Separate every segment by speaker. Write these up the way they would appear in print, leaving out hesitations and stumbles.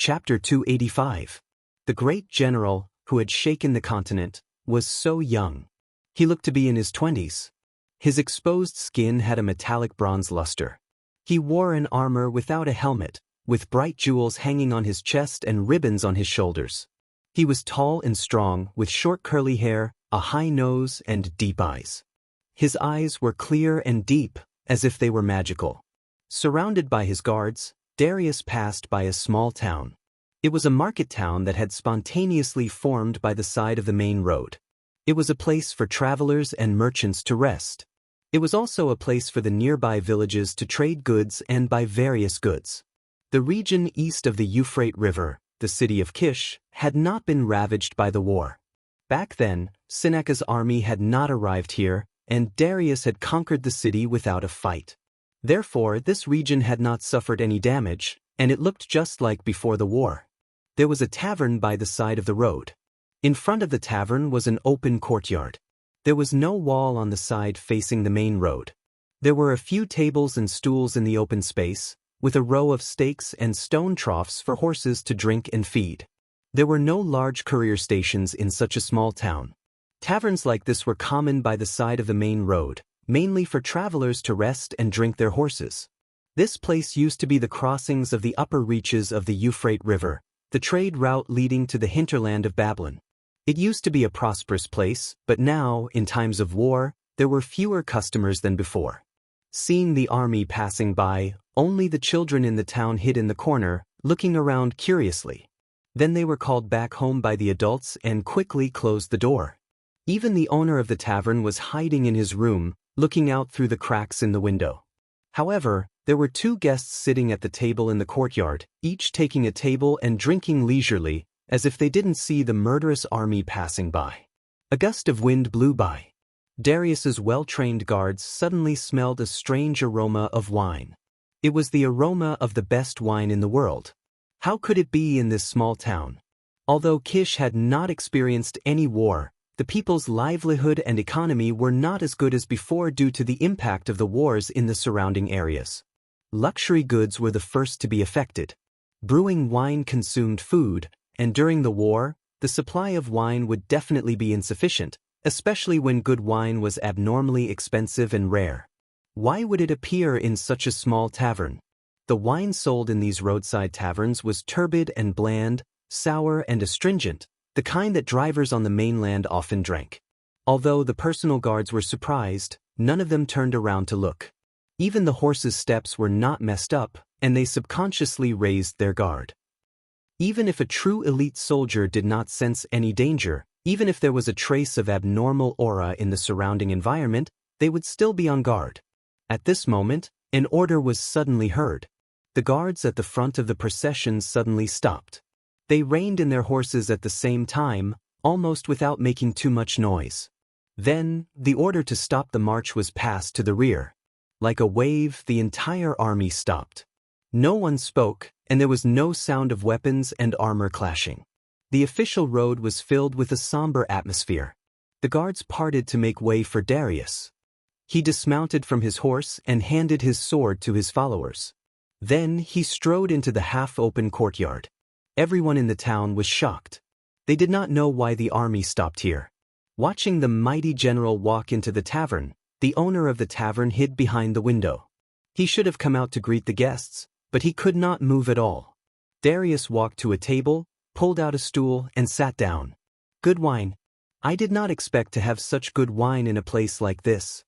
Speaker 1: Chapter 285. The great general, who had shaken the continent, was so young. He looked to be in his 20s. His exposed skin had a metallic bronze luster. He wore an armor without a helmet, with bright jewels hanging on his chest and ribbons on his shoulders. He was tall and strong, with short curly hair, a high nose, and deep eyes. His eyes were clear and deep, as if they were magical. Surrounded by his guards, Darius passed by a small town. It was a market town that had spontaneously formed by the side of the main road. It was a place for travelers and merchants to rest. It was also a place for the nearby villages to trade goods and buy various goods. The region east of the Euphrates River, the city of Kish, had not been ravaged by the war. Back then, Seneca's army had not arrived here, and Darius had conquered the city without a fight. Therefore, this region had not suffered any damage, and it looked just like before the war. There was a tavern by the side of the road. In front of the tavern was an open courtyard. There was no wall on the side facing the main road. There were a few tables and stools in the open space, with a row of stakes and stone troughs for horses to drink and feed. There were no large courier stations in such a small town. Taverns like this were common by the side of the main road, mainly for travelers to rest and drink their horses. This place used to be the crossings of the upper reaches of the Euphrates River, the trade route leading to the hinterland of Babylon. It used to be a prosperous place, but now, in times of war, there were fewer customers than before. Seeing the army passing by, only the children in the town hid in the corner, looking around curiously. Then they were called back home by the adults and quickly closed the door. Even the owner of the tavern was hiding in his room, looking out through the cracks in the window. However, there were two guests sitting at the table in the courtyard, each taking a table and drinking leisurely, as if they didn't see the murderous army passing by. A gust of wind blew by. Darius's well-trained guards suddenly smelled a strange aroma of wine. It was the aroma of the best wine in the world. How could it be in this small town? Although Kish had not experienced any war, the people's livelihood and economy were not as good as before due to the impact of the wars in the surrounding areas. Luxury goods were the first to be affected. Brewing wine consumed food, and during the war, the supply of wine would definitely be insufficient, especially when good wine was abnormally expensive and rare. Why would it appear in such a small tavern? The wine sold in these roadside taverns was turbid and bland, sour and astringent, the kind that drivers on the mainland often drank. Although the personal guards were surprised, none of them turned around to look. Even the horses' steps were not messed up, and they subconsciously raised their guard. Even if a true elite soldier did not sense any danger, even if there was a trace of abnormal aura in the surrounding environment, they would still be on guard. At this moment, an order was suddenly heard. The guards at the front of the procession suddenly stopped. They reined in their horses at the same time, almost without making too much noise. Then, the order to stop the march was passed to the rear. Like a wave, the entire army stopped. No one spoke, and there was no sound of weapons and armor clashing. The official road was filled with a somber atmosphere. The guards parted to make way for Darius. He dismounted from his horse and handed his sword to his followers. Then he strode into the half-open courtyard. Everyone in the town was shocked. They did not know why the army stopped here. Watching the mighty general walk into the tavern, the owner of the tavern hid behind the window. He should have come out to greet the guests, but he could not move at all. Darius walked to a table, pulled out a stool, and sat down. Good wine. I did not expect to have such good wine in a place like this.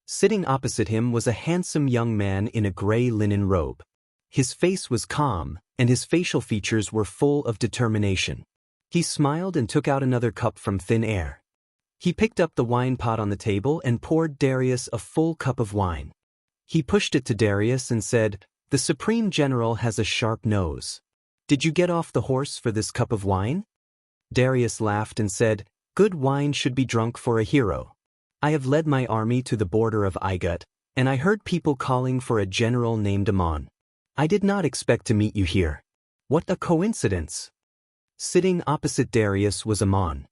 Speaker 1: Sitting opposite him was a handsome young man in a gray linen robe. His face was calm, and his facial features were full of determination. He smiled and took out another cup from thin air. He picked up the wine pot on the table and poured Darius a full cup of wine. He pushed it to Darius and said, "The Supreme General has a sharp nose. Did you get off the horse for this cup of wine?" Darius laughed and said, "Good wine should be drunk for a hero. I have led my army to the border of Igut, and I heard people calling for a general named Amon. I did not expect to meet you here. What a coincidence." Sitting opposite Darius was Amon.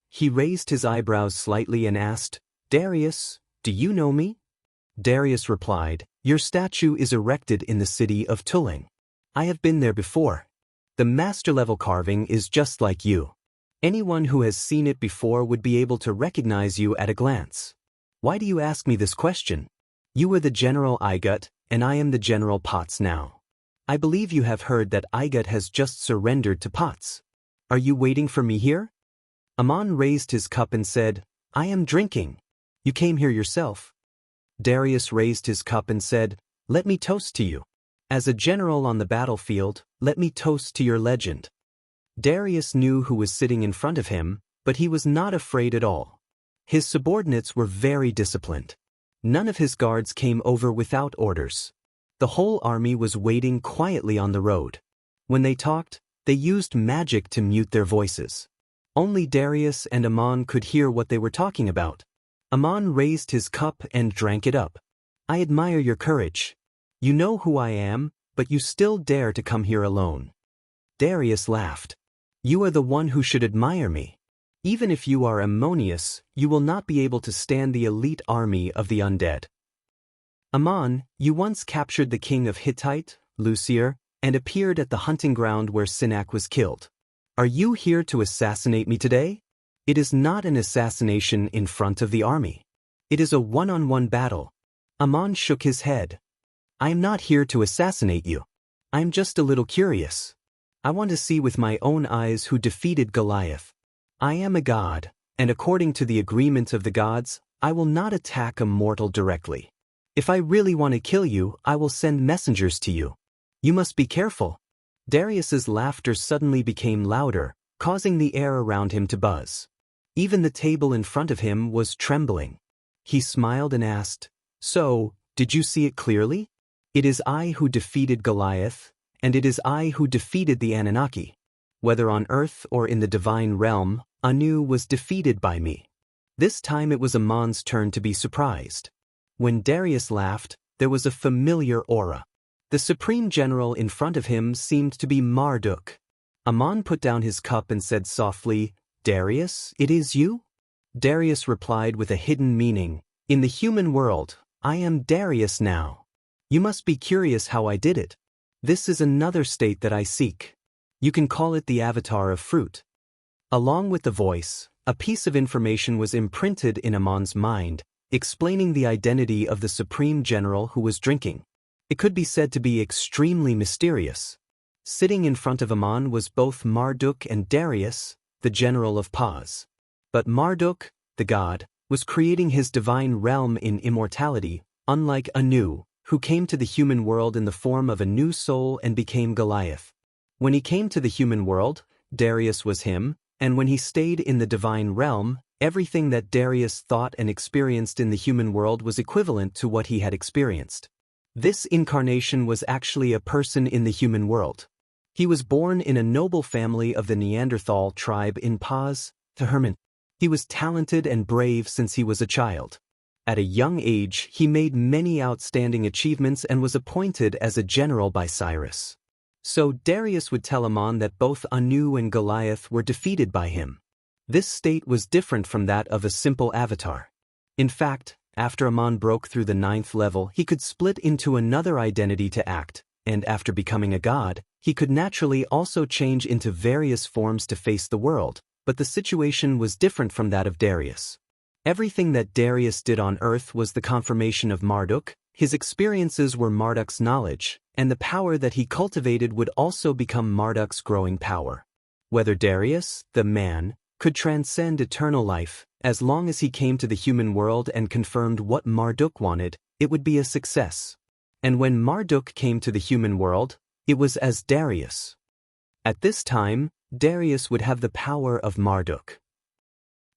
Speaker 1: He raised his eyebrows slightly and asked, "Darius, do you know me?" Darius replied, "Your statue is erected in the city of Tulling. I have been there before." The master-level carving is just like you. Anyone who has seen it before would be able to recognize you at a glance. Why do you ask me this question? You are the General Igut, and I am the General Potts now. I believe you have heard that Igut has just surrendered to Potts. Are you waiting for me here? Amon raised his cup and said, I am drinking. You came here yourself. Darius raised his cup and said, let me toast to you. As a general on the battlefield, let me toast to your legend. Darius knew who was sitting in front of him, but he was not afraid at all. His subordinates were very disciplined. None of his guards came over without orders. The whole army was waiting quietly on the road. When they talked, they used magic to mute their voices. Only Darius and Amon could hear what they were talking about. Amon raised his cup and drank it up. I admire your courage. You know who I am, but you still dare to come here alone. Darius laughed. You are the one who should admire me. Even if you are Ammonius, you will not be able to stand the elite army of the undead. Amon, you once captured the king of Hittite, Lucier, and appeared at the hunting ground where Sinak was killed. Are you here to assassinate me today? It is not an assassination in front of the army. It is a one-on-one battle. Amon shook his head. I am not here to assassinate you. I am just a little curious. I want to see with my own eyes who defeated Goliath. I am a god, and according to the agreement of the gods, I will not attack a mortal directly. If I really want to kill you, I will send messengers to you. You must be careful. Darius's laughter suddenly became louder, causing the air around him to buzz. Even the table in front of him was trembling. He smiled and asked, So, did you see it clearly? It is I who defeated Goliath, and it is I who defeated the Anunnaki. Whether on earth or in the divine realm, Anu was defeated by me. This time it was Amon's turn to be surprised. When Darius laughed, there was a familiar aura. The supreme general in front of him seemed to be Marduk. Amon put down his cup and said softly, Darius, it is you? Darius replied with a hidden meaning, In the human world, I am Darius now. You must be curious how I did it. This is another state that I seek. You can call it the avatar of fruit. Along with the voice, a piece of information was imprinted in Amon's mind, explaining the identity of the supreme general who was drinking. It could be said to be extremely mysterious. Sitting in front of Amon was both Marduk and Darius, the general of Paz. But Marduk, the god, was creating his divine realm in immortality, unlike Anu, who came to the human world in the form of a new soul and became Goliath. When he came to the human world, Darius was him, and when he stayed in the divine realm, everything that Darius thought and experienced in the human world was equivalent to what he had experienced. This incarnation was actually a person in the human world. He was born in a noble family of the Neanderthal tribe in Paz, Teherman. He was talented and brave since he was a child. At a young age, he made many outstanding achievements and was appointed as a general by Cyrus. So Darius would tell Amon that both Anu and Goliath were defeated by him. This state was different from that of a simple avatar. In fact, after Amon broke through the 9th level, he could split into another identity to act, and after becoming a god, he could naturally also change into various forms to face the world, but the situation was different from that of Darius. Everything that Darius did on Earth was the confirmation of Marduk, his experiences were Marduk's knowledge, and the power that he cultivated would also become Marduk's growing power. Whether Darius, the man, could transcend eternal life, as long as he came to the human world and confirmed what Marduk wanted, it would be a success. And when Marduk came to the human world, it was as Darius. At this time, Darius would have the power of Marduk.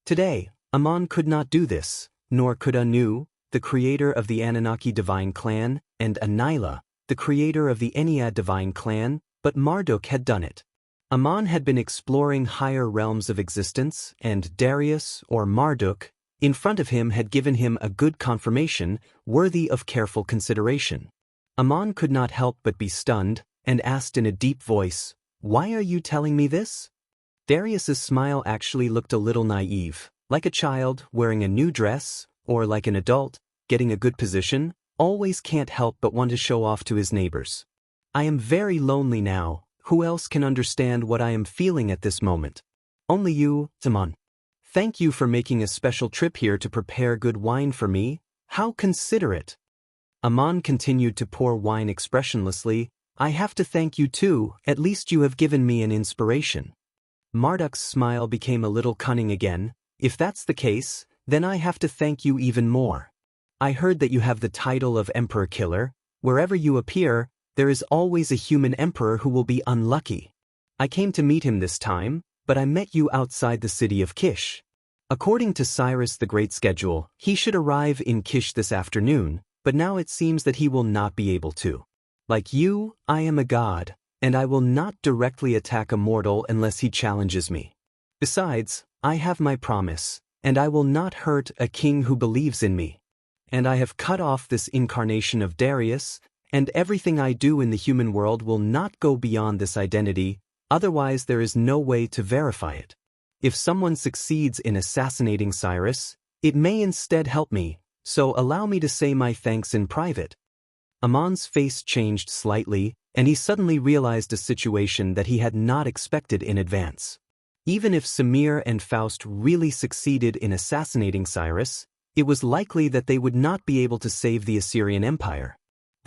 Speaker 1: Today, Amon could not do this, nor could Anu, the creator of the Anunnaki divine clan, and Anila, the creator of the Ennead divine clan, but Marduk had done it. Amon had been exploring higher realms of existence, and Darius, or Marduk, in front of him had given him a good confirmation, worthy of careful consideration. Amon could not help but be stunned, and asked in a deep voice, Why are you telling me this? Darius's smile actually looked a little naive, like a child wearing a new dress, or like an adult, getting a good position, always can't help but want to show off to his neighbors. I am very lonely now. Who else can understand what I am feeling at this moment? Only you, Timon. Thank you for making a special trip here to prepare good wine for me. How considerate. Aman continued to pour wine expressionlessly. I have to thank you too, at least you have given me an inspiration. Marduk's smile became a little cunning again. If that's the case, then I have to thank you even more. I heard that you have the title of Emperor Killer. Wherever you appear, there is always a human emperor who will be unlucky. I came to meet him this time, but I met you outside the city of Kish. According to Cyrus the Great's schedule, he should arrive in Kish this afternoon, but now it seems that he will not be able to. Like you, I am a god, and I will not directly attack a mortal unless he challenges me. Besides, I have my promise, and I will not hurt a king who believes in me. And I have cut off this incarnation of Darius, and everything I do in the human world will not go beyond this identity, otherwise there is no way to verify it. If someone succeeds in assassinating Cyrus, it may instead help me, so allow me to say my thanks in private. Aman's face changed slightly, and he suddenly realized a situation that he had not expected in advance. Even if Samir and Faust really succeeded in assassinating Cyrus, it was likely that they would not be able to save the Assyrian Empire.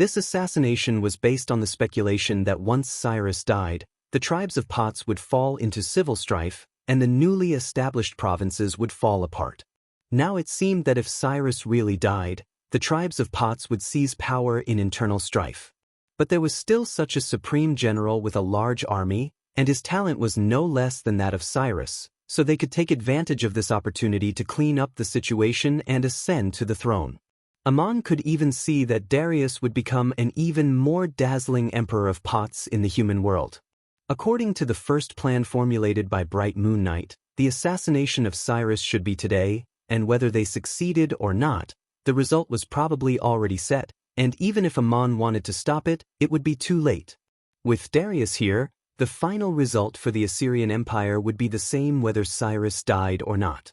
Speaker 1: This assassination was based on the speculation that once Cyrus died, the tribes of Pots would fall into civil strife, and the newly established provinces would fall apart. Now it seemed that if Cyrus really died, the tribes of Pots would seize power in internal strife. But there was still such a supreme general with a large army, and his talent was no less than that of Cyrus, so they could take advantage of this opportunity to clean up the situation and ascend to the throne. Aman could even see that Darius would become an even more dazzling emperor of Pots in the human world. According to the first plan formulated by Bright Moon Knight, the assassination of Cyrus should be today, and whether they succeeded or not, the result was probably already set, and even if Aman wanted to stop it, it would be too late. With Darius here, the final result for the Assyrian Empire would be the same whether Cyrus died or not.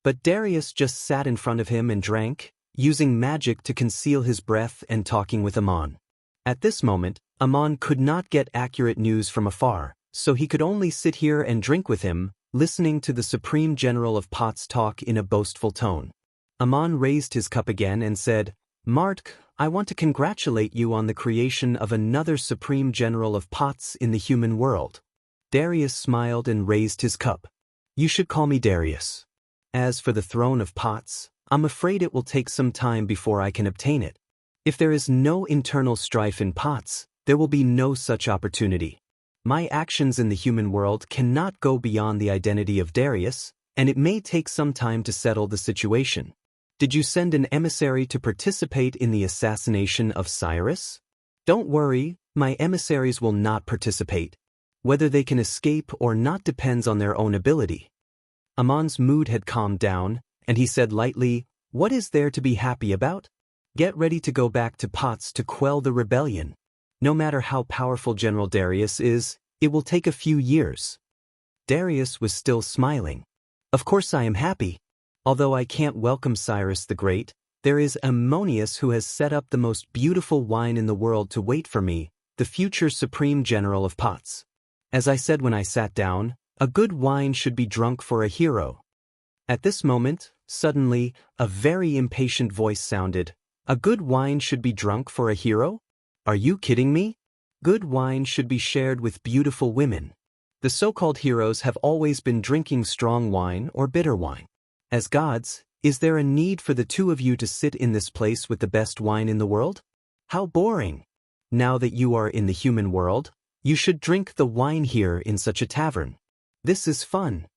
Speaker 1: But Darius just sat in front of him and drank, using magic to conceal his breath and talking with Aman. At this moment, Aman could not get accurate news from afar, so he could only sit here and drink with him, listening to the Supreme General of Pots talk in a boastful tone. Aman raised his cup again and said, Marduk, I want to congratulate you on the creation of another Supreme General of Pots in the human world. Darius smiled and raised his cup. You should call me Darius. As for the throne of Pots, I'm afraid it will take some time before I can obtain it. If there is no internal strife in Pots, there will be no such opportunity. My actions in the human world cannot go beyond the identity of Darius, and it may take some time to settle the situation. Did you send an emissary to participate in the assassination of Cyrus? Don't worry, my emissaries will not participate. Whether they can escape or not depends on their own ability. Aman's mood had calmed down, and he said lightly, What is there to be happy about? Get ready to go back to Pots to quell the rebellion. No matter how powerful General Darius is, it will take a few years. Darius was still smiling. Of course I am happy. Although I can't welcome Cyrus the Great, there is Ammonius who has set up the most beautiful wine in the world to wait for me, the future Supreme General of Pots. As I said when I sat down, a good wine should be drunk for a hero. At this moment, suddenly, a very impatient voice sounded, A good wine should be drunk for a hero? Are you kidding me? Good wine should be shared with beautiful women. The so-called heroes have always been drinking strong wine or bitter wine. As gods, is there a need for the two of you to sit in this place with the best wine in the world? How boring! Now that you are in the human world, you should drink the wine here in such a tavern. This is fun.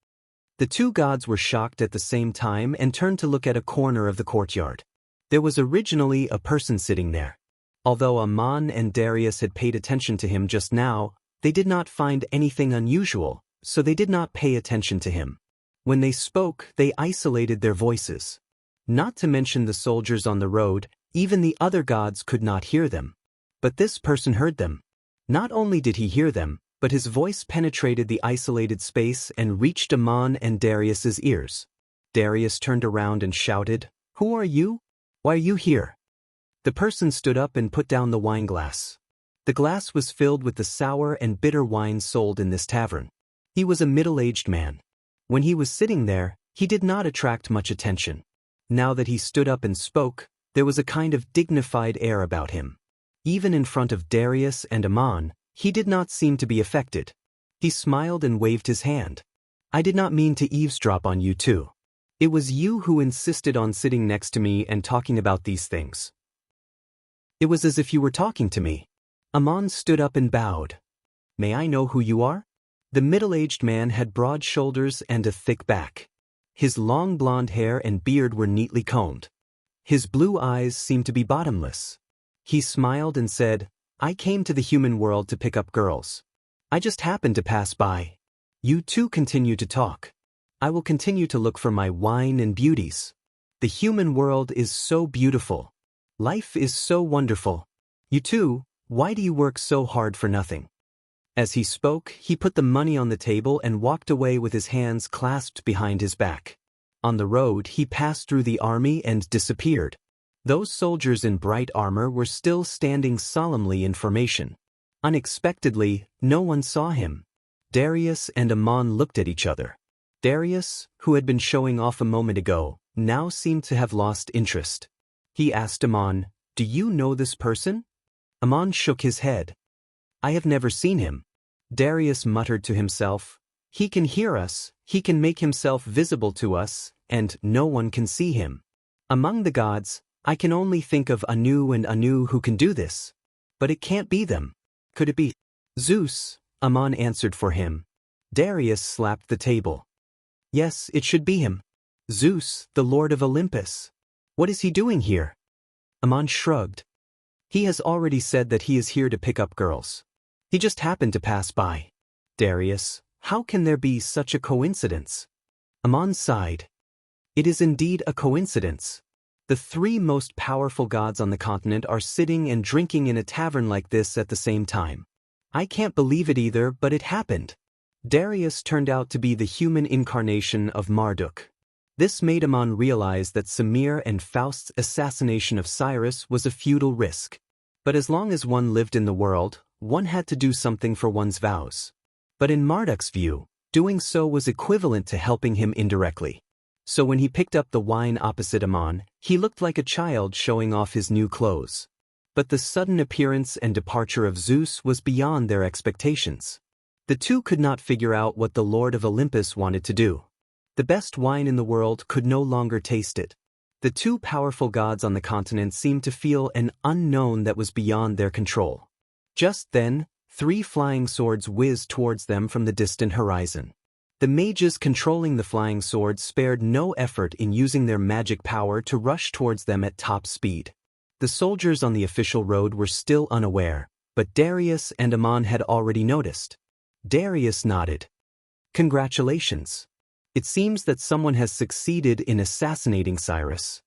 Speaker 1: The two gods were shocked at the same time and turned to look at a corner of the courtyard. There was originally a person sitting there. Although Aman and Darius had paid attention to him just now, they did not find anything unusual, so they did not pay attention to him. When they spoke, they isolated their voices. Not to mention the soldiers on the road, even the other gods could not hear them. But this person heard them. Not only did he hear them, but his voice penetrated the isolated space and reached Aman and Darius's ears. Darius turned around and shouted, Who are you? Why are you here? The person stood up and put down the wineglass. The glass was filled with the sour and bitter wine sold in this tavern. He was a middle-aged man. When he was sitting there, he did not attract much attention. Now that he stood up and spoke, there was a kind of dignified air about him. Even in front of Darius and Ammon, he did not seem to be affected. He smiled and waved his hand. I did not mean to eavesdrop on you two. It was you who insisted on sitting next to me and talking about these things. It was as if you were talking to me. Ammon stood up and bowed. May I know who you are? The middle-aged man had broad shoulders and a thick back. His long blonde hair and beard were neatly combed. His blue eyes seemed to be bottomless. He smiled and said, I came to the human world to pick up girls. I just happened to pass by. You two continue to talk. I will continue to look for my wine and beauties. The human world is so beautiful. Life is so wonderful. You two, why do you work so hard for nothing? As he spoke, he put the money on the table and walked away with his hands clasped behind his back. On the road, he passed through the army and disappeared. Those soldiers in bright armor were still standing solemnly in formation. Unexpectedly, no one saw him. Darius and Ammon looked at each other. Darius, who had been showing off a moment ago, now seemed to have lost interest. He asked Ammon, Do you know this person? Ammon shook his head. I have never seen him. Darius muttered to himself, He can hear us, he can make himself visible to us, and no one can see him. Among the gods, I can only think of Anu and Anu who can do this. But it can't be them. Could it be Zeus? Ammon answered for him. Darius slapped the table. Yes, it should be him. Zeus, the lord of Olympus. What is he doing here? Ammon shrugged. He has already said that he is here to pick up girls. He just happened to pass by. Darius, how can there be such a coincidence? Ammon sighed. It is indeed a coincidence. The three most powerful gods on the continent are sitting and drinking in a tavern like this at the same time. I can't believe it either, but it happened. Darius turned out to be the human incarnation of Marduk. This made Ammon realize that Samir and Faust's assassination of Cyrus was a futile risk. But as long as one lived in the world, one had to do something for one's vows. But in Marduk's view, doing so was equivalent to helping him indirectly. So when he picked up the wine opposite Ammon, he looked like a child showing off his new clothes. But the sudden appearance and departure of Zeus was beyond their expectations. The two could not figure out what the Lord of Olympus wanted to do. The best wine in the world could no longer taste it. The two powerful gods on the continent seemed to feel an unknown that was beyond their control. Just then, 3 flying swords whizzed towards them from the distant horizon. The mages controlling the flying swords spared no effort in using their magic power to rush towards them at top speed. The soldiers on the official road were still unaware, but Darius and Ammon had already noticed. Darius nodded. Congratulations. It seems that someone has succeeded in assassinating Cyrus.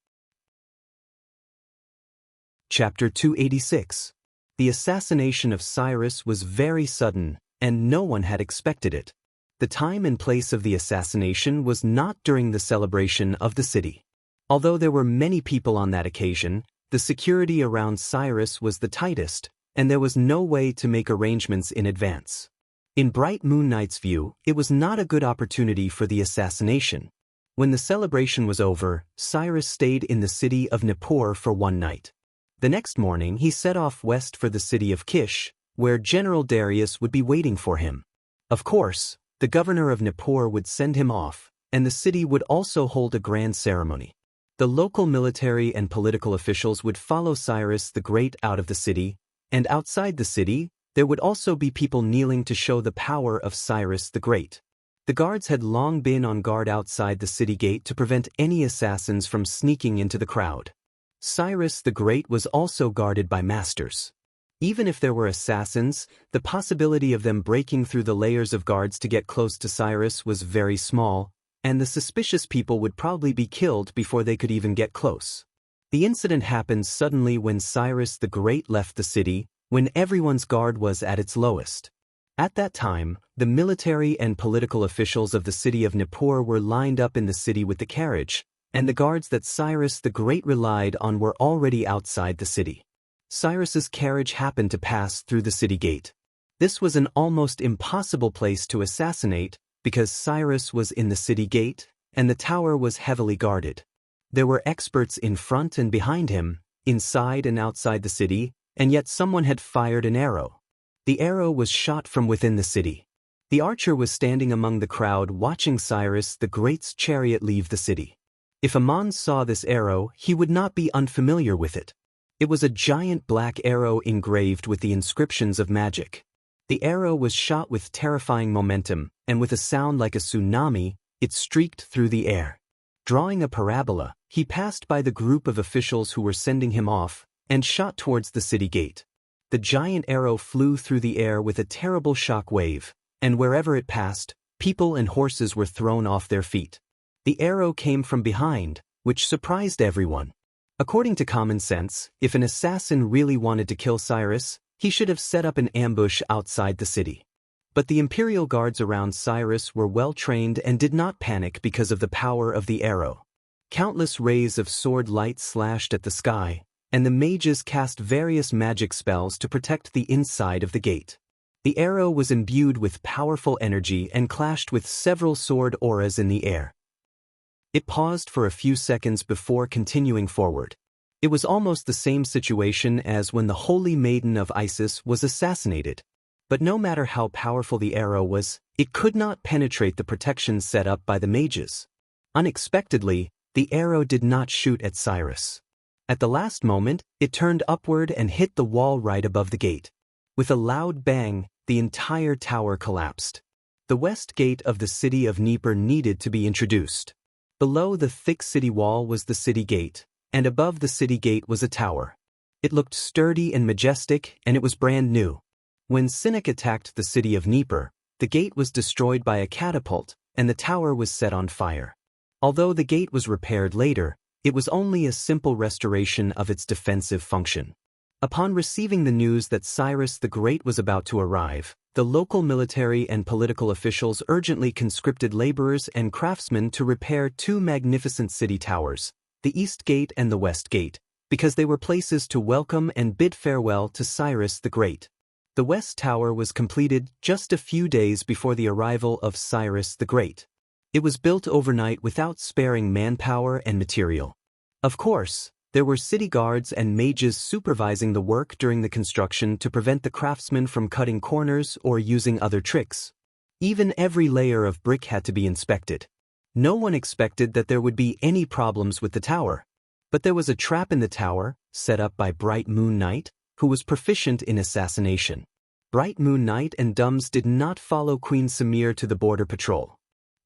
Speaker 1: Chapter 286. The assassination of Cyrus was very sudden, and no one had expected it. The time and place of the assassination was not during the celebration of the city. Although there were many people on that occasion, the security around Cyrus was the tightest, and there was no way to make arrangements in advance. In Bright Moon Knight's view, it was not a good opportunity for the assassination. When the celebration was over, Cyrus stayed in the city of Nippur for one night. The next morning he set off west for the city of Kish, where General Darius would be waiting for him. Of course, the governor of Nippur would send him off, and the city would also hold a grand ceremony. The local military and political officials would follow Cyrus the Great out of the city, and outside the city, there would also be people kneeling to show the power of Cyrus the Great. The guards had long been on guard outside the city gate to prevent any assassins from sneaking into the crowd. Cyrus the Great was also guarded by masters. Even if there were assassins, the possibility of them breaking through the layers of guards to get close to Cyrus was very small, and the suspicious people would probably be killed before they could even get close. The incident happened suddenly when Cyrus the Great left the city, when everyone's guard was at its lowest. At that time, the military and political officials of the city of Nippur were lined up in the city with the carriage, and the guards that Cyrus the Great relied on were already outside the city. Cyrus's carriage happened to pass through the city gate. This was an almost impossible place to assassinate because Cyrus was in the city gate and the tower was heavily guarded. There were experts in front and behind him, inside and outside the city, and yet someone had fired an arrow. The arrow was shot from within the city. The archer was standing among the crowd watching Cyrus the Great's chariot leave the city. If Ammon saw this arrow, he would not be unfamiliar with it. It was a giant black arrow engraved with the inscriptions of magic. The arrow was shot with terrifying momentum, and with a sound like a tsunami, it streaked through the air. Drawing a parabola, he passed by the group of officials who were sending him off, and shot towards the city gate. The giant arrow flew through the air with a terrible shock wave, and wherever it passed, people and horses were thrown off their feet. The arrow came from behind, which surprised everyone. According to common sense, if an assassin really wanted to kill Cyrus, he should have set up an ambush outside the city. But the imperial guards around Cyrus were well trained and did not panic because of the power of the arrow. Countless rays of sword light slashed at the sky, and the mages cast various magic spells to protect the inside of the gate. The arrow was imbued with powerful energy and clashed with several sword auras in the air. It paused for a few seconds before continuing forward. It was almost the same situation as when the Holy Maiden of Isis was assassinated. But no matter how powerful the arrow was, it could not penetrate the protection set up by the mages. Unexpectedly, the arrow did not shoot at Cyrus. At the last moment, it turned upward and hit the wall right above the gate. With a loud bang, the entire tower collapsed. The west gate of the city of Dnieper needed to be introduced. Below the thick city wall was the city gate, and above the city gate was a tower. It looked sturdy and majestic, and it was brand new. When Cynic attacked the city of Dnieper, the gate was destroyed by a catapult, and the tower was set on fire. Although the gate was repaired later, it was only a simple restoration of its defensive function. Upon receiving the news that Cyrus the Great was about to arrive, the local military and political officials urgently conscripted laborers and craftsmen to repair two magnificent city towers, the East Gate and the West Gate, because they were places to welcome and bid farewell to Cyrus the Great. The West Tower was completed just a few days before the arrival of Cyrus the Great. It was built overnight without sparing manpower and material. Of course, there were city guards and mages supervising the work during the construction to prevent the craftsmen from cutting corners or using other tricks. Even every layer of brick had to be inspected. No one expected that there would be any problems with the tower. But there was a trap in the tower, set up by Bright Moon Knight, who was proficient in assassination. Bright Moon Knight and Dums did not follow Queen Samir to the border patrol.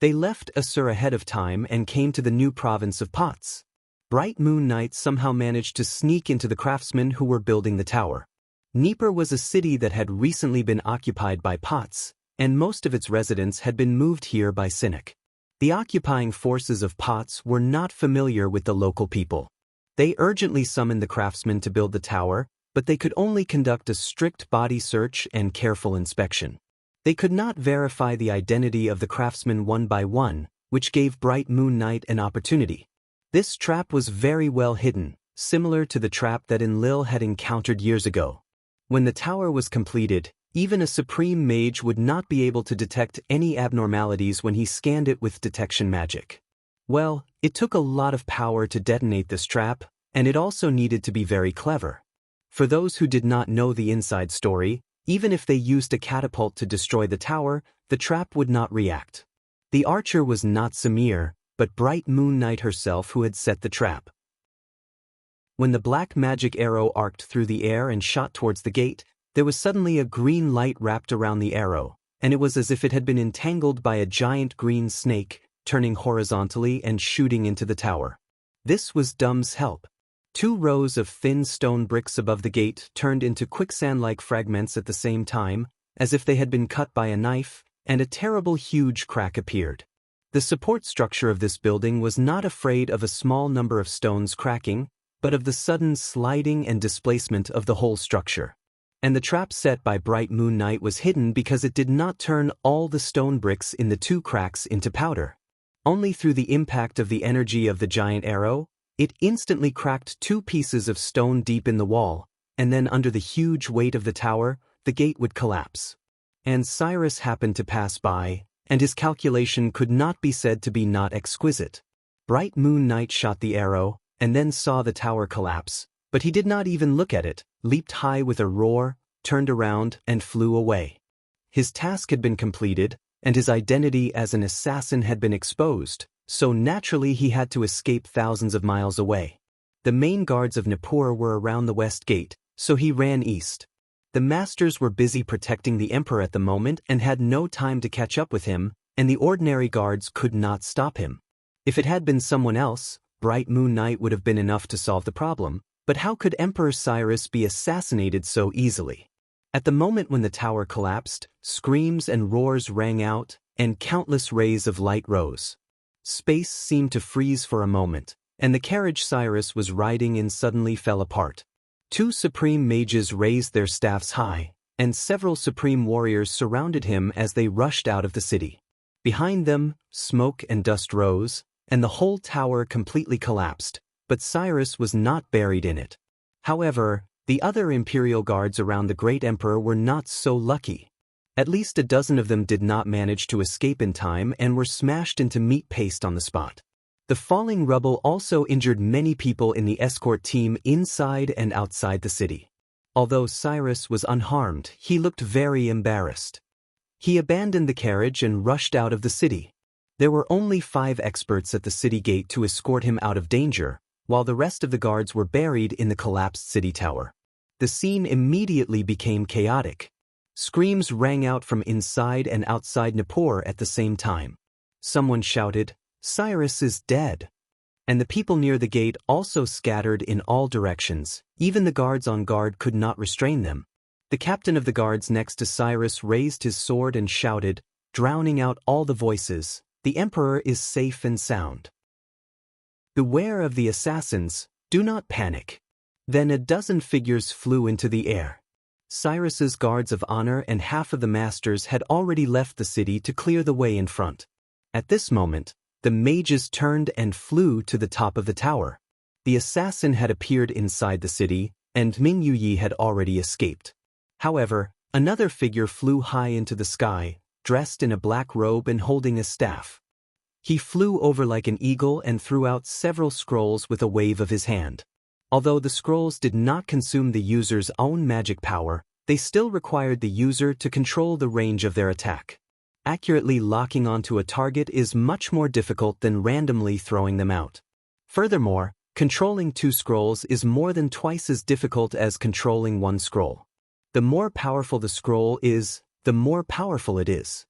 Speaker 1: They left Assur ahead of time and came to the new province of Pots. Bright Moon Knight somehow managed to sneak into the craftsmen who were building the tower. Dnieper was a city that had recently been occupied by Pots, and most of its residents had been moved here by Cynic. The occupying forces of Pots were not familiar with the local people. They urgently summoned the craftsmen to build the tower, but they could only conduct a strict body search and careful inspection. They could not verify the identity of the craftsmen one by one, which gave Bright Moon Knight an opportunity. This trap was very well hidden, similar to the trap that Enlil had encountered years ago. When the tower was completed, even a supreme mage would not be able to detect any abnormalities when he scanned it with detection magic. Well, it took a lot of power to detonate this trap, and it also needed to be very clever. For those who did not know the inside story, even if they used a catapult to destroy the tower, the trap would not react. The archer was not Samir, but Bright Moon Knight herself who had set the trap. When the black magic arrow arced through the air and shot towards the gate, there was suddenly a green light wrapped around the arrow, and it was as if it had been entangled by a giant green snake, turning horizontally and shooting into the tower. This was Dum's help. 2 rows of thin stone bricks above the gate turned into quicksand-like fragments at the same time, as if they had been cut by a knife, and a terrible huge crack appeared. The support structure of this building was not afraid of a small number of stones cracking, but of the sudden sliding and displacement of the whole structure. And the trap set by Bright Moon Knight was hidden because it did not turn all the stone bricks in the 2 cracks into powder. Only through the impact of the energy of the giant arrow, it instantly cracked 2 pieces of stone deep in the wall, and then under the huge weight of the tower, the gate would collapse. And Cyrus happened to pass by, and his calculation could not be said to be not exquisite. Bright Moon Knight shot the arrow, and then saw the tower collapse, but he did not even look at it, leaped high with a roar, turned around, and flew away. His task had been completed, and his identity as an assassin had been exposed, so naturally he had to escape thousands of miles away. The main guards of Nippur were around the west gate, so he ran east. The masters were busy protecting the emperor at the moment and had no time to catch up with him, and the ordinary guards could not stop him. If it had been someone else, Bright Moon Knight would have been enough to solve the problem, but how could Emperor Cyrus be assassinated so easily? At the moment when the tower collapsed, screams and roars rang out, and countless rays of light rose. Space seemed to freeze for a moment, and the carriage Cyrus was riding in suddenly fell apart. Two supreme mages raised their staffs high, and several supreme warriors surrounded him as they rushed out of the city. Behind them, smoke and dust rose, and the whole tower completely collapsed, but Cyrus was not buried in it. However, the other imperial guards around the great emperor were not so lucky. At least a dozen of them did not manage to escape in time and were smashed into meat paste on the spot. The falling rubble also injured many people in the escort team inside and outside the city. Although Cyrus was unharmed, he looked very embarrassed. He abandoned the carriage and rushed out of the city. There were only 5 experts at the city gate to escort him out of danger, while the rest of the guards were buried in the collapsed city tower. The scene immediately became chaotic. Screams rang out from inside and outside Nippur at the same time. Someone shouted, "Cyrus is dead!" And the people near the gate also scattered in all directions. Even the guards on guard could not restrain them. The captain of the guards next to Cyrus raised his sword and shouted, drowning out all the voices, "The emperor is safe and sound. Beware of the assassins, do not panic." Then a dozen figures flew into the air. Cyrus's guards of honor and half of the masters had already left the city to clear the way in front. At this moment, the mages turned and flew to the top of the tower. The assassin had appeared inside the city, and Ming Yuyi had already escaped. However, another figure flew high into the sky, dressed in a black robe and holding a staff. He flew over like an eagle and threw out several scrolls with a wave of his hand. Although the scrolls did not consume the user's own magic power, they still required the user to control the range of their attack. Accurately locking onto a target is much more difficult than randomly throwing them out. Furthermore, controlling 2 scrolls is more than twice as difficult as controlling 1 scroll. The more powerful the scroll is, the more powerful it is.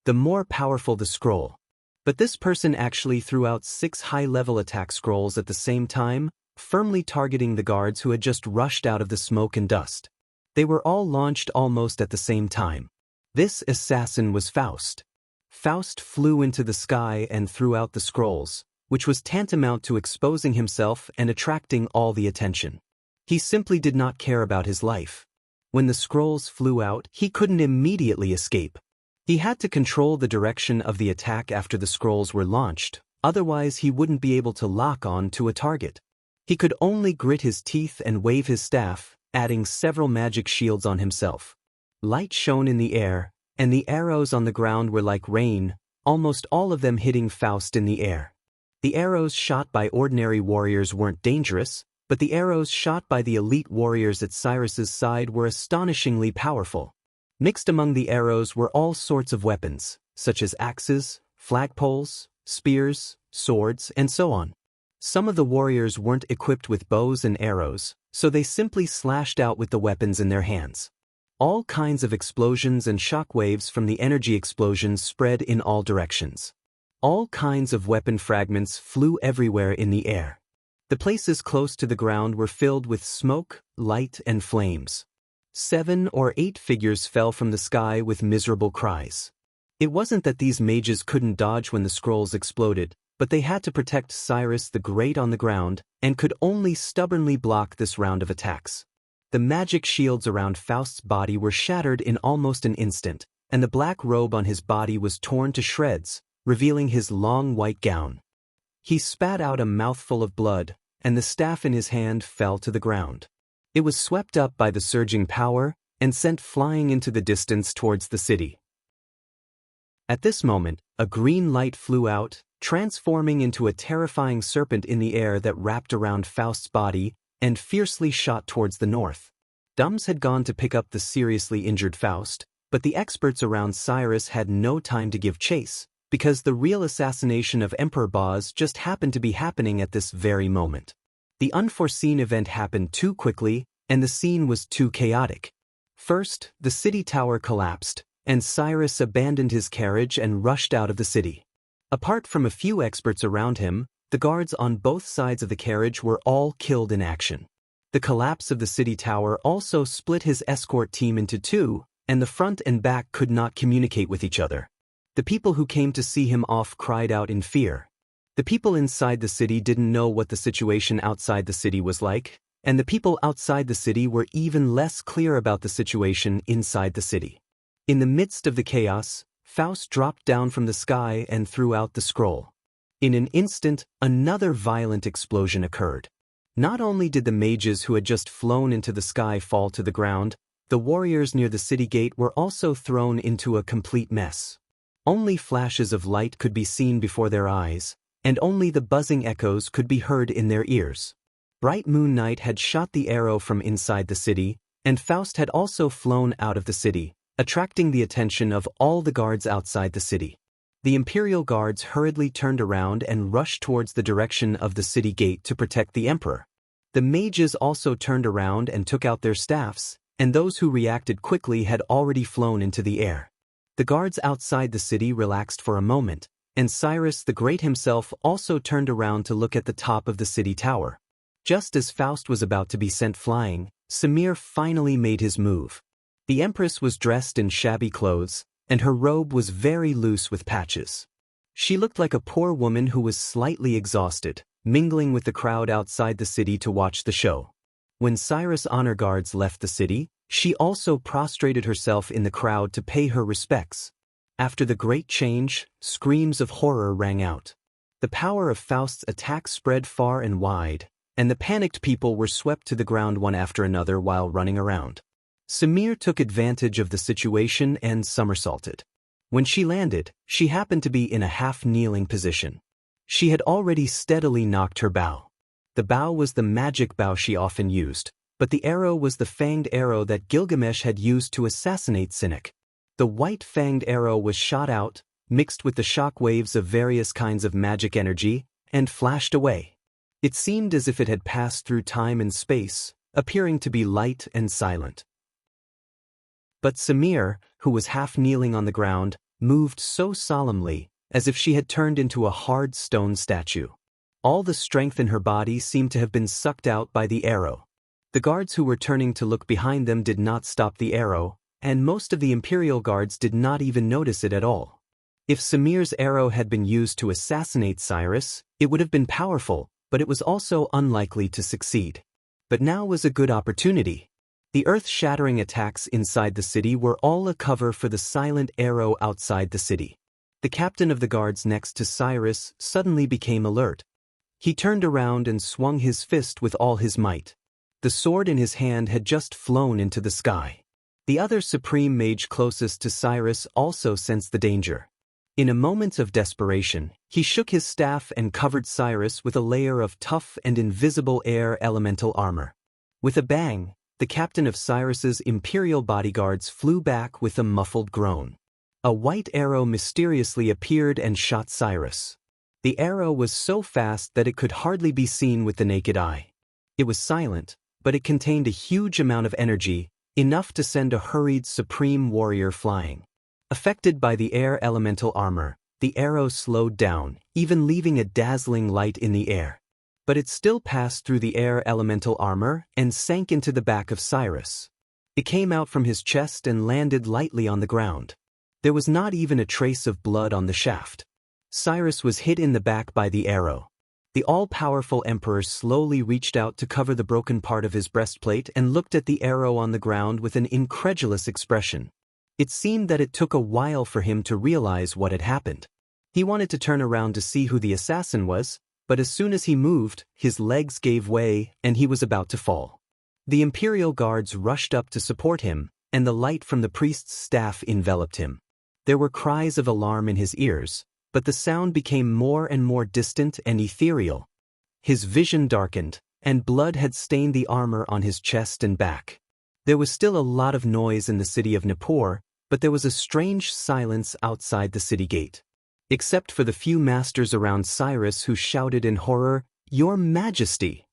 Speaker 1: The more powerful the scroll. But this person actually threw out 6 high-level attack scrolls at the same time, firmly targeting the guards who had just rushed out of the smoke and dust. They were all launched almost at the same time. This assassin was Faust. Faust flew into the sky and threw out the scrolls, which was tantamount to exposing himself and attracting all the attention. He simply did not care about his life. When the scrolls flew out, he couldn't immediately escape. He had to control the direction of the attack after the scrolls were launched, otherwise he wouldn't be able to lock on to a target. He could only grit his teeth and wave his staff, adding several magic shields on himself. Light shone in the air, and the arrows on the ground were like rain, almost all of them hitting Faust in the air. The arrows shot by ordinary warriors weren't dangerous, but the arrows shot by the elite warriors at Cyrus's side were astonishingly powerful. Mixed among the arrows were all sorts of weapons, such as axes, flagpoles, spears, swords, and so on. Some of the warriors weren't equipped with bows and arrows, so they simply slashed out with the weapons in their hands. All kinds of explosions and shockwaves from the energy explosions spread in all directions. All kinds of weapon fragments flew everywhere in the air. The places close to the ground were filled with smoke, light, and flames. 7 or 8 figures fell from the sky with miserable cries. It wasn't that these mages couldn't dodge when the scrolls exploded, but they had to protect Cyrus the Great on the ground, and could only stubbornly block this round of attacks. The magic shields around Faust's body were shattered in almost an instant, and the black robe on his body was torn to shreds, revealing his long white gown. He spat out a mouthful of blood, and the staff in his hand fell to the ground. It was swept up by the surging power and sent flying into the distance towards the city. At this moment, a green light flew out, transforming into a terrifying serpent in the air that wrapped around Faust's body and fiercely shot towards the north. Dums had gone to pick up the seriously injured Faust, but the experts around Cyrus had no time to give chase, because the real assassination of Emperor Boz just happened to be happening at this very moment. The unforeseen event happened too quickly, and the scene was too chaotic. First, the city tower collapsed, and Cyrus abandoned his carriage and rushed out of the city. Apart from a few experts around him, the guards on both sides of the carriage were all killed in action. The collapse of the city tower also split his escort team into two, and the front and back could not communicate with each other. The people who came to see him off cried out in fear. The people inside the city didn't know what the situation outside the city was like, and the people outside the city were even less clear about the situation inside the city. In the midst of the chaos, Faust dropped down from the sky and threw out the scroll. In an instant, another violent explosion occurred. Not only did the mages who had just flown into the sky fall to the ground, the warriors near the city gate were also thrown into a complete mess. Only flashes of light could be seen before their eyes, and only the buzzing echoes could be heard in their ears. Bright Moon Knight had shot the arrow from inside the city, and Faust had also flown out of the city, attracting the attention of all the guards outside the city. The Imperial Guards hurriedly turned around and rushed towards the direction of the city gate to protect the Emperor. The mages also turned around and took out their staffs, and those who reacted quickly had already flown into the air. The guards outside the city relaxed for a moment, and Cyrus the Great himself also turned around to look at the top of the city tower. Just as Faust was about to be sent flying, Samir finally made his move. The Empress was dressed in shabby clothes, and her robe was very loose with patches. She looked like a poor woman who was slightly exhausted, mingling with the crowd outside the city to watch the show. When Cyrus' honor guards left the city, she also prostrated herself in the crowd to pay her respects. After the great change, screams of horror rang out. The power of Faust's attack spread far and wide, and the panicked people were swept to the ground one after another while running around. Samir took advantage of the situation and somersaulted. When she landed, she happened to be in a half-kneeling position. She had already steadily knocked her bow. The bow was the magic bow she often used, but the arrow was the fanged arrow that Gilgamesh had used to assassinate Sinek. The white-fanged arrow was shot out, mixed with the shock waves of various kinds of magic energy, and flashed away. It seemed as if it had passed through time and space, appearing to be light and silent. But Samir, who was half-kneeling on the ground, moved so solemnly, as if she had turned into a hard stone statue. All the strength in her body seemed to have been sucked out by the arrow. The guards who were turning to look behind them did not stop the arrow, and most of the Imperial Guards did not even notice it at all. If Samir's arrow had been used to assassinate Cyrus, it would have been powerful, but it was also unlikely to succeed. But now was a good opportunity. The earth-shattering attacks inside the city were all a cover for the silent arrow outside the city. The captain of the guards next to Cyrus suddenly became alert. He turned around and swung his fist with all his might. The sword in his hand had just flown into the sky. The other supreme mage closest to Cyrus also sensed the danger. In a moment of desperation, he shook his staff and covered Cyrus with a layer of tough and invisible air elemental armor. With a bang, the captain of Cyrus's imperial bodyguards flew back with a muffled groan. A white arrow mysteriously appeared and shot Cyrus. The arrow was so fast that it could hardly be seen with the naked eye. It was silent, but it contained a huge amount of energy, enough to send a hurried supreme warrior flying. Affected by the air elemental armor, the arrow slowed down, even leaving a dazzling light in the air. But it still passed through the air elemental armor and sank into the back of Cyrus. It came out from his chest and landed lightly on the ground. There was not even a trace of blood on the shaft. Cyrus was hit in the back by the arrow. The all-powerful emperor slowly reached out to cover the broken part of his breastplate and looked at the arrow on the ground with an incredulous expression. It seemed that it took a while for him to realize what had happened. He wanted to turn around to see who the assassin was, but as soon as he moved, his legs gave way and he was about to fall. The imperial guards rushed up to support him, and the light from the priest's staff enveloped him. There were cries of alarm in his ears, but the sound became more and more distant and ethereal. His vision darkened, and blood had stained the armor on his chest and back. There was still a lot of noise in the city of Nippur, but there was a strange silence outside the city gate. Except for the few masters around Cyrus who shouted in horror, "Your Majesty!"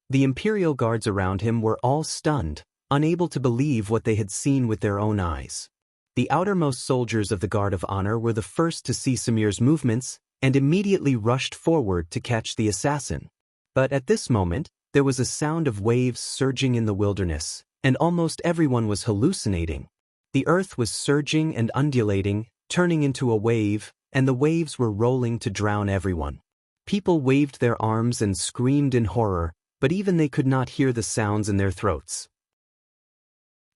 Speaker 1: The imperial guards around him were all stunned, unable to believe what they had seen with their own eyes. The outermost soldiers of the Guard of Honor were the first to see Samir's movements and immediately rushed forward to catch the assassin. But at this moment, there was a sound of waves surging in the wilderness, and almost everyone was hallucinating. The earth was surging and undulating, turning into a wave, and the waves were rolling to drown everyone. People waved their arms and screamed in horror, but even they could not hear the sounds in their throats.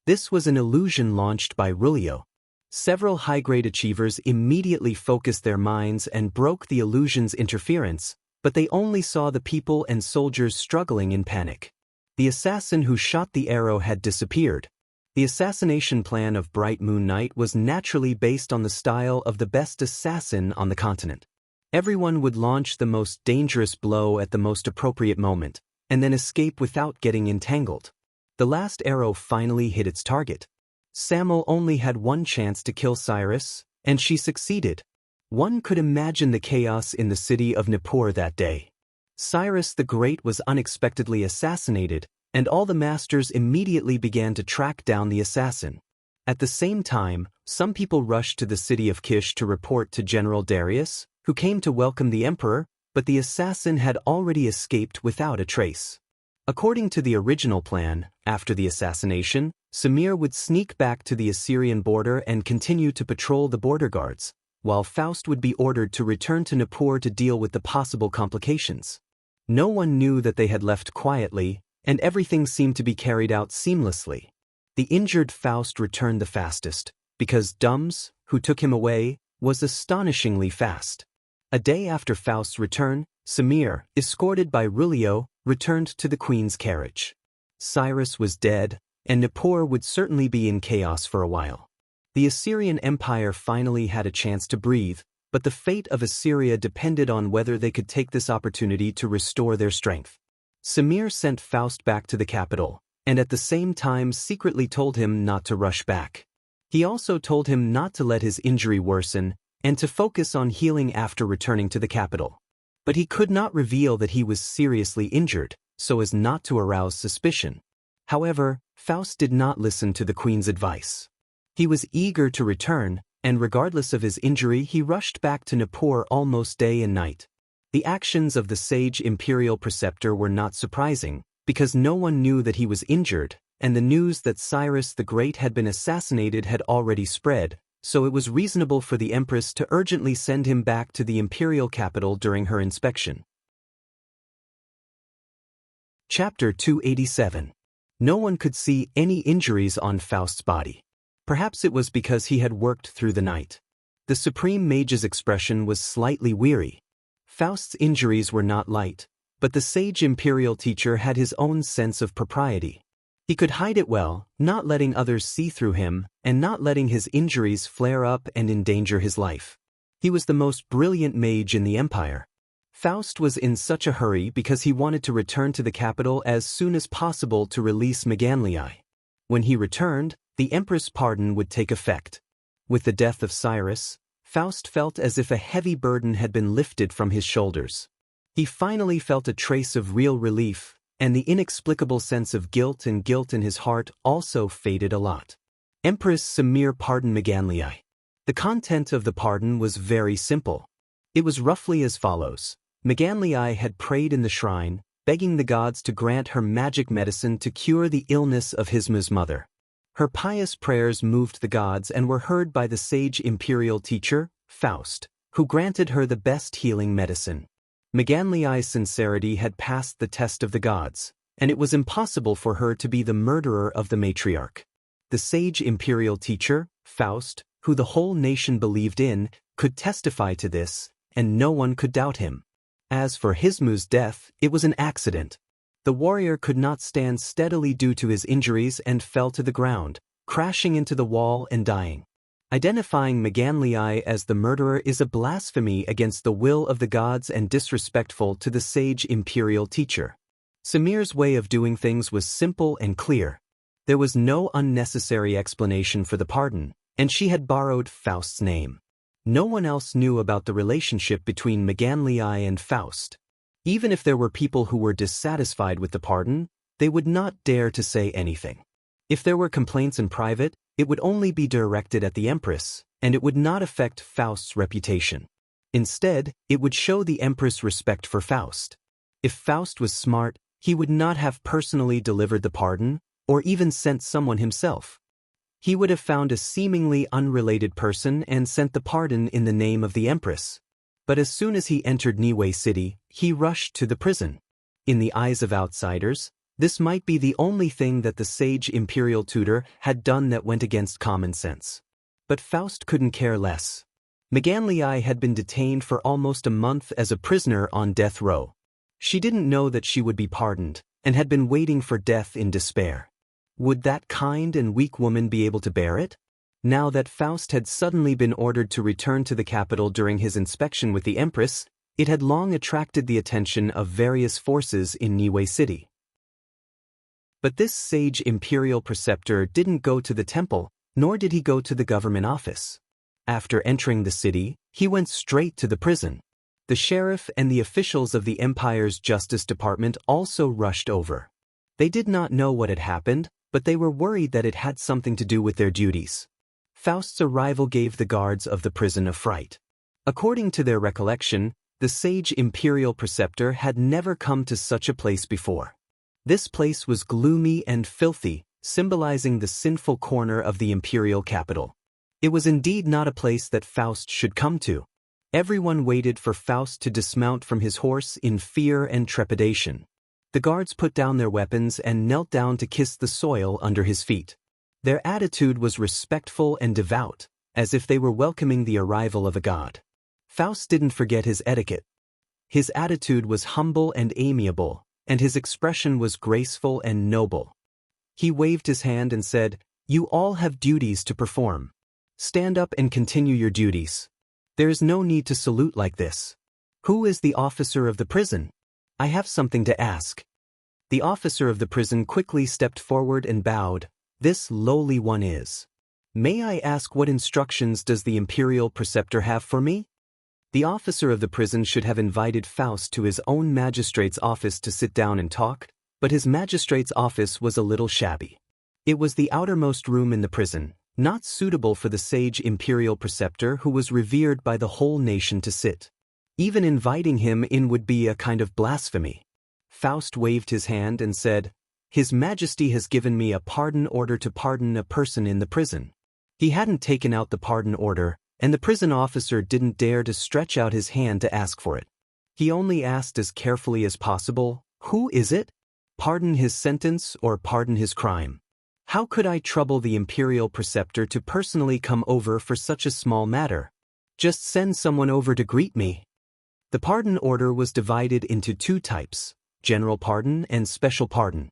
Speaker 1: This was an illusion launched by Rulio. Several high-grade achievers immediately focused their minds and broke the illusion's interference, but they only saw the people and soldiers struggling in panic. The assassin who shot the arrow had disappeared. The assassination plan of Bright Moon Knight was naturally based on the style of the best assassin on the continent. Everyone would launch the most dangerous blow at the most appropriate moment, and then escape without getting entangled. The last arrow finally hit its target. Samel only had one chance to kill Cyrus, and she succeeded. One could imagine the chaos in the city of Nippur that day. Cyrus the Great was unexpectedly assassinated, and all the masters immediately began to track down the assassin. At the same time, some people rushed to the city of Kish to report to General Darius, who came to welcome the emperor, but the assassin had already escaped without a trace. According to the original plan, after the assassination, Samir would sneak back to the Assyrian border and continue to patrol the border guards, while Faust would be ordered to return to Nippur to deal with the possible complications. No one knew that they had left quietly, and everything seemed to be carried out seamlessly. The injured Faust returned the fastest, because Dums, who took him away, was astonishingly fast. A day after Faust's return, Samir, escorted by Rulio, returned to the queen's carriage. Cyrus was dead, and Nippur would certainly be in chaos for a while. The Assyrian Empire finally had a chance to breathe, but the fate of Assyria depended on whether they could take this opportunity to restore their strength. Samir sent Faust back to the capital, and at the same time secretly told him not to rush back. He also told him not to let his injury worsen, and to focus on healing after returning to the capital. But he could not reveal that he was seriously injured, so as not to arouse suspicion. However, Faust did not listen to the queen's advice. He was eager to return, and regardless of his injury he rushed back to Nippur almost day and night. The actions of the sage imperial preceptor were not surprising, because no one knew that he was injured, and the news that Cyrus the Great had been assassinated had already spread, so it was reasonable for the empress to urgently send him back to the imperial capital during her inspection. Chapter 287. No one could see any injuries on Faust's body. Perhaps it was because he had worked through the night. The Supreme Mage's expression was slightly weary. Faust's injuries were not light, but the sage imperial teacher had his own sense of propriety. He could hide it well, not letting others see through him, and not letting his injuries flare up and endanger his life. He was the most brilliant mage in the empire. Faust was in such a hurry because he wanted to return to the capital as soon as possible to release Meganlii. When he returned, the empress' pardon would take effect. With the death of Cyrus, Faust felt as if a heavy burden had been lifted from his shoulders. He finally felt a trace of real relief, and the inexplicable sense of guilt in his heart also faded a lot. Empress Samir pardoned Meganlii. The content of the pardon was very simple. It was roughly as follows. Meganlii had prayed in the shrine, begging the gods to grant her magic medicine to cure the illness of Hisma's mother. Her pious prayers moved the gods and were heard by the sage imperial teacher, Faust, who granted her the best healing medicine. Meganlii's sincerity had passed the test of the gods, and it was impossible for her to be the murderer of the matriarch. The sage imperial teacher, Faust, who the whole nation believed in, could testify to this, and no one could doubt him. As for Hisma's death, it was an accident. The warrior could not stand steadily due to his injuries and fell to the ground, crashing into the wall and dying. Identifying Maganlii as the murderer is a blasphemy against the will of the gods and disrespectful to the sage imperial teacher. Samir's way of doing things was simple and clear. There was no unnecessary explanation for the pardon, and she had borrowed Faust's name. No one else knew about the relationship between Maganlii and Faust. Even if there were people who were dissatisfied with the pardon, they would not dare to say anything. If there were complaints in private, it would only be directed at the Empress, and it would not affect Faust's reputation. Instead, it would show the Empress respect for Faust. If Faust was smart, he would not have personally delivered the pardon, or even sent someone himself. He would have found a seemingly unrelated person and sent the pardon in the name of the Empress. But as soon as he entered Niue City, he rushed to the prison. In the eyes of outsiders, this might be the only thing that the sage imperial tutor had done that went against common sense. But Faust couldn't care less. Maganlii had been detained for almost a month as a prisoner on death row. She didn't know that she would be pardoned, and had been waiting for death in despair. Would that kind and weak woman be able to bear it? Now that Faust had suddenly been ordered to return to the capital during his inspection with the Empress, it had long attracted the attention of various forces in Niue City. But this sage imperial preceptor didn't go to the temple, nor did he go to the government office. After entering the city, he went straight to the prison. The sheriff and the officials of the empire's justice department also rushed over. They did not know what had happened, but they were worried that it had something to do with their duties. Faust's arrival gave the guards of the prison a fright. According to their recollection, the sage imperial preceptor had never come to such a place before. This place was gloomy and filthy, symbolizing the sinful corner of the imperial capital. It was indeed not a place that Faust should come to. Everyone waited for Faust to dismount from his horse in fear and trepidation. The guards put down their weapons and knelt down to kiss the soil under his feet. Their attitude was respectful and devout, as if they were welcoming the arrival of a god. Faust didn't forget his etiquette. His attitude was humble and amiable, and his expression was graceful and noble. He waved his hand and said, "You all have duties to perform. Stand up and continue your duties. There is no need to salute like this. Who is the officer of the prison? I have something to ask." The officer of the prison quickly stepped forward and bowed. "This lowly one is. May I ask what instructions does the imperial preceptor have for me?" The officer of the prison should have invited Faust to his own magistrate's office to sit down and talk, but his magistrate's office was a little shabby. It was the outermost room in the prison, not suitable for the sage imperial preceptor who was revered by the whole nation to sit. Even inviting him in would be a kind of blasphemy. Faust waved his hand and said, "His Majesty has given me a pardon order to pardon a person in the prison." He hadn't taken out the pardon order, and the prison officer didn't dare to stretch out his hand to ask for it. He only asked as carefully as possible, "Who is it? Pardon his sentence or pardon his crime? How could I trouble the imperial preceptor to personally come over for such a small matter? Just send someone over to greet me." The pardon order was divided into two types, general pardon and special pardon.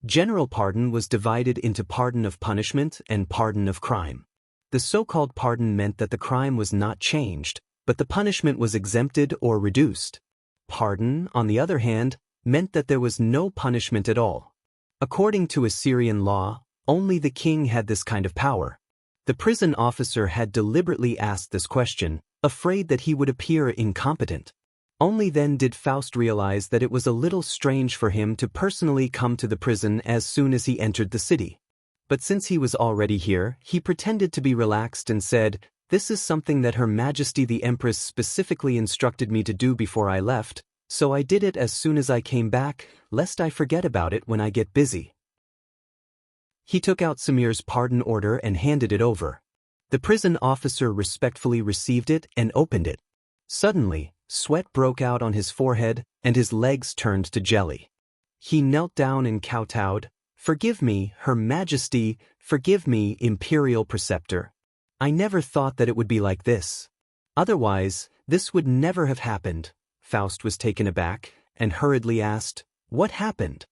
Speaker 1: General pardon was divided into pardon of punishment and pardon of crime. The so-called pardon meant that the crime was not changed, but the punishment was exempted or reduced. Pardon, on the other hand, meant that there was no punishment at all. According to Assyrian law, only the king had this kind of power. The prison officer had deliberately asked this question, afraid that he would appear incompetent. Only then did Faust realize that it was a little strange for him to personally come to the prison as soon as he entered the city. But since he was already here, he pretended to be relaxed and said, "This is something that Her Majesty the Empress specifically instructed me to do before I left, so I did it as soon as I came back, lest I forget about it when I get busy." He took out Samir's pardon order and handed it over. The prison officer respectfully received it and opened it. Suddenly, sweat broke out on his forehead, and his legs turned to jelly. He knelt down and kowtowed, "Forgive me, Her Majesty, forgive me, Imperial Preceptor. I never thought that it would be like this. Otherwise, this would never have happened." Faust was taken aback, and hurriedly asked, "What happened?"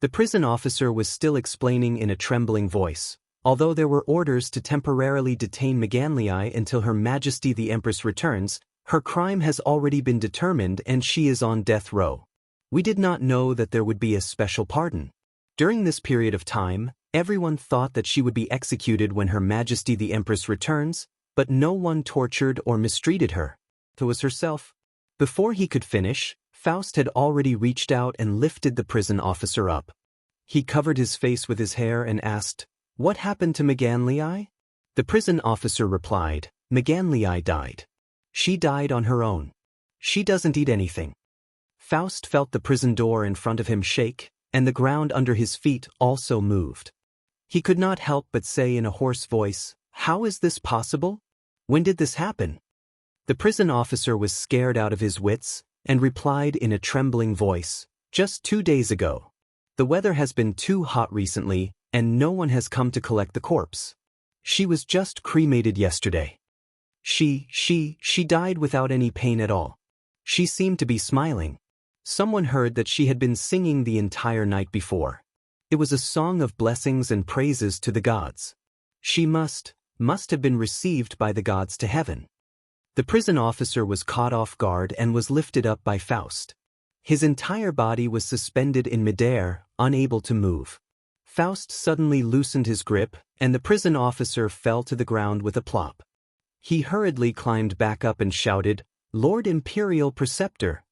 Speaker 1: The prison officer was still explaining in a trembling voice. Although there were orders to temporarily detain Meganlii until Her Majesty the Empress returns, her crime has already been determined and she is on death row. We did not know that there would be a special pardon. During this period of time, everyone thought that she would be executed when Her Majesty the Empress returns, but no one tortured or mistreated her. It was herself. Before he could finish, Faust had already reached out and lifted the prison officer up. He covered his face with his hair and asked, "What happened to Meganlii?" The prison officer replied, "Meganlii died. She died on her own. She doesn't eat anything." Faust felt the prison door in front of him shake, and the ground under his feet also moved. He could not help but say in a hoarse voice, "How is this possible? When did this happen?" The prison officer was scared out of his wits, and replied in a trembling voice, "Just 2 days ago. The weather has been too hot recently, and no one has come to collect the corpse. She was just cremated yesterday. She died without any pain at all. She seemed to be smiling. Someone heard that she had been singing the entire night before. It was a song of blessings and praises to the gods. She must have been received by the gods to heaven." The prison officer was caught off guard and was lifted up by Faust. His entire body was suspended in midair, unable to move. Faust suddenly loosened his grip, and the prison officer fell to the ground with a plop. He hurriedly climbed back up and shouted, "Lord Imperial Preceptor!"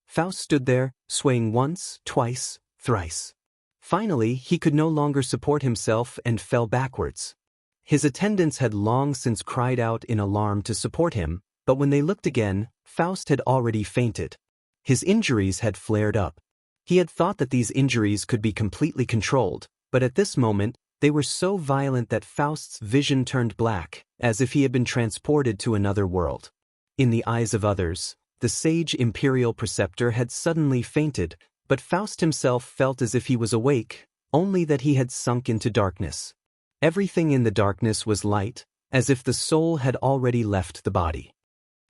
Speaker 1: Faust stood there, swaying once, twice, thrice. Finally, he could no longer support himself and fell backwards. His attendants had long since cried out in alarm to support him, but when they looked again, Faust had already fainted. His injuries had flared up. He had thought that these injuries could be completely controlled, but at this moment, they were so violent that Faust's vision turned black, as if he had been transported to another world. In the eyes of others, the sage imperial preceptor had suddenly fainted, but Faust himself felt as if he was awake, only that he had sunk into darkness. Everything in the darkness was light, as if the soul had already left the body.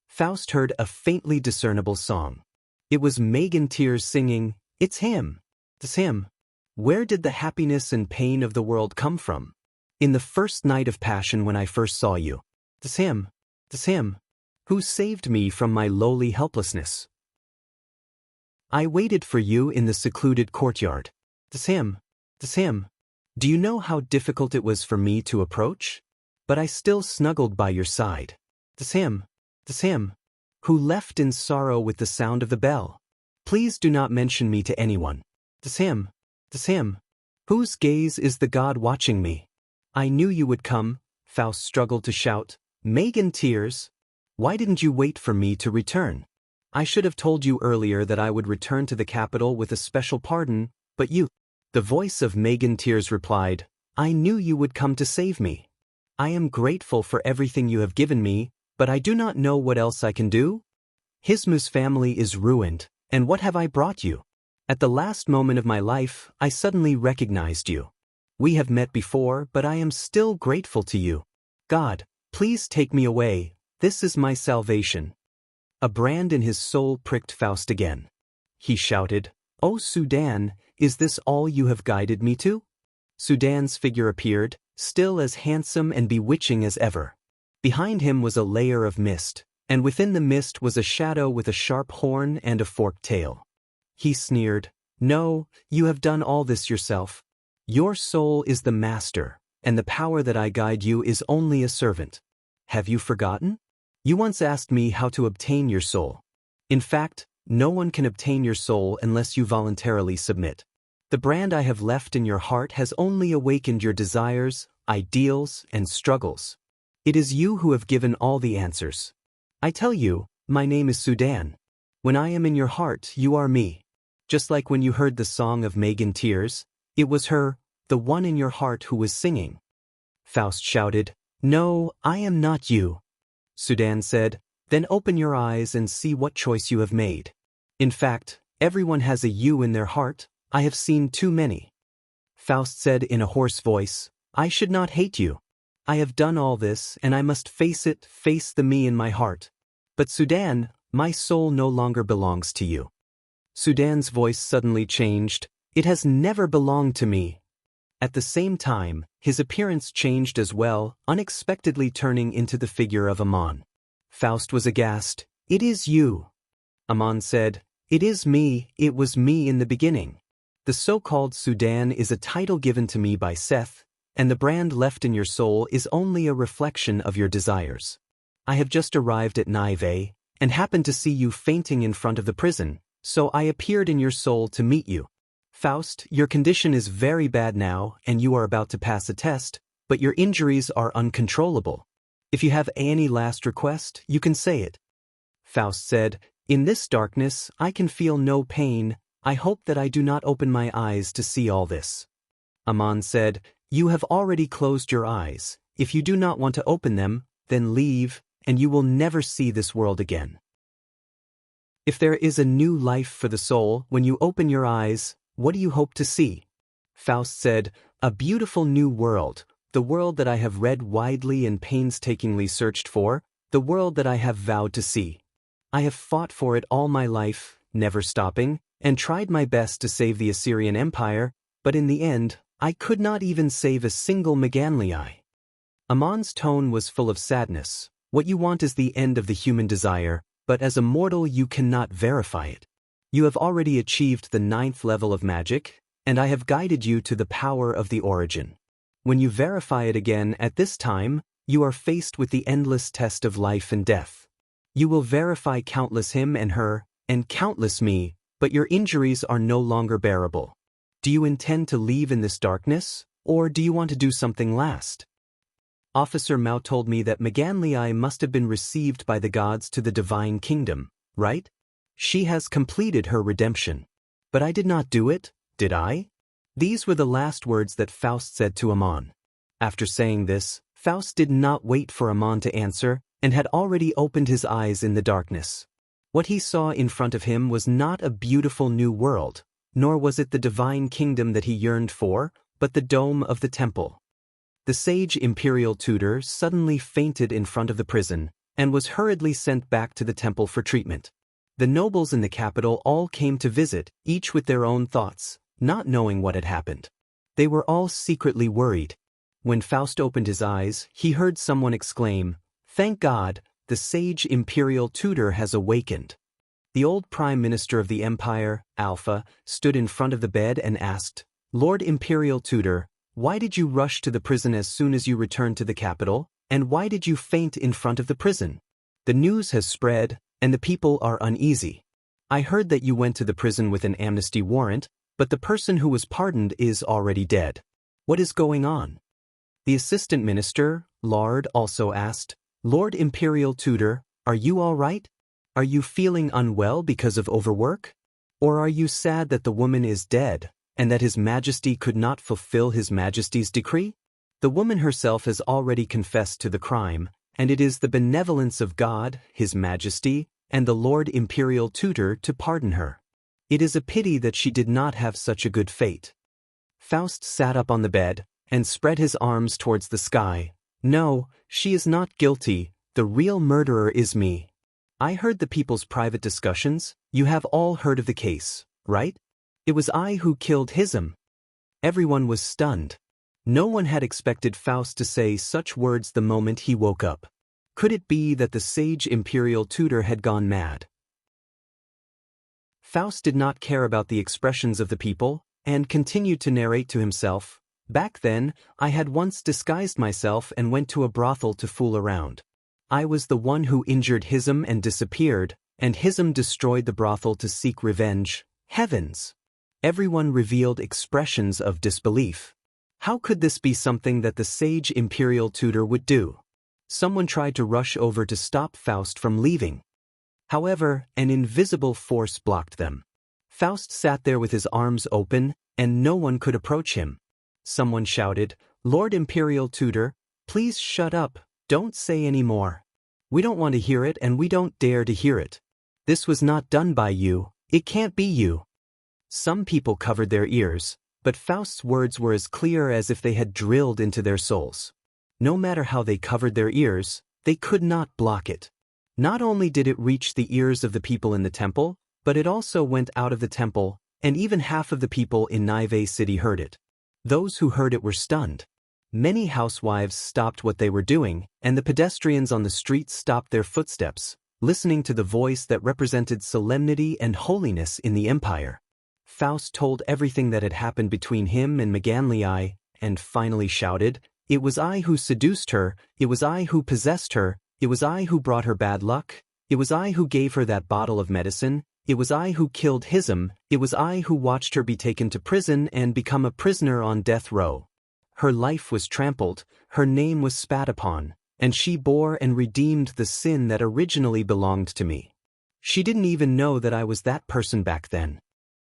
Speaker 1: Faust heard a faintly discernible song. It was Megantears singing, "It's him! It's him! Where did the happiness and pain of the world come from? In the first night of passion when I first saw you. It's him! It's him! Who saved me from my lowly helplessness? I waited for you in the secluded courtyard. It's him! It's him! Do you know how difficult it was for me to approach? But I still snuggled by your side. It's him! It's him! Who left in sorrow with the sound of the bell. Please do not mention me to anyone. It's him! It's him! Whose gaze is the god watching me? I knew you would come," Faust struggled to shout. "Megantears! Why didn't you wait for me to return? I should have told you earlier that I would return to the capital with a special pardon, but you—" The voice of Megantears replied, "I knew you would come to save me. I am grateful for everything you have given me, but I do not know what else I can do. Hismu's family is ruined, and what have I brought you? At the last moment of my life, I suddenly recognized you. We have met before, but I am still grateful to you. God, please take me away, this is my salvation." A brand in his soul pricked Faust again. He shouted, "O Sudan, is this all you have guided me to?" Sudan's figure appeared, still as handsome and bewitching as ever. Behind him was a layer of mist, and within the mist was a shadow with a sharp horn and a forked tail. He sneered, "No, you have done all this yourself. Your soul is the master, and the power that I guide you is only a servant. Have you forgotten? You once asked me how to obtain your soul. In fact, no one can obtain your soul unless you voluntarily submit. The brand I have left in your heart has only awakened your desires, ideals, and struggles. It is you who have given all the answers. I tell you, my name is Sudan. When I am in your heart, you are me. Just like when you heard the song of Megantears, it was her, the one in your heart, who was singing." Faust shouted, "No, I am not you." Sudan said, "Then open your eyes and see what choice you have made. In fact, everyone has a you in their heart. I have seen too many." Faust said in a hoarse voice, "I should not hate you. I have done all this, and I must face it, face the me in my heart. But Sudan, my soul no longer belongs to you." Sudan's voice suddenly changed, It has never belonged to me. At the same time, his appearance changed as well, unexpectedly turning into the figure of Ammon. Faust was aghast. It is you. Ammon said, It is me, it was me in the beginning. The so-called Sudan is a title given to me by Seth, and the brand left in your soul is only a reflection of your desires. I have just arrived at Nive, and happened to see you fainting in front of the prison, so I appeared in your soul to meet you. Faust, your condition is very bad now, and you are about to pass a test, but your injuries are uncontrollable. If you have any last request, you can say it. Faust said, In this darkness, I can feel no pain. I hope that I do not open my eyes to see all this. Ammon said, You have already closed your eyes. If you do not want to open them, then leave, and you will never see this world again. If there is a new life for the soul, when you open your eyes, what do you hope to see? Faust said, A beautiful new world, the world that I have read widely and painstakingly searched for, the world that I have vowed to see. I have fought for it all my life, never stopping, and tried my best to save the Assyrian Empire, but in the end, I could not even save a single Meganlii. Ammon's tone was full of sadness. What you want is the end of the human desire, but as a mortal you cannot verify it. You have already achieved the 9th level of magic, and I have guided you to the power of the origin. When you verify it again at this time, you are faced with the endless test of life and death. You will verify countless him and her, and countless me, but your injuries are no longer bearable. Do you intend to leave in this darkness, or do you want to do something last? Officer Mao told me that Meganlii must have been received by the gods to the divine kingdom, right? She has completed her redemption. But I did not do it, did I? These were the last words that Faust said to Ammon. After saying this, Faust did not wait for Ammon to answer, and had already opened his eyes in the darkness. What he saw in front of him was not a beautiful new world, nor was it the divine kingdom that he yearned for, but the dome of the temple. The sage imperial tutor suddenly fainted in front of the prison, and was hurriedly sent back to the temple for treatment. The nobles in the capital all came to visit, each with their own thoughts, not knowing what had happened. They were all secretly worried. When Faust opened his eyes, he heard someone exclaim, Thank God, the sage imperial tutor has awakened. The old prime minister of the empire, Alpha, stood in front of the bed and asked, Lord imperial tutor, why did you rush to the prison as soon as you returned to the capital, and why did you faint in front of the prison? The news has spread, and the people are uneasy. I heard that you went to the prison with an amnesty warrant, but the person who was pardoned is already dead. What is going on? The assistant minister, Lard, also asked, Lord Imperial Tutor, are you all right? Are you feeling unwell because of overwork? Or are you sad that the woman is dead, and that His Majesty could not fulfill His Majesty's decree? The woman herself has already confessed to the crime, and it is the benevolence of God, His Majesty, and the Lord Imperial Tutor to pardon her. It is a pity that she did not have such a good fate. Faust sat up on the bed, and spread his arms towards the sky. No, she is not guilty, the real murderer is me. I heard the people's private discussions, you have all heard of the case, right? It was I who killed Hism. Everyone was stunned. No one had expected Faust to say such words the moment he woke up. Could it be that the sage imperial tutor had gone mad? Faust did not care about the expressions of the people, and continued to narrate to himself, Back then, I had once disguised myself and went to a brothel to fool around. I was the one who injured Hism and disappeared, and Hism destroyed the brothel to seek revenge. Heavens! Everyone revealed expressions of disbelief. How could this be something that the sage imperial tutor would do? Someone tried to rush over to stop Faust from leaving. However, an invisible force blocked them. Faust sat there with his arms open, and no one could approach him. Someone shouted, Lord Imperial Tutor, please shut up, don't say any more. We don't want to hear it and we don't dare to hear it. This was not done by you, it can't be you. Some people covered their ears, but Faust's words were as clear as if they had drilled into their souls. No matter how they covered their ears, they could not block it. Not only did it reach the ears of the people in the temple, but it also went out of the temple, and even half of the people in Nive City heard it. Those who heard it were stunned. Many housewives stopped what they were doing, and the pedestrians on the streets stopped their footsteps, listening to the voice that represented solemnity and holiness in the empire. Faust told everything that had happened between him and Maganlii, and finally shouted, "It was I who seduced her, it was I who possessed her, it was I who brought her bad luck, it was I who gave her that bottle of medicine, it was I who killed Hism, it was I who watched her be taken to prison and become a prisoner on death row. Her life was trampled, her name was spat upon, and she bore and redeemed the sin that originally belonged to me. She didn't even know that I was that person back then."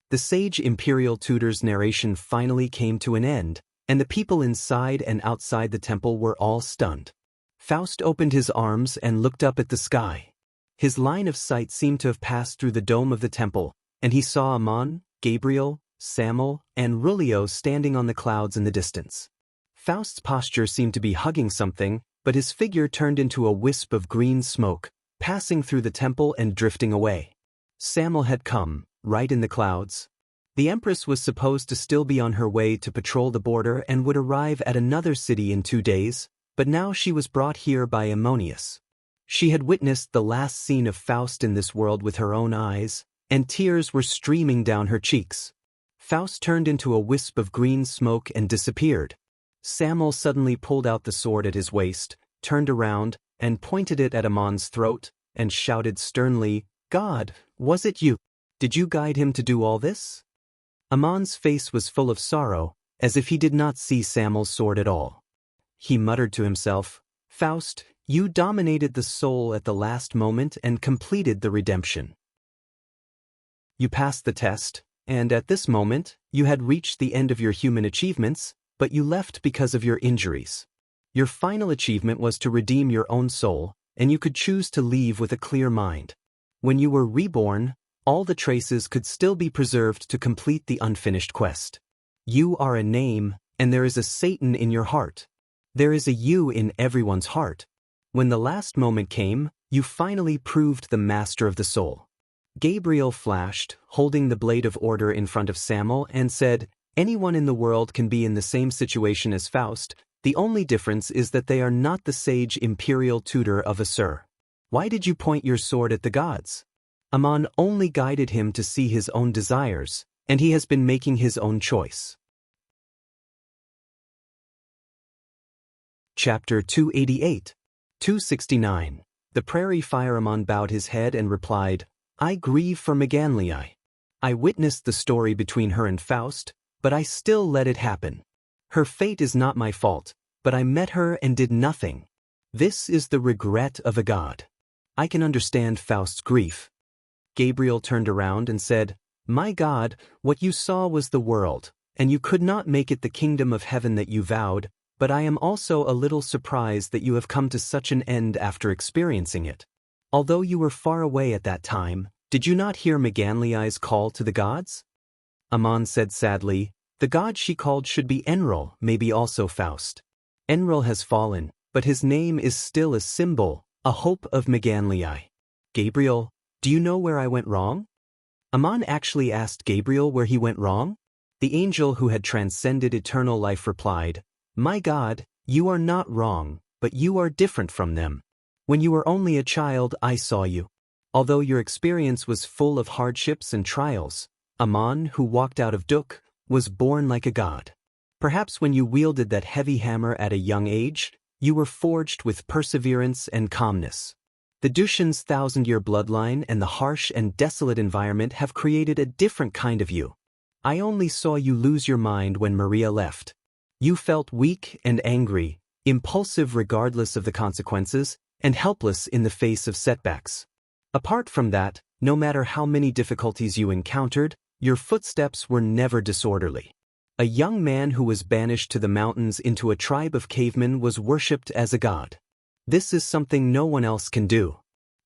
Speaker 1: The sage imperial tutor's narration finally came to an end, and the people inside and outside the temple were all stunned. Faust opened his arms and looked up at the sky. His line of sight seemed to have passed through the dome of the temple, and he saw Ammon, Gabriel, Samuel, and Rulio standing on the clouds in the distance. Faust's posture seemed to be hugging something, but his figure turned into a wisp of green smoke, passing through the temple and drifting away. Samuel had come, right in the clouds. The Empress was supposed to still be on her way to patrol the border and would arrive at another city in 2 days, but now she was brought here by Ammonius. She had witnessed the last scene of Faust in this world with her own eyes, and tears were streaming down her cheeks. Faust turned into a wisp of green smoke and disappeared. Samuel suddenly pulled out the sword at his waist, turned around, and pointed it at Ammon's throat, and shouted sternly, "God, was it you? Did you guide him to do all this?" Ammon's face was full of sorrow, as if he did not see Samuel's sword at all. He muttered to himself, "Faust, you dominated the soul at the last moment and completed the redemption. You passed the test, and at this moment, you had reached the end of your human achievements, but you left because of your injuries. Your final achievement was to redeem your own soul, and you could choose to leave with a clear mind. When you were reborn, all the traces could still be preserved to complete the unfinished quest. You are a name, and there is a Satan in your heart. There is a you in everyone's heart. When the last moment came, you finally proved the master of the soul." Gabriel flashed, holding the blade of order in front of Samuel, and said, "Anyone in the world can be in the same situation as Faust. The only difference is that they are not the sage imperial tutor of Assur. Why did you point your sword at the gods? Ammon only guided him to see his own desires, and he has been making his own choice." Chapter 288. 269. The Prairie Fire. Ammon bowed his head and replied, "I grieve for Maganlii. I witnessed the story between her and Faust, but I still let it happen. Her fate is not my fault, but I met her and did nothing. This is the regret of a god. I can understand Faust's grief." Gabriel turned around and said, "My God, what you saw was the world, and you could not make it the kingdom of heaven that you vowed, but I am also a little surprised that you have come to such an end after experiencing it. Although you were far away at that time, did you not hear Maganlii's call to the gods?" Ammon said sadly, "The god she called should be Enril, maybe also Faust. Enril has fallen, but his name is still a symbol, a hope of Maganlii. Gabriel, do you know where I went wrong?" Ammon actually asked Gabriel where he went wrong. The angel who had transcended eternal life replied, "My God, you are not wrong, but you are different from them. When you were only a child, I saw you. Although your experience was full of hardships and trials, Ammon, who walked out of Duk, was born like a god. Perhaps when you wielded that heavy hammer at a young age, you were forged with perseverance and calmness. The Dushan's 1,000-year bloodline and the harsh and desolate environment have created a different kind of you. I only saw you lose your mind when Maria left. You felt weak and angry, impulsive regardless of the consequences, and helpless in the face of setbacks. Apart from that, no matter how many difficulties you encountered, your footsteps were never disorderly. A young man who was banished to the mountains into a tribe of cavemen was worshipped as a god. This is something no one else can do.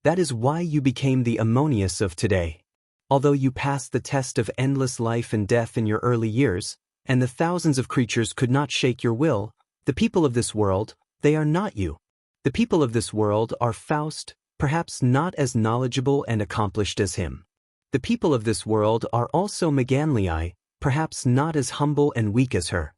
Speaker 1: That is why you became the Ammonius of today. Although you passed the test of endless life and death in your early years, and the thousands of creatures could not shake your will, the people of this world, they are not you. The people of this world are Faust, perhaps not as knowledgeable and accomplished as him. The people of this world are also Meganlii, perhaps not as humble and weak as her.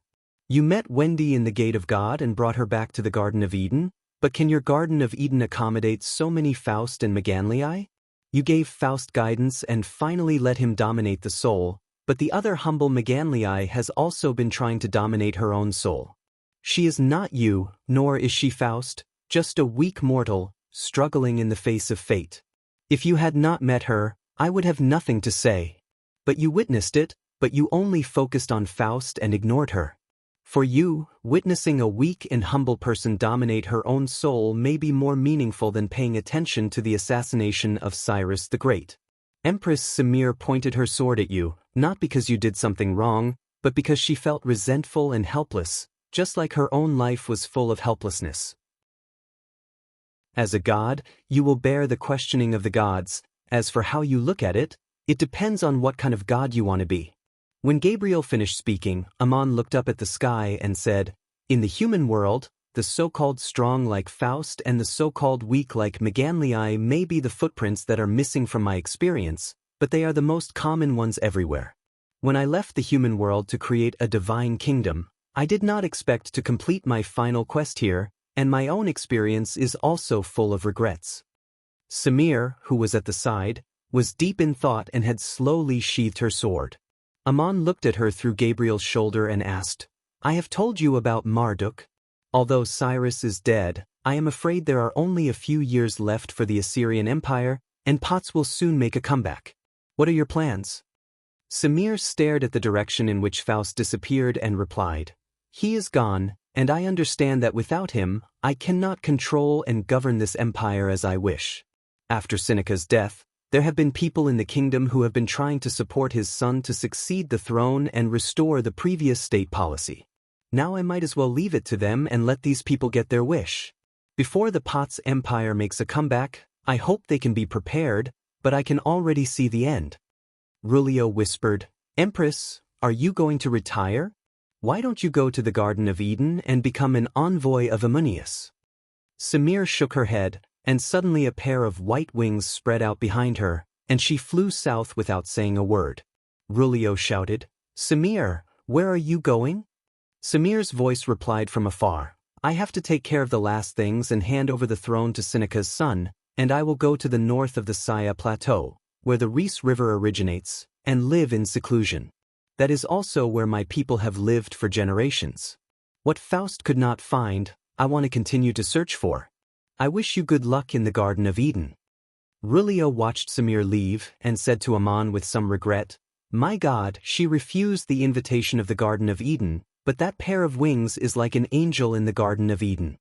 Speaker 1: You met Wendy in the gate of God and brought her back to the Garden of Eden, but can your Garden of Eden accommodate so many Faust and Meganlii? You gave Faust guidance and finally let him dominate the soul, but the other humble Meganlii has also been trying to dominate her own soul. She is not you, nor is she Faust, just a weak mortal, struggling in the face of fate. If you had not met her, I would have nothing to say. But you witnessed it, but you only focused on Faust and ignored her. For you, witnessing a weak and humble person dominate her own soul may be more meaningful than paying attention to the assassination of Cyrus the Great. Empress Samir pointed her sword at you, not because you did something wrong, but because she felt resentful and helpless, just like her own life was full of helplessness. As a god, you will bear the questioning of the gods. As for how you look at it, it depends on what kind of god you want to be. When Gabriel finished speaking, Amon looked up at the sky and said, "In the human world, the so-called strong like Faust and the so-called weak like Meganlii may be the footprints that are missing from my experience, but they are the most common ones everywhere. When I left the human world to create a divine kingdom, I did not expect to complete my final quest here, and my own experience is also full of regrets." Samir, who was at the side, was deep in thought and had slowly sheathed her sword. Amon looked at her through Gabriel's shoulder and asked, "I have told you about Marduk. Although Cyrus is dead, I am afraid there are only a few years left for the Assyrian Empire, and Potts will soon make a comeback. What are your plans?" Samir stared at the direction in which Faust disappeared and replied, "He is gone, and I understand that without him, I cannot control and govern this empire as I wish. After Seneca's death, there have been people in the kingdom who have been trying to support his son to succeed the throne and restore the previous state policy. Now I might as well leave it to them and let these people get their wish. Before the Potts Empire makes a comeback, I hope they can be prepared, but I can already see the end." Rulio whispered, "Empress, are you going to retire? Why don't you go to the Garden of Eden and become an envoy of Amunius?" Samir shook her head, and suddenly a pair of white wings spread out behind her, and she flew south without saying a word. Rulio shouted, "Samir, where are you going?" Samir's voice replied from afar, "I have to take care of the last things and hand over the throne to Seneca's son, and I will go to the north of the Saya Plateau, where the Reese River originates, and live in seclusion. That is also where my people have lived for generations. What Faust could not find, I want to continue to search for. I wish you good luck in the Garden of Eden." Rulio watched Samir leave and said to Amon with some regret, "My God, she refused the invitation of the Garden of Eden, but that pair of wings is like an angel in the Garden of Eden."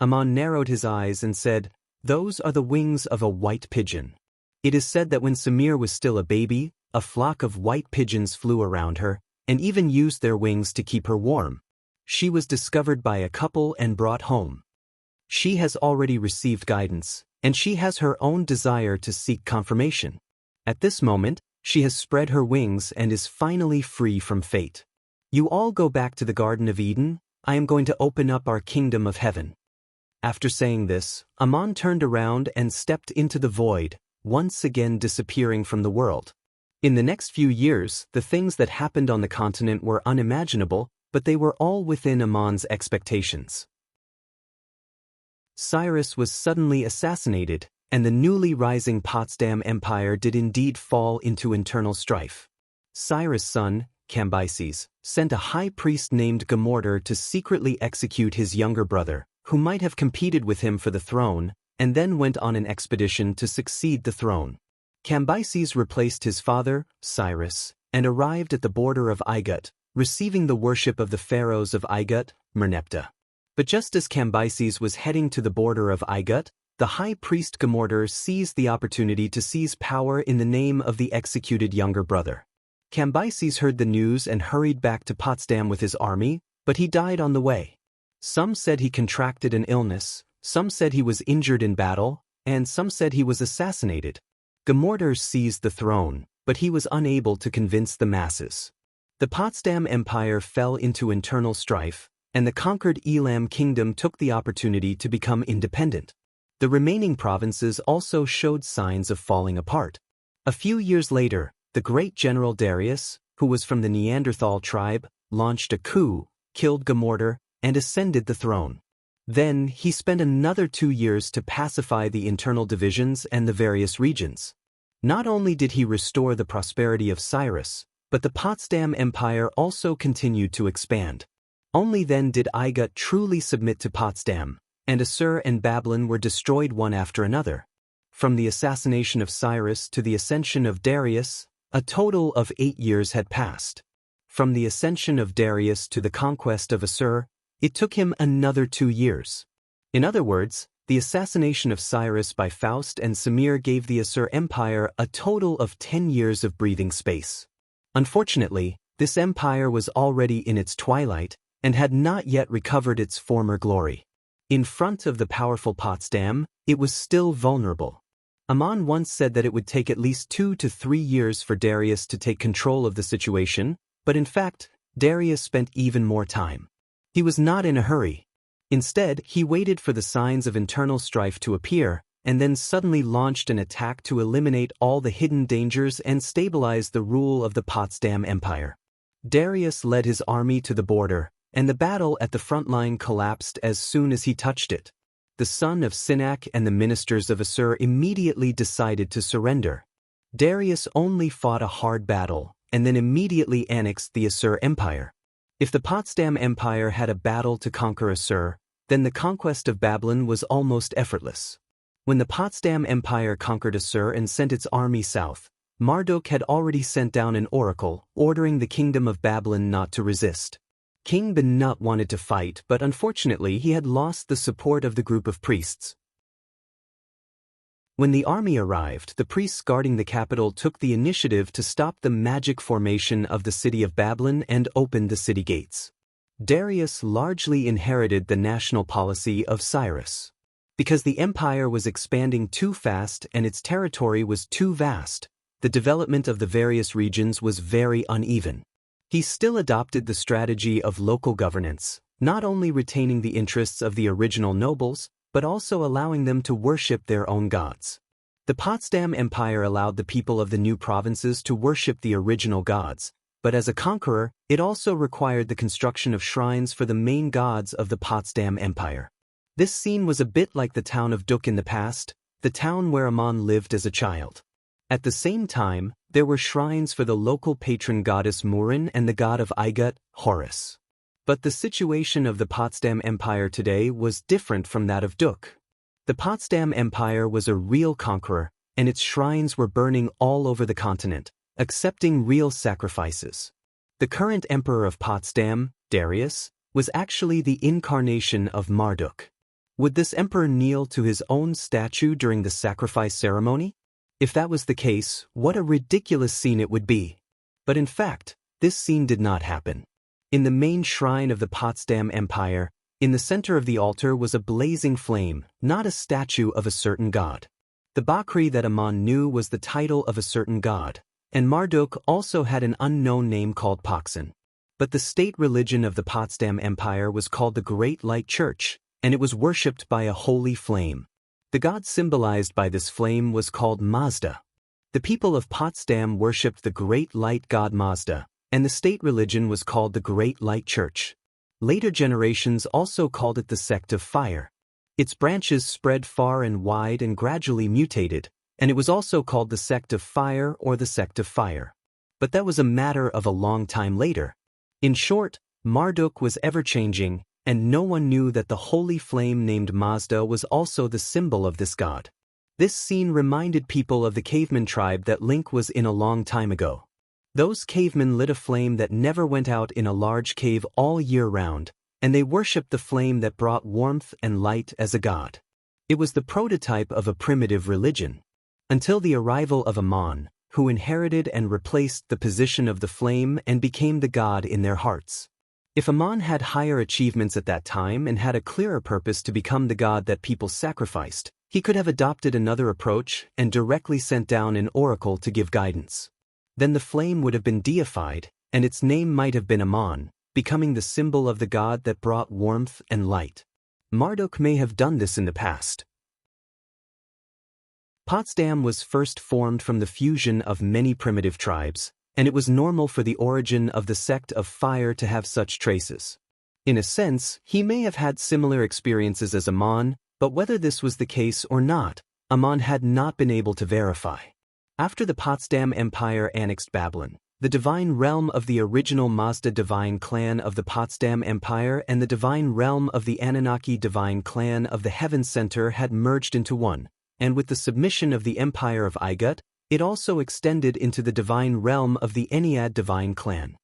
Speaker 1: Amon narrowed his eyes and said, "Those are the wings of a white pigeon. It is said that when Samir was still a baby, a flock of white pigeons flew around her, and even used their wings to keep her warm. She was discovered by a couple and brought home. She has already received guidance, and she has her own desire to seek confirmation. At this moment, she has spread her wings and is finally free from fate. You all go back to the Garden of Eden. I am going to open up our kingdom of heaven." After saying this, Amon turned around and stepped into the void, once again disappearing from the world. In the next few years, the things that happened on the continent were unimaginable, but they were all within Amon's expectations. Cyrus was suddenly assassinated, and the newly rising Potsdam Empire did indeed fall into internal strife. Cyrus' son, Cambyses, sent a high priest named Gamorder to secretly execute his younger brother, who might have competed with him for the throne, and then went on an expedition to succeed the throne. Cambyses replaced his father, Cyrus, and arrived at the border of Igut, receiving the worship of the pharaohs of Igut, Merneptah. But just as Cambyses was heading to the border of Igut, the high priest Gamorder seized the opportunity to seize power in the name of the executed younger brother. Cambyses heard the news and hurried back to Potsdam with his army, but he died on the way. Some said he contracted an illness, some said he was injured in battle, and some said he was assassinated. Gamorder seized the throne, but he was unable to convince the masses. The Potsdam Empire fell into internal strife, and the conquered Elam kingdom took the opportunity to become independent. The remaining provinces also showed signs of falling apart. A few years later, the great general Darius, who was from the Neanderthal tribe, launched a coup, killed Gamortar, and ascended the throne. Then, he spent another 2 years to pacify the internal divisions and the various regions. Not only did he restore the prosperity of Cyrus, but the Potsdam Empire also continued to expand. Only then did Iga truly submit to Potsdam, and Assur and Babylon were destroyed one after another. From the assassination of Cyrus to the ascension of Darius, a total of 8 years had passed. From the ascension of Darius to the conquest of Assur, it took him another 2 years. In other words, the assassination of Cyrus by Faust and Samir gave the Assur Empire a total of 10 years of breathing space. Unfortunately, this empire was already in its twilight and had not yet recovered its former glory. In front of the powerful Potsdam, it was still vulnerable. Amon once said that it would take at least 2 to 3 years for Darius to take control of the situation, but in fact, Darius spent even more time. He was not in a hurry. Instead, he waited for the signs of internal strife to appear, and then suddenly launched an attack to eliminate all the hidden dangers and stabilize the rule of the Potsdam Empire. Darius led his army to the border, and the battle at the front line collapsed as soon as he touched it. The son of Sinak and the ministers of Assur immediately decided to surrender. Darius only fought a hard battle, and then immediately annexed the Assur Empire. If the Potsdam Empire had a battle to conquer Assur, then the conquest of Babylon was almost effortless. When the Potsdam Empire conquered Assur and sent its army south, Marduk had already sent down an oracle, ordering the kingdom of Babylon not to resist. King Ben-Nut wanted to fight, but unfortunately he had lost the support of the group of priests. When the army arrived, the priests guarding the capital took the initiative to stop the magic formation of the city of Babylon and opened the city gates. Darius largely inherited the national policy of Cyrus. Because the empire was expanding too fast and its territory was too vast, the development of the various regions was very uneven. He still adopted the strategy of local governance, not only retaining the interests of the original nobles, but also allowing them to worship their own gods. The Potsdam Empire allowed the people of the new provinces to worship the original gods, but as a conqueror, it also required the construction of shrines for the main gods of the Potsdam Empire. This scene was a bit like the town of Duk in the past, the town where Amon lived as a child. At the same time, there were shrines for the local patron goddess Murin and the god of Igut, Horus. But the situation of the Potsdam Empire today was different from that of Duk. The Potsdam Empire was a real conqueror, and its shrines were burning all over the continent, accepting real sacrifices. The current emperor of Potsdam, Darius, was actually the incarnation of Marduk. Would this emperor kneel to his own statue during the sacrifice ceremony? If that was the case, what a ridiculous scene it would be. But in fact, this scene did not happen. In the main shrine of the Potsdam Empire, in the center of the altar was a blazing flame, not a statue of a certain god. The Bakri that Amon knew was the title of a certain god, and Marduk also had an unknown name called Paksan. But the state religion of the Potsdam Empire was called the Great Light Church, and it was worshipped by a holy flame. The god symbolized by this flame was called Mazda. The people of Potsdam worshipped the Great Light god Mazda, and the state religion was called the Great Light Church. Later generations also called it the sect of fire. Its branches spread far and wide and gradually mutated, and it was also called the sect of fire or the sect of fire. But that was a matter of a long time later. In short, Marduk was ever-changing, and no one knew that the holy flame named Mazda was also the symbol of this god. This scene reminded people of the caveman tribe that Link was in a long time ago. Those cavemen lit a flame that never went out in a large cave all year round, and they worshipped the flame that brought warmth and light as a god. It was the prototype of a primitive religion. Until the arrival of Amon, who inherited and replaced the position of the flame and became the god in their hearts. If Amon had higher achievements at that time and had a clearer purpose to become the god that people sacrificed, he could have adopted another approach and directly sent down an oracle to give guidance. Then the flame would have been deified, and its name might have been Amon, becoming the symbol of the god that brought warmth and light. Marduk may have done this in the past. Potsdam was first formed from the fusion of many primitive tribes, and it was normal for the origin of the sect of fire to have such traces. In a sense, he may have had similar experiences as Ammon, but whether this was the case or not, Ammon had not been able to verify. After the Potsdam Empire annexed Babylon, the divine realm of the original Mazda divine clan of the Potsdam Empire and the divine realm of the Anunnaki divine clan of the Heaven Center had merged into one, and with the submission of the Empire of Igut, it also extended into the divine realm of the Ennead divine clan.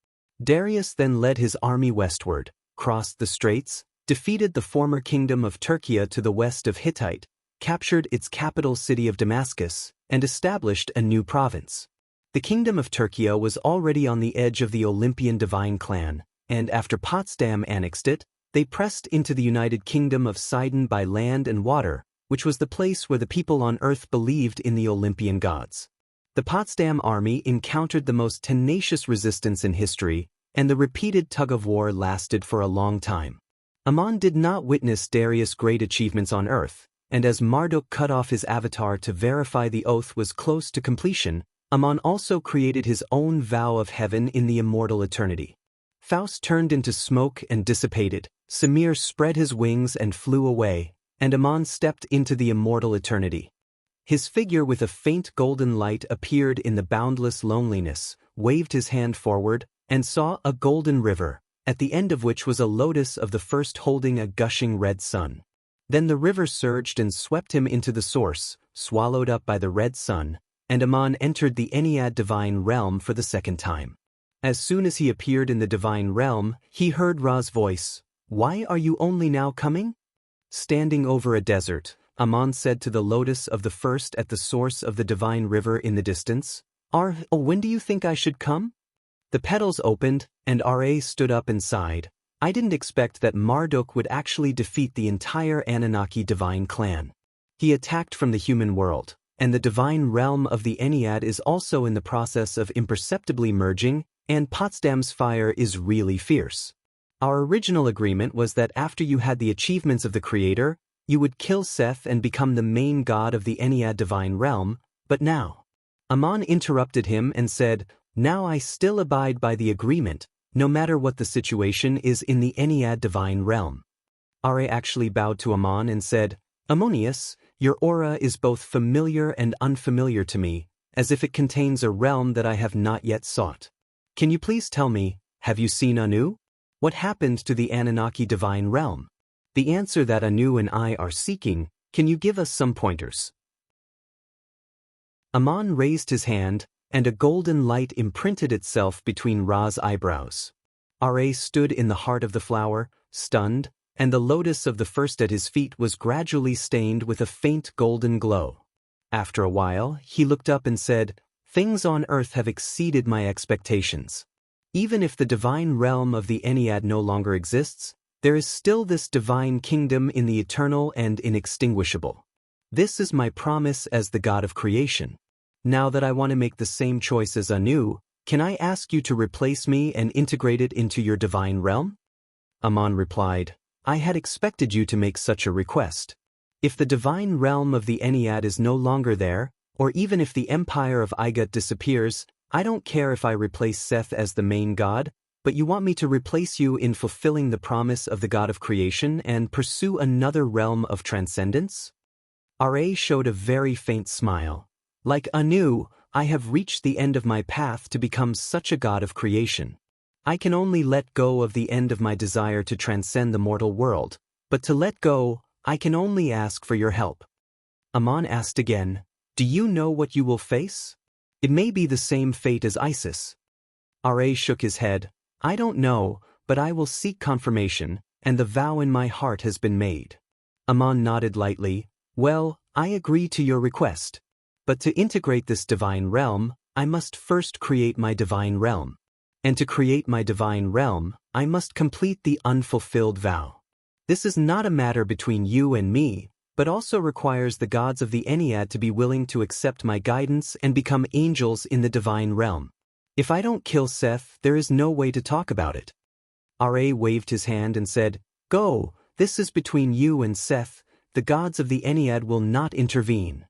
Speaker 1: Darius then led his army westward, crossed the straits, defeated the former kingdom of Turkey to the west of Hittite, captured its capital city of Damascus, and established a new province. The kingdom of Turkey was already on the edge of the Olympian divine clan, and after Potsdam annexed it, they pressed into the united kingdom of Sidon by land and water, which was the place where the people on earth believed in the Olympian gods. The Potsdam army encountered the most tenacious resistance in history, and the repeated tug-of-war lasted for a long time. Ammon did not witness Darius' great achievements on earth, and as Marduk cut off his avatar to verify the oath was close to completion, Ammon also created his own vow of heaven in the immortal eternity. Faust turned into smoke and dissipated, Samir spread his wings and flew away, and Ammon stepped into the immortal eternity. His figure with a faint golden light appeared in the boundless loneliness, waved his hand forward, and saw a golden river, at the end of which was a lotus of the first holding a gushing red sun. Then the river surged and swept him into the source, swallowed up by the red sun, and Ammon entered the Ennead divine realm for the second time. As soon as he appeared in the divine realm, he heard Ra's voice, "Why are you only now coming?" Standing over a desert, Ammon said to the lotus of the first at the source of the divine river in the distance, when do you think I should come?" The petals opened, and Ra stood up and sighed, "I didn't expect that Marduk would actually defeat the entire Anunnaki divine clan. He attacked from the human world, and the divine realm of the Ennead is also in the process of imperceptibly merging, and Potsdam's fire is really fierce. Our original agreement was that after you had the achievements of the Creator, you would kill Seth and become the main god of the Ennead divine realm, but now." Ammon interrupted him and said, "Now I still abide by the agreement, no matter what the situation is in the Ennead divine realm." Ra actually bowed to Ammon and said, "Ammonius, your aura is both familiar and unfamiliar to me, as if it contains a realm that I have not yet sought. Can you please tell me, have you seen Anu? What happened to the Anunnaki divine realm? The answer that Anu and I are seeking, can you give us some pointers?" Ammon raised his hand, and a golden light imprinted itself between Ra's eyebrows. Ra stood in the heart of the flower, stunned, and the lotus of the first at his feet was gradually stained with a faint golden glow. After a while, he looked up and said, "Things on earth have exceeded my expectations. Even if the divine realm of the Ennead no longer exists, there is still this divine kingdom in the eternal and inextinguishable. This is my promise as the God of creation. Now that I want to make the same choice as Anu, can I ask you to replace me and integrate it into your divine realm?" Ammon replied, "I had expected you to make such a request. If the divine realm of the Ennead is no longer there, or even if the empire of Igut disappears, I don't care if I replace Seth as the main god, but you want me to replace you in fulfilling the promise of the God of creation and pursue another realm of transcendence?" Ra showed a very faint smile. "Like Anu, I have reached the end of my path to become such a god of creation. I can only let go of the end of my desire to transcend the mortal world, but to let go, I can only ask for your help." Ammon asked again, "Do you know what you will face? It may be the same fate as Isis." Ra shook his head, "I don't know, but I will seek confirmation, and the vow in my heart has been made." Ammon nodded lightly, "Well, I agree to your request. But to integrate this divine realm, I must first create my divine realm. And to create my divine realm, I must complete the unfulfilled vow. This is not a matter between you and me, but also requires the gods of the Ennead to be willing to accept my guidance and become angels in the divine realm. If I don't kill Seth, there is no way to talk about it." Ra waved his hand and said, "Go, this is between you and Seth, the gods of the Ennead will not intervene."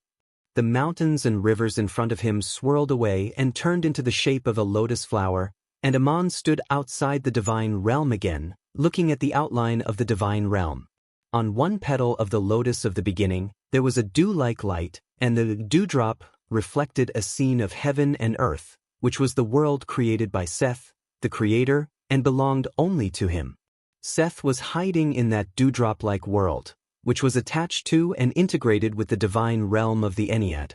Speaker 1: The mountains and rivers in front of him swirled away and turned into the shape of a lotus flower, and Aman stood outside the divine realm again, looking at the outline of the divine realm. On one petal of the lotus of the beginning, there was a dew-like light, and the dewdrop reflected a scene of heaven and earth, which was the world created by Seth, the creator, and belonged only to him. Seth was hiding in that dewdrop-like world, which was attached to and integrated with the divine realm of the Ennead.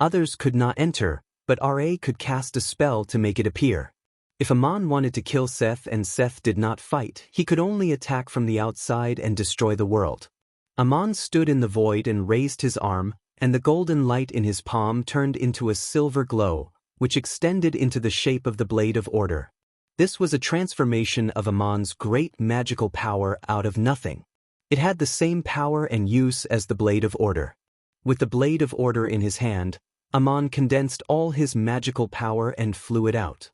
Speaker 1: Others could not enter, but Ra could cast a spell to make it appear. If Aman wanted to kill Seth and Seth did not fight, he could only attack from the outside and destroy the world. Aman stood in the void and raised his arm, and the golden light in his palm turned into a silver glow, which extended into the shape of the Blade of Order. This was a transformation of Aman's great magical power out of nothing. It had the same power and use as the Blade of Order. With the Blade of Order in his hand, Aman condensed all his magical power and flew it out.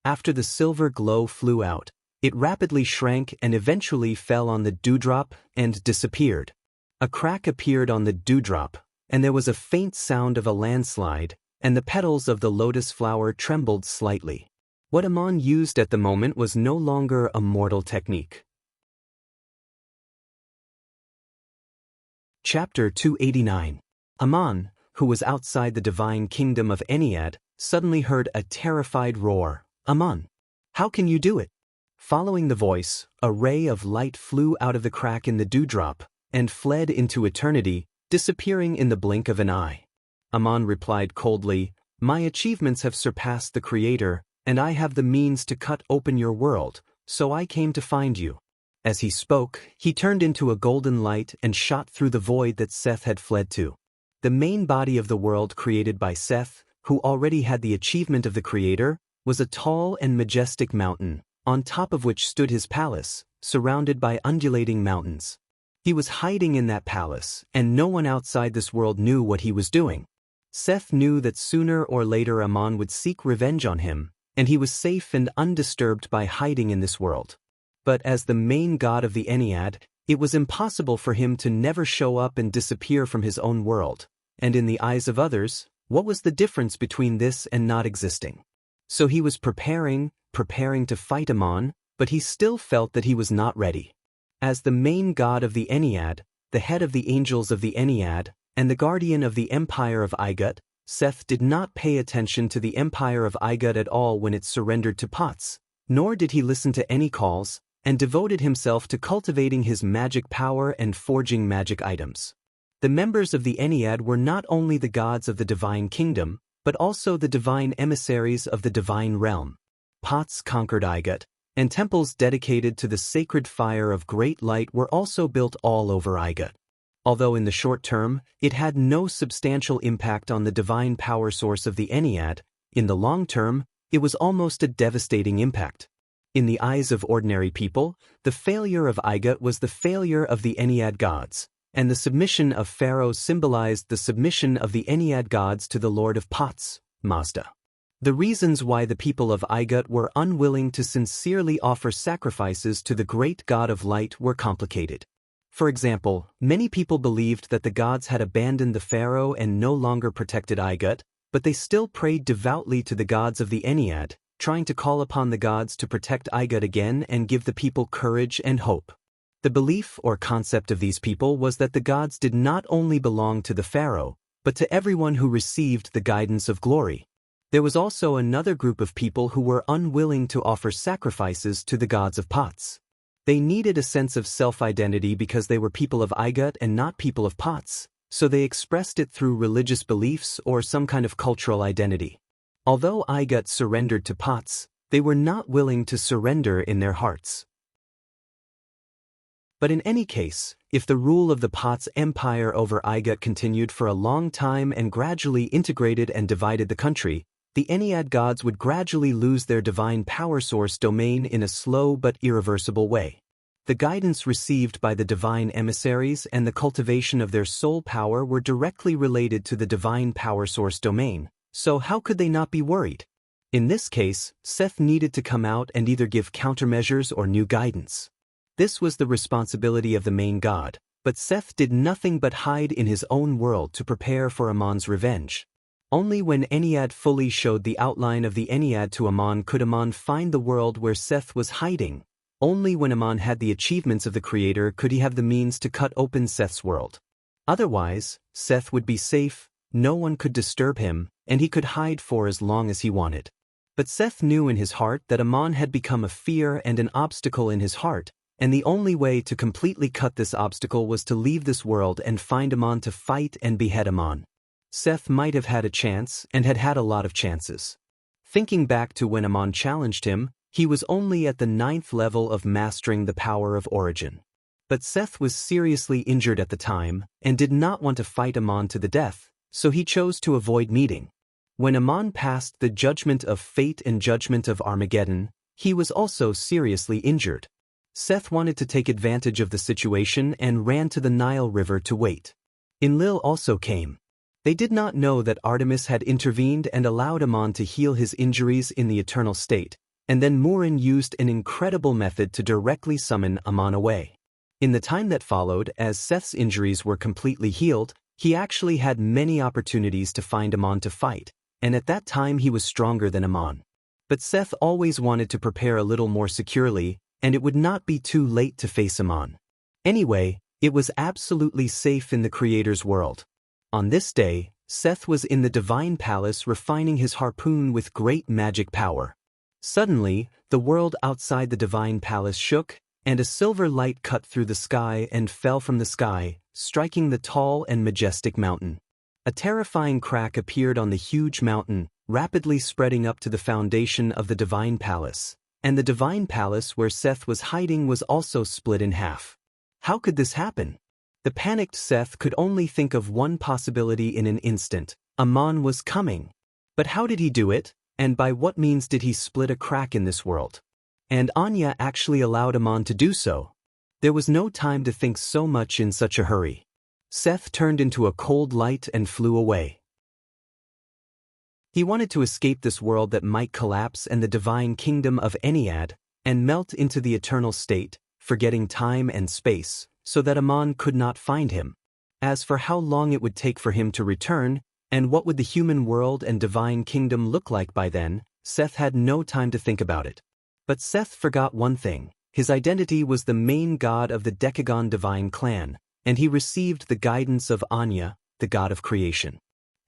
Speaker 1: After the silver glow flew out, it rapidly shrank and eventually fell on the dewdrop and disappeared. A crack appeared on the dewdrop, and there was a faint sound of a landslide, and the petals of the lotus flower trembled slightly. What Aman used at the moment was no longer a mortal technique. Chapter 289. Aman, who was outside the divine kingdom of Ennead, suddenly heard a terrified roar. "Aman, how can you do it?" Following the voice, a ray of light flew out of the crack in the dewdrop and fled into eternity, disappearing in the blink of an eye. Aman replied coldly, "My achievements have surpassed the Creator, and I have the means to cut open your world, so I came to find you." As he spoke, he turned into a golden light and shot through the void that Seth had fled to. The main body of the world created by Seth, who already had the achievement of the Creator, was a tall and majestic mountain, on top of which stood his palace, surrounded by undulating mountains. He was hiding in that palace, and no one outside this world knew what he was doing. Seth knew that sooner or later Aman would seek revenge on him, and he was safe and undisturbed by hiding in this world. But as the main god of the Ennead, it was impossible for him to never show up and disappear from his own world, and in the eyes of others, what was the difference between this and not existing? So he was preparing to fight Aman, but he still felt that he was not ready. As the main god of the Ennead, the head of the angels of the Ennead, and the guardian of the empire of Igut, Seth did not pay attention to the empire of Igut at all when it surrendered to Potts, nor did he listen to any calls, and devoted himself to cultivating his magic power and forging magic items. The members of the Ennead were not only the gods of the divine kingdom, but also the divine emissaries of the divine realm. Potts conquered Igut, and temples dedicated to the sacred fire of great light were also built all over Igut. Although in the short term, it had no substantial impact on the divine power source of the Ennead, in the long term, it was almost a devastating impact. In the eyes of ordinary people, the failure of Igut was the failure of the Ennead gods, and the submission of Pharaoh symbolized the submission of the Ennead gods to the Lord of Potts, Mazda. The reasons why the people of Igut were unwilling to sincerely offer sacrifices to the great god of light were complicated. For example, many people believed that the gods had abandoned the Pharaoh and no longer protected Igut, but they still prayed devoutly to the gods of the Ennead, trying to call upon the gods to protect Igut again and give the people courage and hope. The belief or concept of these people was that the gods did not only belong to the Pharaoh, but to everyone who received the guidance of glory. There was also another group of people who were unwilling to offer sacrifices to the gods of Potts. They needed a sense of self-identity because they were people of Igut and not people of Potts, so they expressed it through religious beliefs or some kind of cultural identity. Although Igut surrendered to Potts, they were not willing to surrender in their hearts. But in any case, if the rule of the Potts Empire over Igut continued for a long time and gradually integrated and divided the country, the Ennead gods would gradually lose their divine power source domain in a slow but irreversible way. The guidance received by the divine emissaries and the cultivation of their soul power were directly related to the divine power source domain, so how could they not be worried? In this case, Seth needed to come out and either give countermeasures or new guidance. This was the responsibility of the main god, But Seth did nothing but hide in his own world to prepare for Amon's revenge. Only when Ennead fully showed the outline of the Ennead to Amon could Amon find the world where Seth was hiding. Only when Amon had the achievements of the Creator could he have the means to cut open Seth's world. Otherwise, Seth would be safe, no one could disturb him, and he could hide for as long as he wanted. But Seth knew in his heart that Amon had become a fear and an obstacle in his heart, and the only way to completely cut this obstacle was to leave this world and find Amon to fight and behead Amon. Seth might have had a chance and had had a lot of chances. Thinking back to when Amon challenged him, he was only at the 9th level of mastering the power of origin. But Seth was seriously injured at the time and did not want to fight Amon to the death, so he chose to avoid meeting. When Amon passed the judgment of fate and judgment of Armageddon, he was also seriously injured. Seth wanted to take advantage of the situation and ran to the Nile River to wait. Enlil also came. They did not know that Artemis had intervened and allowed Amon to heal his injuries in the eternal state, and then Murin used an incredible method to directly summon Amon away. In the time that followed, as Seth's injuries were completely healed, he actually had many opportunities to find Amon to fight, and at that time he was stronger than Amon. But Seth always wanted to prepare a little more securely, and it would not be too late to face Amon. Anyway, it was absolutely safe in the Creator's world. On this day, Seth was in the divine palace refining his harpoon with great magic power. Suddenly, the world outside the divine palace shook, and a silver light cut through the sky and fell from the sky, striking the tall and majestic mountain. A terrifying crack appeared on the huge mountain, rapidly spreading up to the foundation of the divine palace, and the divine palace where Seth was hiding was also split in half. How could this happen? The panicked Seth could only think of one possibility in an instant: Amon was coming. But how did he do it, and by what means did he split a crack in this world? And Anya actually allowed Amon to do so. There was no time to think so much in such a hurry. Seth turned into a cold light and flew away. He wanted to escape this world that might collapse and the divine kingdom of Ennead, and melt into the eternal state, forgetting time and space, so that Amon could not find him. As for how long it would take for him to return, and what would the human world and divine kingdom look like by then, Seth had no time to think about it. But Seth forgot one thing: his identity was the main god of the Decagon divine clan, and he received the guidance of Anya, the god of creation.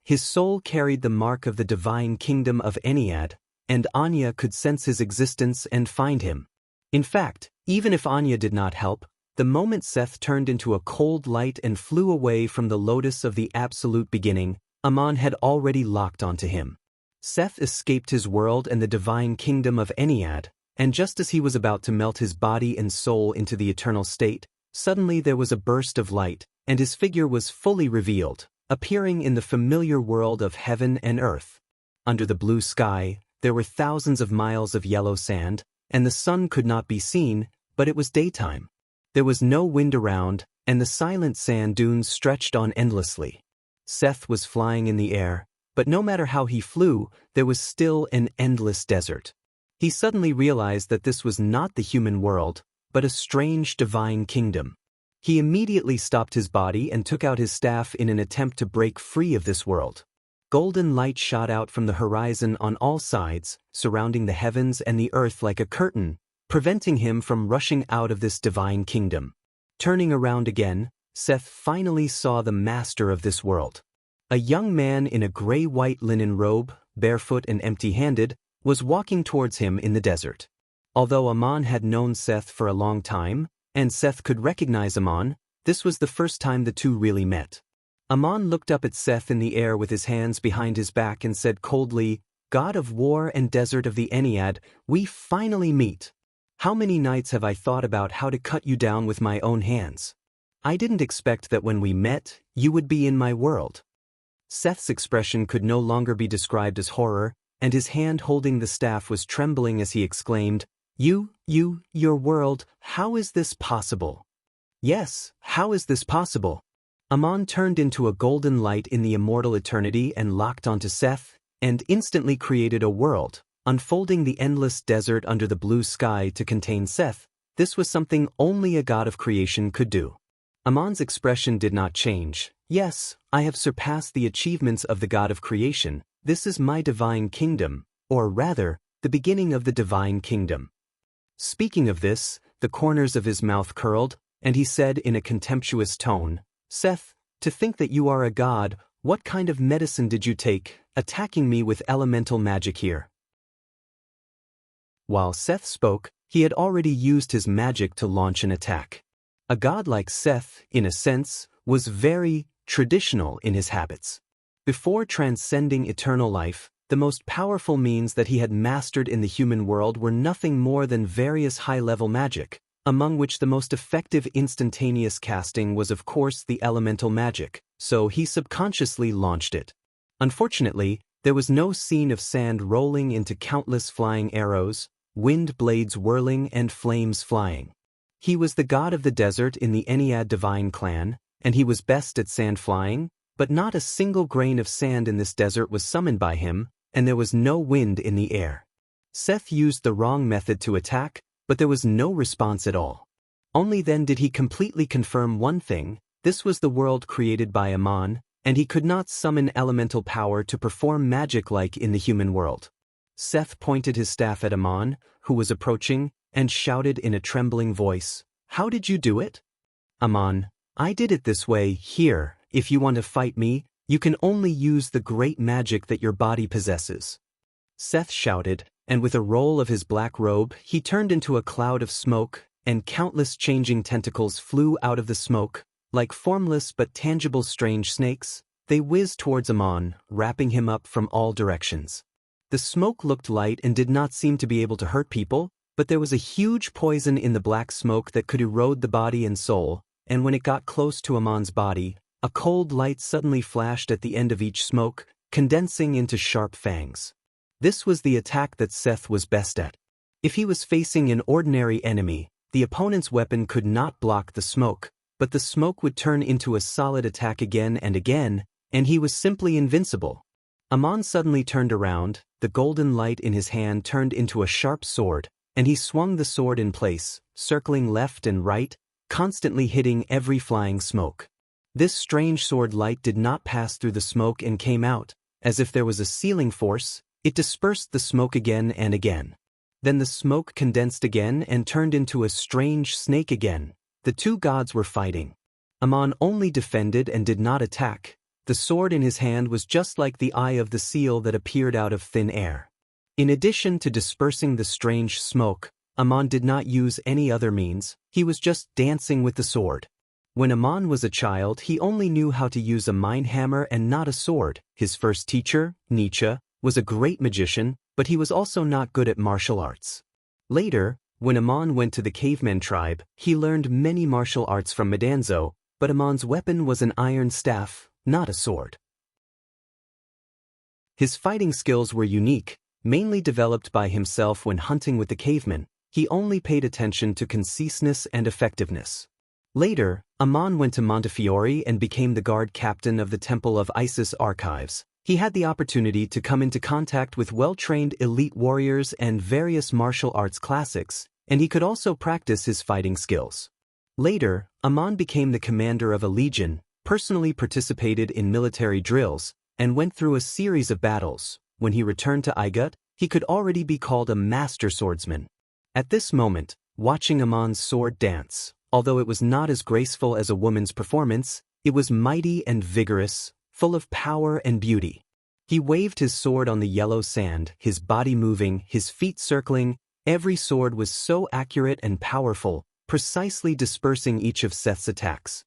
Speaker 1: His soul carried the mark of the divine kingdom of Ennead, and Anya could sense his existence and find him. In fact, even if Anya did not help, the moment Seth turned into a cold light and flew away from the lotus of the absolute beginning, Amon had already locked onto him. Seth escaped his world and the divine kingdom of Ennead, and just as he was about to melt his body and soul into the eternal state, suddenly there was a burst of light, and his figure was fully revealed, appearing in the familiar world of heaven and earth. Under the blue sky, there were thousands of miles of yellow sand, and the sun could not be seen, but it was daytime. There was no wind around, and the silent sand dunes stretched on endlessly. Seth was flying in the air, but no matter how he flew, there was still an endless desert. He suddenly realized that this was not the human world, but a strange divine kingdom. He immediately stopped his body and took out his staff in an attempt to break free of this world. Golden light shot out from the horizon on all sides, surrounding the heavens and the earth like a curtain, preventing him from rushing out of this divine kingdom. Turning around again, Seth finally saw the master of this world. A young man in a gray-white linen robe, barefoot and empty-handed, was walking towards him in the desert. Although Amon had known Seth for a long time, and Seth could recognize Amon, this was the first time the two really met. Amon looked up at Seth in the air with his hands behind his back and said coldly, "God of war and desert of the Ennead, we finally meet. How many nights have I thought about how to cut you down with my own hands? I didn't expect that when we met, you would be in my world." Seth's expression could no longer be described as horror, and his hand holding the staff was trembling as he exclaimed, your world, how is this possible?" "Yes, how is this possible?" Amon turned into a golden light in the immortal eternity and locked onto Seth, and instantly created a world, unfolding the endless desert under the blue sky to contain Seth. This was something only a god of creation could do. Amon's expression did not change. Yes, I have surpassed the achievements of the God of creation. This is my divine kingdom, or rather, the beginning of the divine kingdom. Speaking of this, the corners of his mouth curled, and he said in a contemptuous tone, Seth, to think that you are a god, what kind of medicine did you take, attacking me with elemental magic here? While Seth spoke, he had already used his magic to launch an attack. A god like Seth, in a sense, was very traditional in his habits. Before transcending eternal life, the most powerful means that he had mastered in the human world were nothing more than various high-level magic, among which the most effective instantaneous casting was of course the elemental magic, so he subconsciously launched it. Unfortunately, there was no scene of sand rolling into countless flying arrows, wind blades whirling and flames flying. He was the god of the desert in the Ennead divine clan, and he was best at sand flying, but not a single grain of sand in this desert was summoned by him, and there was no wind in the air. Seth used the wrong method to attack, but there was no response at all. Only then did he completely confirm one thing: this was the world created by Amon, and he could not summon elemental power to perform magic like in the human world. Seth pointed his staff at Amon, who was approaching, and shouted in a trembling voice, "How did you do it?" Amon, I did it this way. Here, if you want to fight me, you can only use the great magic that your body possesses. Seth shouted, and with a roll of his black robe, he turned into a cloud of smoke, and countless changing tentacles flew out of the smoke. Like formless but tangible strange snakes, they whizzed towards Amon, wrapping him up from all directions. The smoke looked light and did not seem to be able to hurt people, but there was a huge poison in the black smoke that could erode the body and soul, and when it got close to Amon's body, a cold light suddenly flashed at the end of each smoke, condensing into sharp fangs. This was the attack that Seth was best at. If he was facing an ordinary enemy, the opponent's weapon could not block the smoke, but the smoke would turn into a solid attack again, and he was simply invincible. Amon suddenly turned around, the golden light in his hand turned into a sharp sword, and he swung the sword in place, circling left and right, constantly hitting every flying smoke. This strange sword light did not pass through the smoke and came out, as if there was a sealing force. It dispersed the smoke again and again. Then the smoke condensed again and turned into a strange snake again. The two gods were fighting. Amon only defended and did not attack. The sword in his hand was just like the eye of the seal that appeared out of thin air. In addition to dispersing the strange smoke, Amon did not use any other means. He was just dancing with the sword. When Amon was a child, he only knew how to use a mine hammer and not a sword. His first teacher, Nietzsche, was a great magician, but he was also not good at martial arts. Later, when Amon went to the caveman tribe, he learned many martial arts from Madanzo, but Amon's weapon was an iron staff, not a sword. His fighting skills were unique, mainly developed by himself when hunting with the cavemen. He only paid attention to conciseness and effectiveness. Later, Amon went to Montefiore and became the guard captain of the Temple of Isis archives. He had the opportunity to come into contact with well-trained elite warriors and various martial arts classics, and he could also practice his fighting skills. Later, Amon became the commander of a legion, personally participated in military drills, and went through a series of battles. When he returned to Igut, he could already be called a master swordsman. At this moment, watching Amon's sword dance, although it was not as graceful as a woman's performance, it was mighty and vigorous, full of power and beauty. He waved his sword on the yellow sand, his body moving, his feet circling. Every sword was so accurate and powerful, precisely dispersing each of Seth's attacks.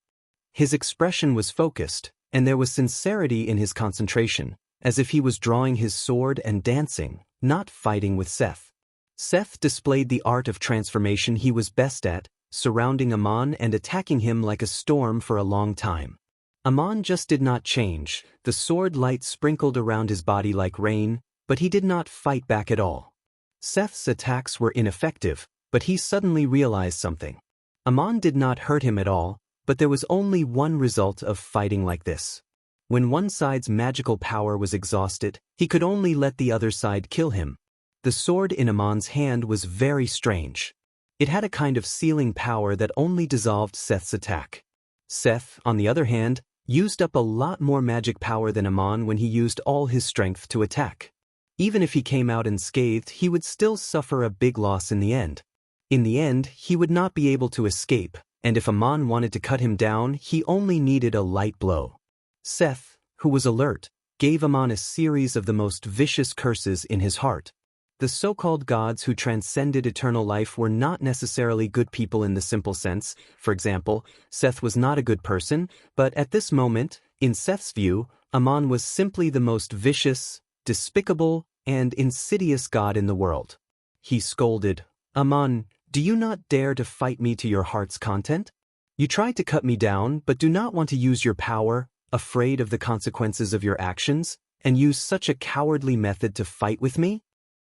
Speaker 1: His expression was focused, and there was sincerity in his concentration, as if he was drawing his sword and dancing, not fighting with Seth. Seth displayed the art of transformation he was best at, surrounding Amon and attacking him like a storm for a long time. Amon just did not change. The sword light sprinkled around his body like rain, but he did not fight back at all. Seth's attacks were ineffective, but he suddenly realized something. Amon did not hurt him at all, but there was only one result of fighting like this. When one side's magical power was exhausted, he could only let the other side kill him. The sword in Amon's hand was very strange. It had a kind of sealing power that only dissolved Seth's attack. Seth, on the other hand, used up a lot more magic power than Ammon when he used all his strength to attack. Even if he came out unscathed, he would still suffer a big loss in the end. In the end, he would not be able to escape, and if Ammon wanted to cut him down, he only needed a light blow. Seth, who was alert, gave Ammon a series of the most vicious curses in his heart. The so-called gods who transcended eternal life were not necessarily good people in the simple sense. For example, Seth was not a good person, but at this moment, in Seth's view, Ammon was simply the most vicious, despicable, and insidious god in the world. He scolded, "Ammon, do you not dare to fight me to your heart's content? You tried to cut me down, but do not want to use your power, afraid of the consequences of your actions, and use such a cowardly method to fight with me?"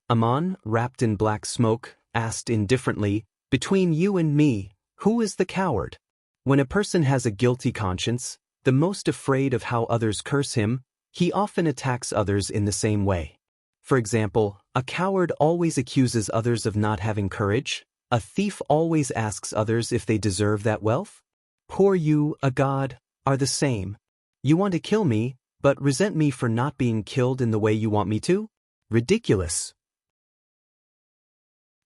Speaker 1: Ammon, wrapped in black smoke, asked indifferently, "Between you and me, who is the coward?" When a person has a guilty conscience, the most afraid of how others curse him, he often attacks others in the same way. For example, a coward always accuses others of not having courage. A thief always asks others if they deserve that wealth. Poor you, a god, are the same. You want to kill me, but resent me for not being killed in the way you want me to? Ridiculous.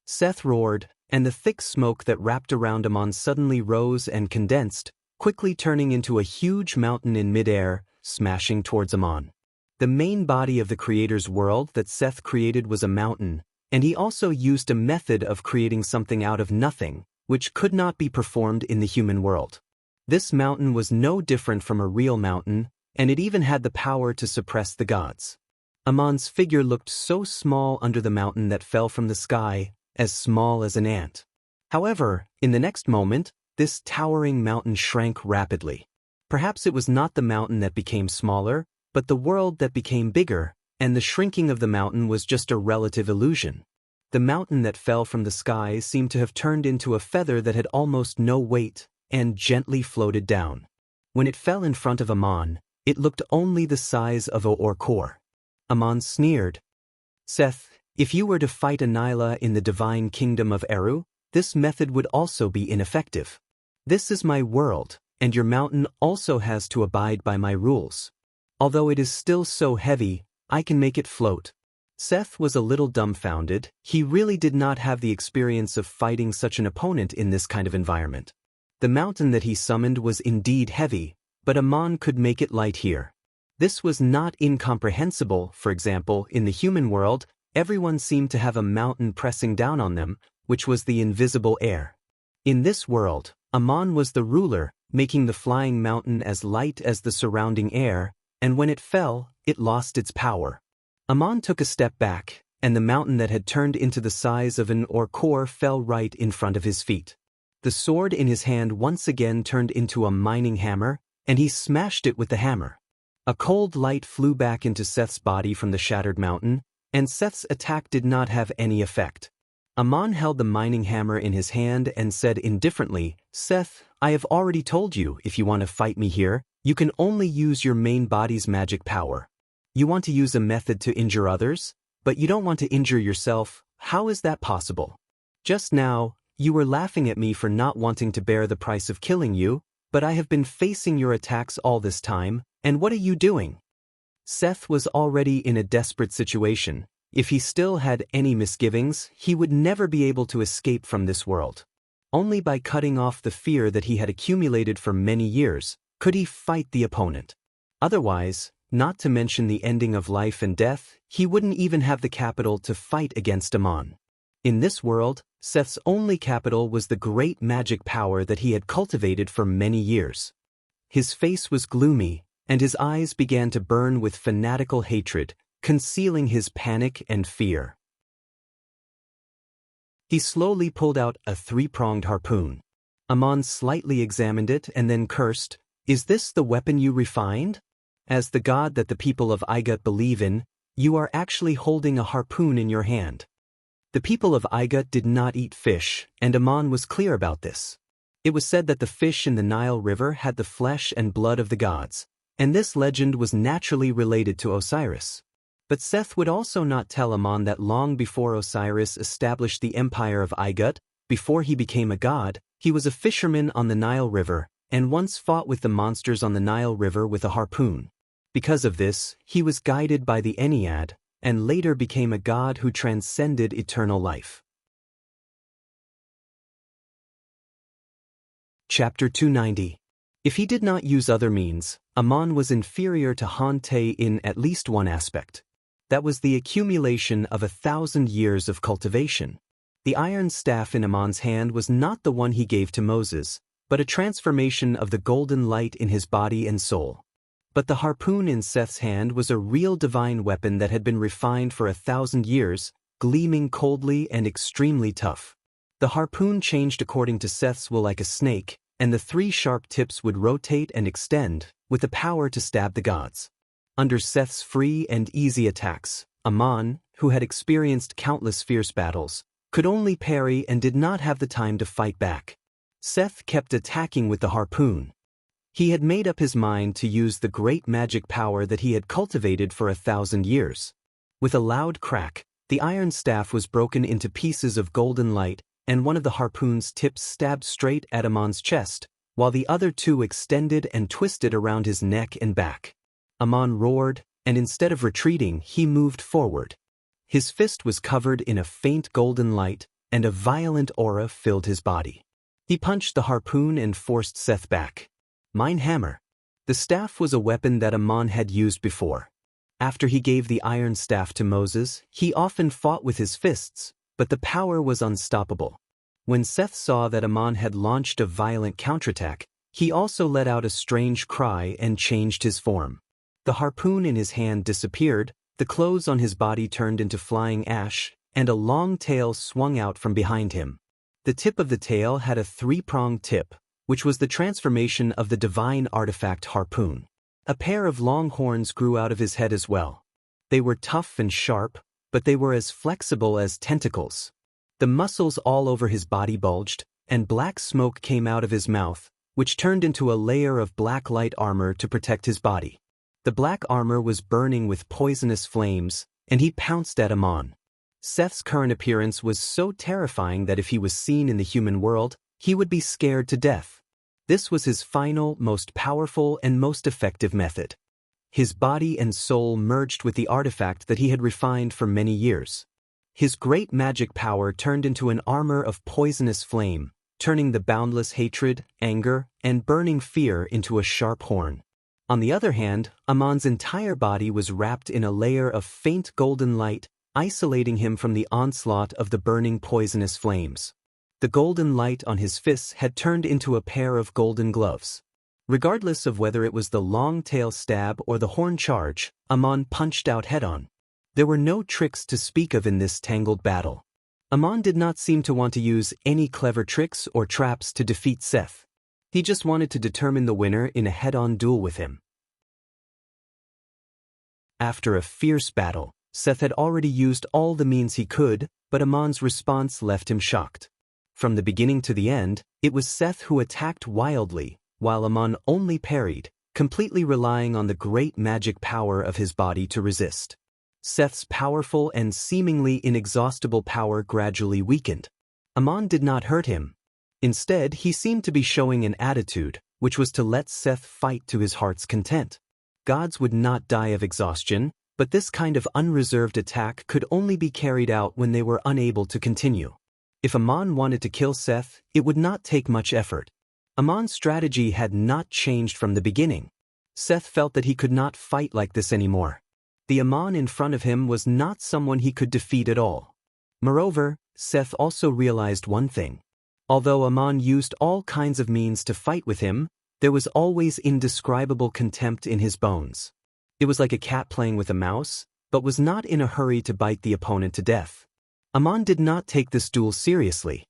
Speaker 1: Seth roared, and the thick smoke that wrapped around Ammon suddenly rose and condensed, quickly turning into a huge mountain in midair, smashing towards Ammon. The main body of the Creator's world that Seth created was a mountain, and he also used a method of creating something out of nothing, which could not be performed in the human world. This mountain was no different from a real mountain, and it even had the power to suppress the gods. Ammon's figure looked so small under the mountain that fell from the sky, as small as an ant. However, in the next moment, this towering mountain shrank rapidly. Perhaps it was not the mountain that became smaller, but the world that became bigger, and the shrinking of the mountain was just a relative illusion. The mountain that fell from the sky seemed to have turned into a feather that had almost no weight, and gently floated down. When it fell in front of Ammon, it looked only the size of a orkor. Ammon sneered. "Seth, if you were to fight Anila in the divine kingdom of Eru, this method would also be ineffective. This is my world, and your mountain also has to abide by my rules. Although it is still so heavy, I can make it float." Seth was a little dumbfounded. He really did not have the experience of fighting such an opponent in this kind of environment. The mountain that he summoned was indeed heavy, but Ammon could make it light here. This was not incomprehensible. For example, in the human world, everyone seemed to have a mountain pressing down on them, which was the invisible air. In this world, Ammon was the ruler, making the flying mountain as light as the surrounding air, and when it fell, it lost its power. Ammon took a step back, and the mountain that had turned into the size of an orkor fell right in front of his feet. The sword in his hand once again turned into a mining hammer, and he smashed it with the hammer. A cold light flew back into Seth's body from the shattered mountain, and Seth's attack did not have any effect. Ammon held the mining hammer in his hand and said indifferently, "Seth, I have already told you if you want to fight me here, you can only use your main body's magic power. You want to use a method to injure others, but you don't want to injure yourself. How is that possible? Just now, you were laughing at me for not wanting to bear the price of killing you, but I have been facing your attacks all this time, and what are you doing?" Seth was already in a desperate situation. If he still had any misgivings, he would never be able to escape from this world. Only by cutting off the fear that he had accumulated for many years could he fight the opponent. Otherwise, not to mention the ending of life and death, he wouldn't even have the capital to fight against Ammon. In this world, Seth's only capital was the great magic power that he had cultivated for many years. His face was gloomy, and his eyes began to burn with fanatical hatred, concealing his panic and fear. He slowly pulled out a three-pronged harpoon. Ammon slightly examined it and then cursed, "Is this the weapon you refined? As the god that the people of Igut believe in, you are actually holding a harpoon in your hand." The people of Igut did not eat fish, and Ammon was clear about this. It was said that the fish in the Nile River had the flesh and blood of the gods, and this legend was naturally related to Osiris. But Seth would also not tell Ammon that long before Osiris established the empire of Igut, before he became a god, he was a fisherman on the Nile River, and once fought with the monsters on the Nile River with a harpoon. Because of this, he was guided by the Ennead, and later became a god who transcended eternal life. Chapter 290. If he did not use other means, Ammon was inferior to Han-Te in at least one aspect. That was the accumulation of 1,000 years of cultivation. The iron staff in Ammon's hand was not the one he gave to Moses, but a transformation of the golden light in his body and soul. But the harpoon in Seth's hand was a real divine weapon that had been refined for 1,000 years, gleaming coldly and extremely tough. The harpoon changed according to Seth's will like a snake, and the 3 sharp tips would rotate and extend, with the power to stab the gods. Under Seth's free and easy attacks, Ammon, who had experienced countless fierce battles, could only parry and did not have the time to fight back. Seth kept attacking with the harpoon. He had made up his mind to use the great magic power that he had cultivated for 1,000 years. With a loud crack, the iron staff was broken into pieces of golden light, and one of the harpoon's tips stabbed straight at Ammon's chest, while the other 2 extended and twisted around his neck and back. Ammon roared, and instead of retreating, he moved forward. His fist was covered in a faint golden light, and a violent aura filled his body. He punched the harpoon and forced Seth back. Mine hammer. The staff was a weapon that Ammon had used before. After he gave the iron staff to Moses, he often fought with his fists, but the power was unstoppable. When Seth saw that Ammon had launched a violent counterattack, he also let out a strange cry and changed his form. The harpoon in his hand disappeared, the clothes on his body turned into flying ash, and a long tail swung out from behind him. The tip of the tail had a 3-pronged tip, which was the transformation of the divine artifact harpoon. A pair of long horns grew out of his head as well. They were tough and sharp, but they were as flexible as tentacles. The muscles all over his body bulged, and black smoke came out of his mouth, which turned into a layer of black light armor to protect his body. The black armor was burning with poisonous flames, and he pounced at Ammon. Seth's current appearance was so terrifying that if he was seen in the human world, he would be scared to death. This was his final, most powerful, and most effective method. His body and soul merged with the artifact that he had refined for many years. His great magic power turned into an armor of poisonous flame, turning the boundless hatred, anger, and burning fear into a sharp horn. On the other hand, Ammon's entire body was wrapped in a layer of faint golden light, isolating him from the onslaught of the burning poisonous flames. The golden light on his fists had turned into a pair of golden gloves. Regardless of whether it was the long tail stab or the horn charge, Ammon punched out head-on. There were no tricks to speak of in this tangled battle. Ammon did not seem to want to use any clever tricks or traps to defeat Seth. He just wanted to determine the winner in a head-on duel with him. After a fierce battle, Seth had already used all the means he could, but Ammon's response left him shocked. From the beginning to the end, it was Seth who attacked wildly, while Ammon only parried, completely relying on the great magic power of his body to resist. Seth's powerful and seemingly inexhaustible power gradually weakened. Ammon did not hurt him. Instead, he seemed to be showing an attitude, which was to let Seth fight to his heart's content. Gods would not die of exhaustion, but this kind of unreserved attack could only be carried out when they were unable to continue. If Ammon wanted to kill Seth, it would not take much effort. Ammon's strategy had not changed from the beginning. Seth felt that he could not fight like this anymore. The Ammon in front of him was not someone he could defeat at all. Moreover, Seth also realized one thing. Although Ammon used all kinds of means to fight with him, there was always indescribable contempt in his bones. It was like a cat playing with a mouse, but was not in a hurry to bite the opponent to death. Ammon did not take this duel seriously.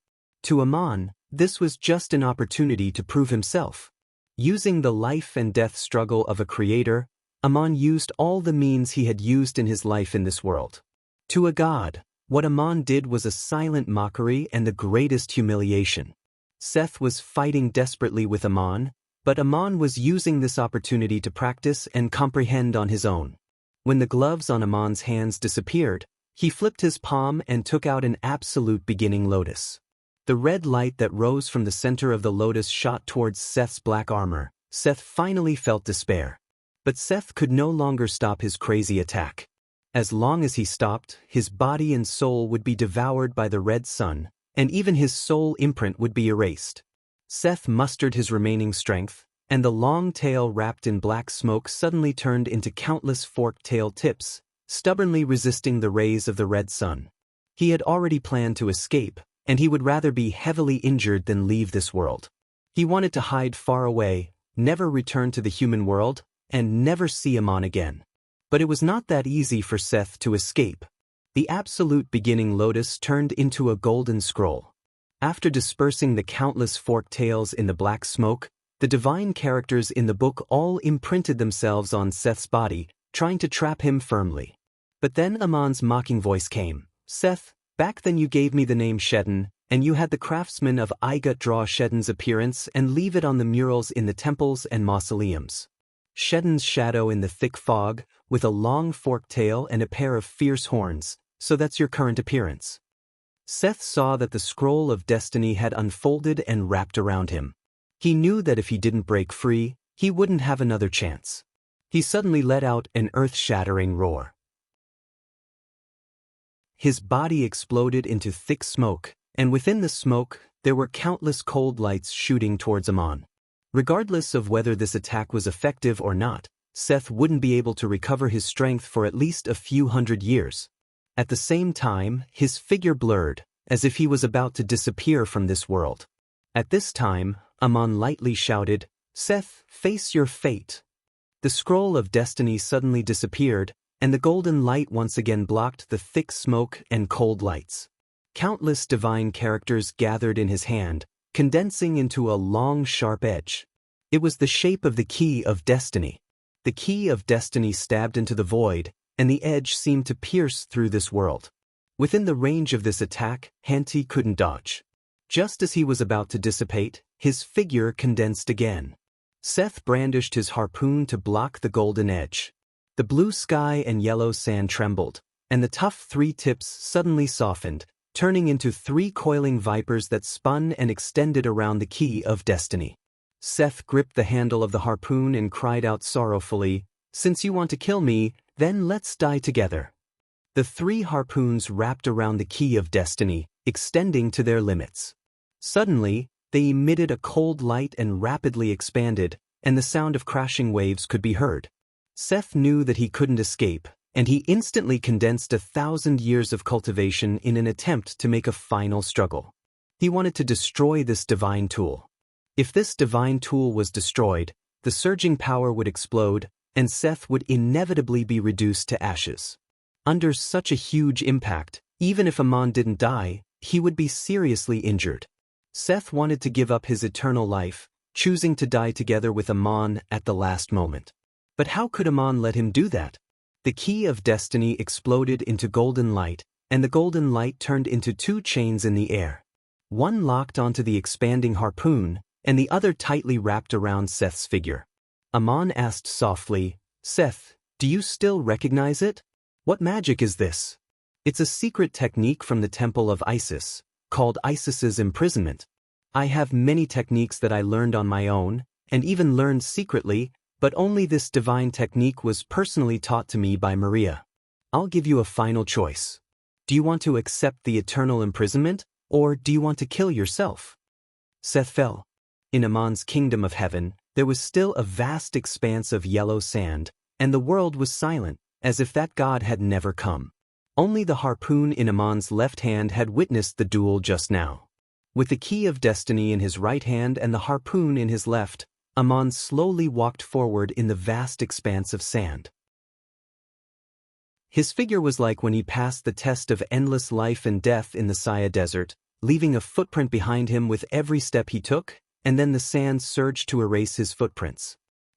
Speaker 1: To Ammon, this was just an opportunity to prove himself. Using the life and death struggle of a creator, Ammon used all the means he had used in his life in this world. To a god, what Ammon did was a silent mockery and the greatest humiliation. Seth was fighting desperately with Ammon, but Ammon was using this opportunity to practice and comprehend on his own. When the gloves on Ammon's hands disappeared, he flipped his palm and took out an absolute beginning lotus. The red light that rose from the center of the lotus shot towards Seth's black armor. Seth finally felt despair. But Seth could no longer stop his crazy attack. As long as he stopped, his body and soul would be devoured by the red sun, and even his soul imprint would be erased. Seth mustered his remaining strength, and the long tail wrapped in black smoke suddenly turned into countless forked tail tips, stubbornly resisting the rays of the red sun. He had already planned to escape, and he would rather be heavily injured than leave this world. He wanted to hide far away, never return to the human world, and never see Amon again. But it was not that easy for Seth to escape. The absolute beginning lotus turned into a golden scroll. After dispersing the countless forked tails in the black smoke, the divine characters in the book all imprinted themselves on Seth's body, trying to trap him firmly. But then Amon's mocking voice came. Seth, back then you gave me the name Shedden, and you had the craftsman of Igut draw Shedden's appearance and leave it on the murals in the temples and mausoleums. Shedden's shadow in the thick fog, with a long forked tail and a pair of fierce horns, so that's your current appearance. Seth saw that the scroll of destiny had unfolded and wrapped around him. He knew that if he didn't break free, he wouldn't have another chance. He suddenly let out an earth-shattering roar. His body exploded into thick smoke, and within the smoke, there were countless cold lights shooting towards Amon. Regardless of whether this attack was effective or not, Seth wouldn't be able to recover his strength for at least a few hundred years. At the same time, his figure blurred, as if he was about to disappear from this world. At this time, Amon lightly shouted, "Seth, face your fate." The scroll of destiny suddenly disappeared, and the golden light once again blocked the thick smoke and cold lights. Countless divine characters gathered in his hand, condensing into a long, sharp edge. It was the shape of the key of destiny. The key of destiny stabbed into the void, and the edge seemed to pierce through this world. Within the range of this attack, Hanti couldn't dodge. Just as he was about to dissipate, his figure condensed again. Seth brandished his harpoon to block the golden edge. The blue sky and yellow sand trembled, and the tough three tips suddenly softened, turning into three coiling vipers that spun and extended around the key of destiny. Seth gripped the handle of the harpoon and cried out sorrowfully, "Since you want to kill me, then let's die together." The three harpoons wrapped around the key of destiny, extending to their limits. Suddenly, they emitted a cold light and rapidly expanded, and the sound of crashing waves could be heard. Seth knew that he couldn't escape, and he instantly condensed 1,000 years of cultivation in an attempt to make a final struggle. He wanted to destroy this divine tool. If this divine tool was destroyed, the surging power would explode, and Seth would inevitably be reduced to ashes. Under such a huge impact, even if Amon didn't die, he would be seriously injured. Seth wanted to give up his eternal life, choosing to die together with Amon at the last moment. But how could Amon let him do that? The key of destiny exploded into golden light, and the golden light turned into two chains in the air. One locked onto the expanding harpoon, and the other tightly wrapped around Seth's figure. Amon asked softly, "Seth, do you still recognize it? What magic is this?" "It's a secret technique from the temple of Isis, called Isis's imprisonment. I have many techniques that I learned on my own, and even learned secretly, but only this divine technique was personally taught to me by Maria. I'll give you a final choice. Do you want to accept the eternal imprisonment, or do you want to kill yourself?" Seth fell. In Amon's kingdom of heaven, there was still a vast expanse of yellow sand, and the world was silent, as if that god had never come. Only the harpoon in Amon's left hand had witnessed the duel just now. With the key of destiny in his right hand and the harpoon in his left, Amon slowly walked forward in the vast expanse of sand. His figure was like when he passed the test of endless life and death in the Saya Desert, leaving a footprint behind him with every step he took, and then the sand surged to erase his footprints.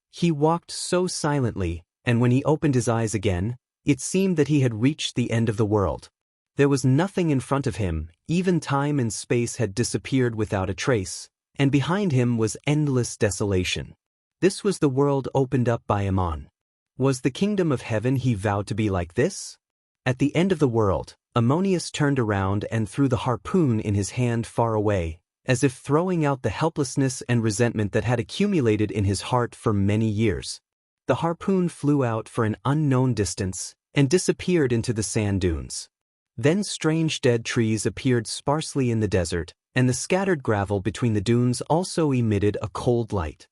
Speaker 1: He walked so silently, and when he opened his eyes again, it seemed that he had reached the end of the world. There was nothing in front of him, even time and space had disappeared without a trace, and behind him was endless desolation. This was the world opened up by Amon. Was the kingdom of heaven he vowed to be like this? At the end of the world, Ammonius turned around and threw the harpoon in his hand far away, as if throwing out the helplessness and resentment that had accumulated in his heart for many years. The harpoon flew out for an unknown distance and disappeared into the sand dunes. Then strange dead trees appeared sparsely in the desert, and the scattered gravel between the dunes also emitted a cold light.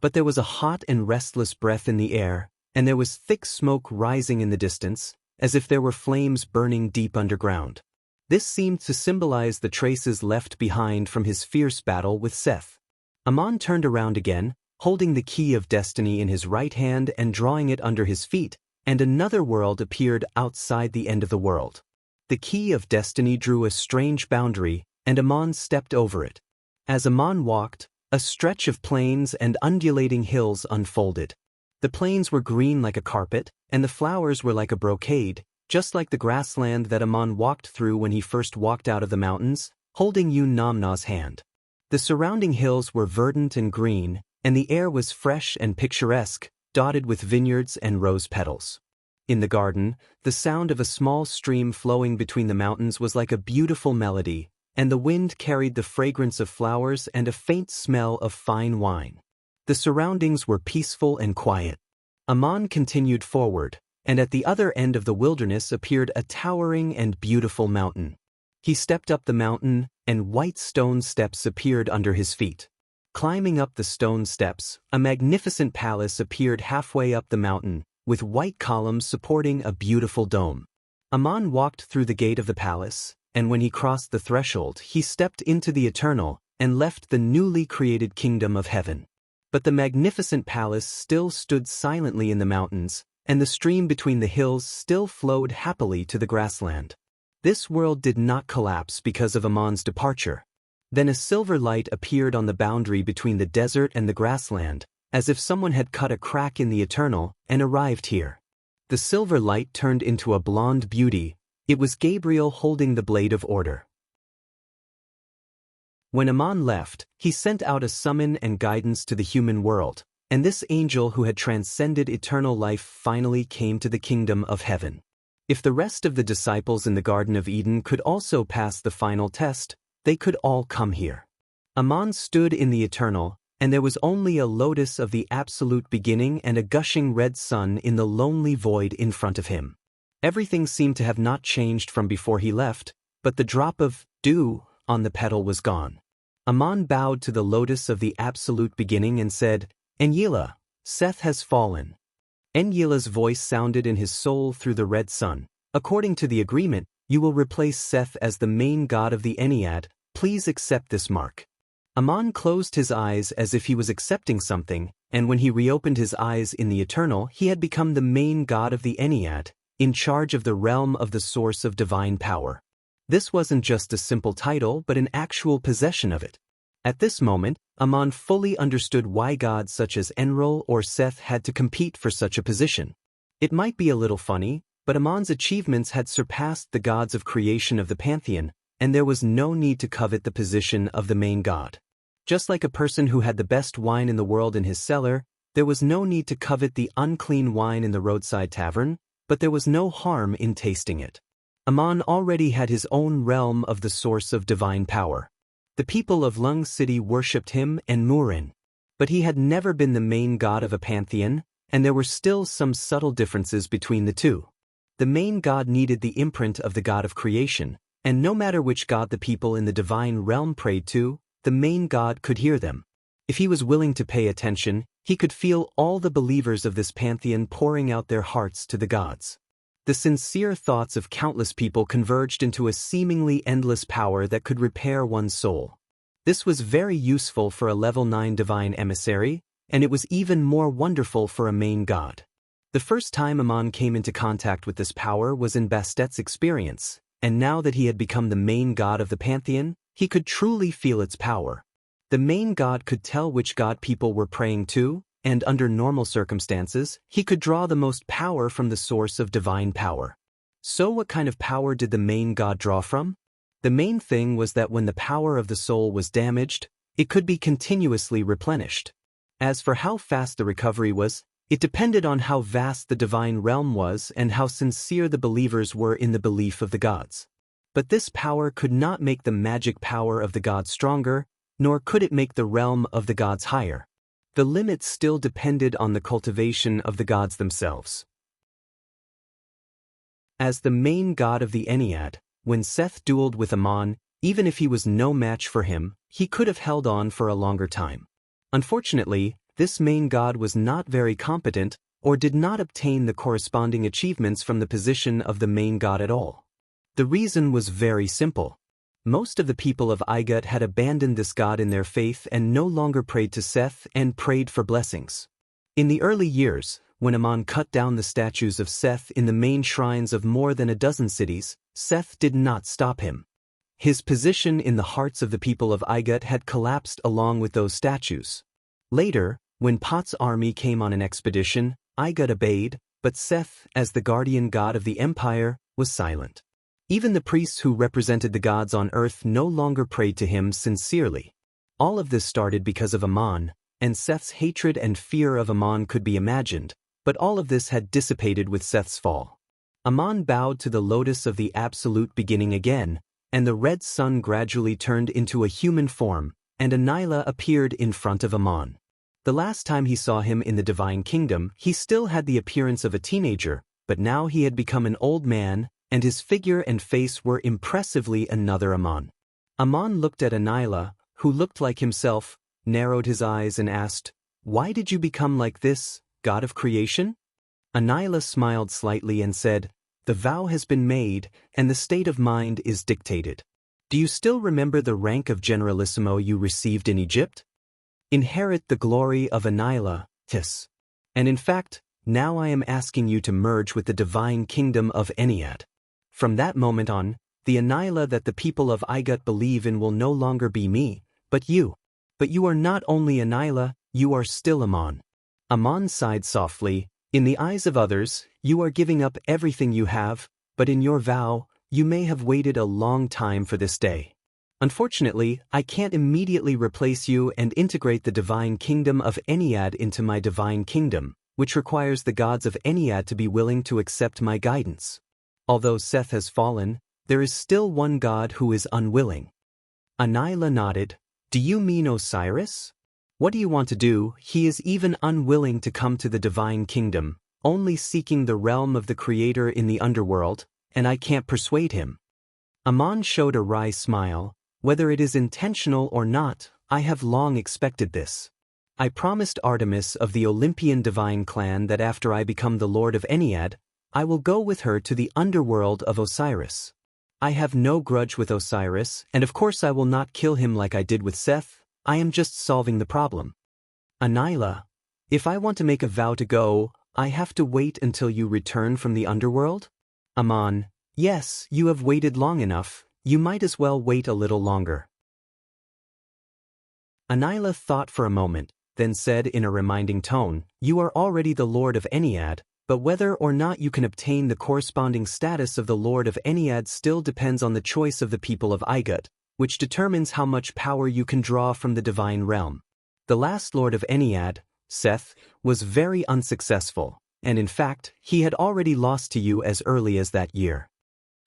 Speaker 1: But there was a hot and restless breath in the air, and there was thick smoke rising in the distance, as if there were flames burning deep underground. This seemed to symbolize the traces left behind from his fierce battle with Seth. Ammon turned around again, holding the key of destiny in his right hand and drawing it under his feet, and another world appeared outside the end of the world. The key of destiny drew a strange boundary, and Ammon stepped over it. As Ammon walked, a stretch of plains and undulating hills unfolded. The plains were green like a carpet, and the flowers were like a brocade, just like the grassland that Ammon walked through when he first walked out of the mountains, holding Namna's hand. The surrounding hills were verdant and green, and the air was fresh and picturesque, dotted with vineyards and rose petals. In the garden, the sound of a small stream flowing between the mountains was like a beautiful melody, and the wind carried the fragrance of flowers and a faint smell of fine wine. The surroundings were peaceful and quiet. Ammon continued forward, and at the other end of the wilderness appeared a towering and beautiful mountain. He stepped up the mountain, and white stone steps appeared under his feet. Climbing up the stone steps, a magnificent palace appeared halfway up the mountain, with white columns supporting a beautiful dome. Ammon walked through the gate of the palace, and when he crossed the threshold, he stepped into the eternal and left the newly created kingdom of heaven. But the magnificent palace still stood silently in the mountains, and the stream between the hills still flowed happily to the grassland. This world did not collapse because of Ammon's departure. Then a silver light appeared on the boundary between the desert and the grassland, as if someone had cut a crack in the eternal and arrived here. The silver light turned into a blonde beauty. It was Gabriel holding the blade of order. When Ammon left, he sent out a summon and guidance to the human world, and this angel who had transcended eternal life finally came to the kingdom of heaven. If the rest of the disciples in the Garden of Eden could also pass the final test, they could all come here. Ammon stood in the eternal, and there was only a lotus of the absolute beginning and a gushing red sun in the lonely void in front of him. Everything seemed to have not changed from before he left, but the drop of dew on the petal was gone. Ammon bowed to the lotus of the absolute beginning and said, "Enlil, Seth has fallen." Enlil's voice sounded in his soul through the red sun. "According to the agreement, you will replace Seth as the main god of the Ennead. Please accept this mark." Ammon closed his eyes as if he was accepting something, and when he reopened his eyes in the eternal, he had become the main god of the Ennead, in charge of the realm of the source of divine power. This wasn't just a simple title but an actual possession of it. At this moment, Ammon fully understood why gods such as Enlil or Seth had to compete for such a position. It might be a little funny, but Ammon's achievements had surpassed the gods of creation of the pantheon, and there was no need to covet the position of the main god. Just like a person who had the best wine in the world in his cellar, there was no need to covet the unclean wine in the roadside tavern, but there was no harm in tasting it. Ammon already had his own realm of the source of divine power. The people of Lung City worshipped him and Murin. But he had never been the main god of a pantheon, and there were still some subtle differences between the two. The main god needed the imprint of the god of creation, and no matter which god the people in the divine realm prayed to, the main god could hear them. If he was willing to pay attention, he could feel all the believers of this pantheon pouring out their hearts to the gods. The sincere thoughts of countless people converged into a seemingly endless power that could repair one's soul. This was very useful for a level 9 divine emissary, and it was even more wonderful for a main god. The first time Ammon came into contact with this power was in Bastet's experience, and now that he had become the main god of the pantheon, he could truly feel its power. The main god could tell which god people were praying to, and under normal circumstances, he could draw the most power from the source of divine power. So what kind of power did the main god draw from? The main thing was that when the power of the soul was damaged, it could be continuously replenished. As for how fast the recovery was, It depended on how vast the divine realm was and how sincere the believers were in the belief of the gods. But this power could not make the magic power of the gods stronger, nor could it make the realm of the gods higher. The limit still depended on the cultivation of the gods themselves. As the main god of the Ennead, when Seth dueled with Ammon, even if he was no match for him, he could have held on for a longer time. Unfortunately, this main god was not very competent or did not obtain the corresponding achievements from the position of the main god at all. The reason was very simple. Most of the people of Igut had abandoned this god in their faith and no longer prayed to Seth and prayed for blessings. In the early years, when Ammon cut down the statues of Seth in the main shrines of more than a dozen cities, Seth did not stop him. His position in the hearts of the people of Igut had collapsed along with those statues. Later, when Pot's army came on an expedition, Igut obeyed, but Seth, as the guardian god of the empire, was silent. Even the priests who represented the gods on earth no longer prayed to him sincerely. All of this started because of Ammon, and Seth's hatred and fear of Ammon could be imagined, but all of this had dissipated with Seth's fall. Ammon bowed to the lotus of the absolute beginning again, and the red sun gradually turned into a human form, and Anila appeared in front of Ammon. The last time he saw him in the divine kingdom, he still had the appearance of a teenager, but now he had become an old man, and his figure and face were impressively another Ammon. Ammon looked at Anila, who looked like himself, narrowed his eyes and asked, "Why did you become like this, god of creation?" Anila smiled slightly and said, "The vow has been made, and the state of mind is dictated. Do you still remember the rank of generalissimo you received in Egypt? Inherit the glory of Anila, Tis. And in fact, now I am asking you to merge with the divine kingdom of Ennead. From that moment on, the Anila that the people of Igut believe in will no longer be me, but you. But you are not only Anila, you are still Ammon." Ammon sighed softly. "In the eyes of others, you are giving up everything you have, but in your vow, you may have waited a long time for this day. Unfortunately, I can't immediately replace you and integrate the divine kingdom of Ennead into my divine kingdom, which requires the gods of Ennead to be willing to accept my guidance. Although Seth has fallen, there is still one god who is unwilling." Anila nodded. "Do you mean Osiris? What do you want to do? He is even unwilling to come to the divine kingdom, only seeking the realm of the Creator in the underworld, and I can't persuade him." Ammon showed a wry smile. "Whether it is intentional or not, I have long expected this. I promised Artemis of the Olympian divine clan that after I become the Lord of Ennead, I will go with her to the underworld of Osiris. I have no grudge with Osiris, and of course I will not kill him like I did with Seth. I am just solving the problem." Anila, "If I want to make a vow to go, I have to wait until you return from the underworld?" Ammon, "Yes, you have waited long enough. You might as well wait a little longer." Anila thought for a moment, then said in a reminding tone, "You are already the Lord of Ennead, but whether or not you can obtain the corresponding status of the Lord of Ennead still depends on the choice of the people of Igut, which determines how much power you can draw from the divine realm. The last Lord of Ennead, Seth, was very unsuccessful, and in fact, he had already lost to you as early as that year.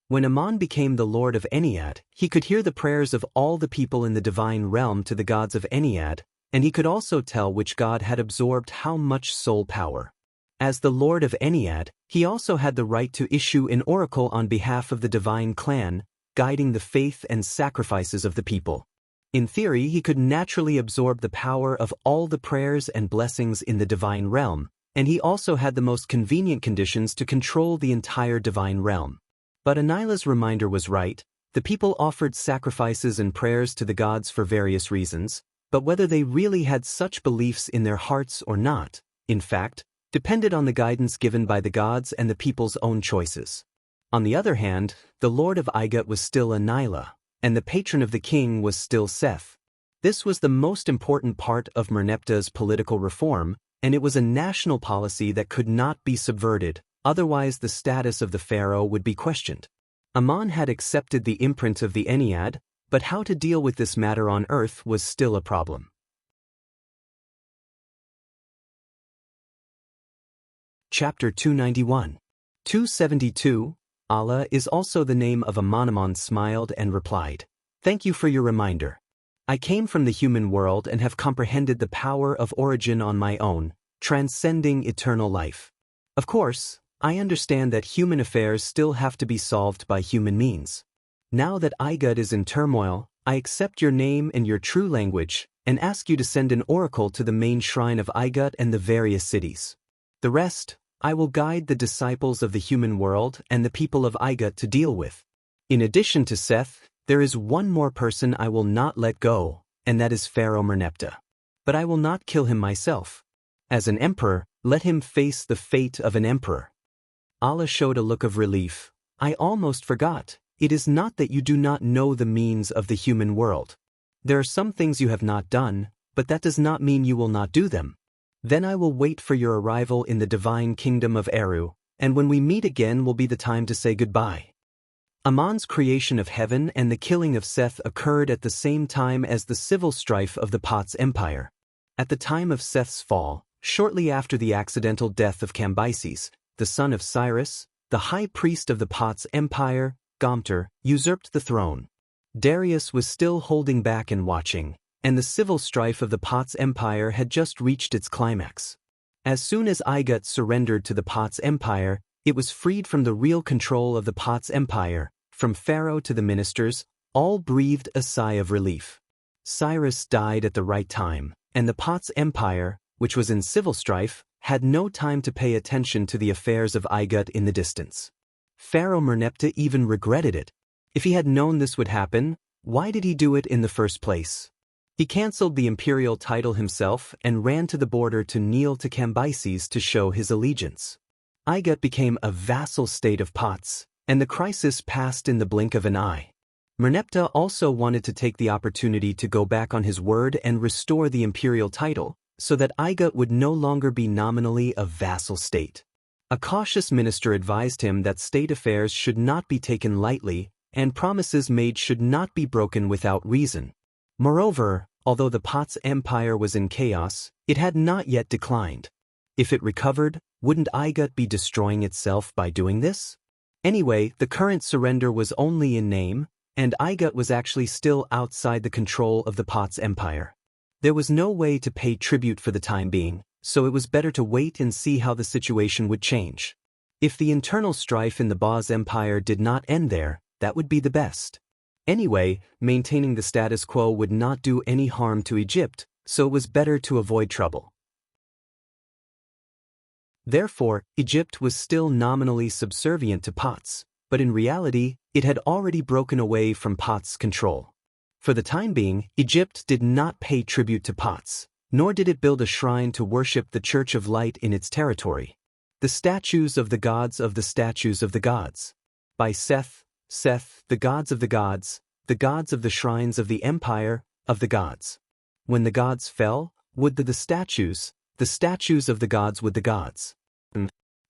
Speaker 1: When Ammon became the Lord of Ennead, he could hear the prayers of all the people in the divine realm to the gods of Ennead, and he could also tell which god had absorbed how much soul power. As the Lord of Ennead, he also had the right to issue an oracle on behalf of the divine clan, guiding the faith and sacrifices of the people. In theory, he could naturally absorb the power of all the prayers and blessings in the divine realm, and he also had the most convenient conditions to control the entire divine realm. But Anila's reminder was right. The people offered sacrifices and prayers to the gods for various reasons, but whether they really had such beliefs in their hearts or not, in fact, depended on the guidance given by the gods and the people's own choices. On the other hand, the Lord of Igut was still Anila, and the patron of the king was still Seth. This was the most important part of Merneptah's political reform, and it was a national policy that could not be subverted, otherwise the status of the pharaoh would be questioned. Ammon had accepted the imprint of the Ennead, but how to deal with this matter on earth was still a problem. Chapter 291. 272. Allah is also the name of Aman. Aman smiled and replied, "Thank you for your reminder. I came from the human world and have comprehended the power of origin on my own, transcending eternal life. Of course, I understand that human affairs still have to be solved by human means. Now that Igud is in turmoil, I accept your name and your true language, and ask you to send an oracle to the main shrine of Igud and the various cities. The rest, I will guide the disciples of the human world and the people of Igud to deal with. In addition to Seth, there is one more person I will not let go, and that is Pharaoh Merneptah. But I will not kill him myself. As an emperor, let him face the fate of an emperor." Allah showed a look of relief. "I almost forgot. It is not that you do not know the means of the human world. There are some things you have not done, but that does not mean you will not do them. Then I will wait for your arrival in the divine kingdom of Eru, and when we meet again will be the time to say goodbye." Amon's creation of heaven and the killing of Seth occurred at the same time as the civil strife of the Pot's empire. At the time of Seth's fall, shortly after the accidental death of Cambyses, the son of Cyrus, the high priest of the Pot's empire, Gomter, usurped the throne. Darius was still holding back and watching, and the civil strife of the Pot's empire had just reached its climax. As soon as Igud surrendered to the Pot's empire, it was freed from the real control of the Pot's empire. From Pharaoh to the ministers, all breathed a sigh of relief. Cyrus died at the right time, and the Pot's empire, which was in civil strife, had no time to pay attention to the affairs of Igud in the distance. Pharaoh Merneptah even regretted it. If he had known this would happen, why did he do it in the first place? He cancelled the imperial title himself and ran to the border to kneel to Cambyses to show his allegiance. Igud became a vassal state of Pot's, and the crisis passed in the blink of an eye. Merneptah also wanted to take the opportunity to go back on his word and restore the imperial title, so that Igud would no longer be nominally a vassal state. A cautious minister advised him that state affairs should not be taken lightly, and promises made should not be broken without reason. Moreover, although the Pot's empire was in chaos, it had not yet declined. If it recovered, wouldn't Igud be destroying itself by doing this? Anyway, the current surrender was only in name, and Igud was actually still outside the control of the Pot's empire. There was no way to pay tribute for the time being, so it was better to wait and see how the situation would change. If the internal strife in the Baz empire did not end there, that would be the best. Anyway, maintaining the status quo would not do any harm to Egypt, so it was better to avoid trouble. Therefore, Egypt was still nominally subservient to Pot's, but in reality, it had already broken away from Pot's control. For the time being, Egypt did not pay tribute to Pot's, nor did it build a shrine to worship the Church of Light in its territory. The statues of the gods of the statues of the gods. By Seth, the gods of the gods of the shrines of the empire of the gods. When the gods fell, would the statues of the gods would the gods.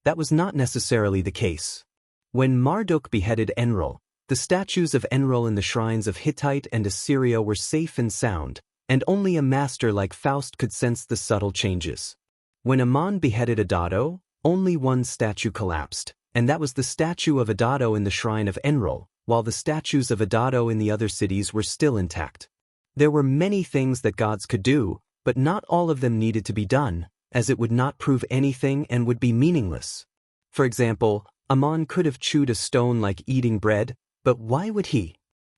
Speaker 1: That was not necessarily the case. When Marduk beheaded Enlil, the statues of Enlil in the shrines of Hittite and Assyria were safe and sound, and only a master like Faust could sense the subtle changes. When Aman beheaded Adado, only one statue collapsed, and that was the statue of Adado in the shrine of Enlil, while the statues of Adado in the other cities were still intact. There were many things that gods could do, but not all of them needed to be done, as it would not prove anything and would be meaningless. For example, Aman could have chewed a stone like eating bread, but why would he?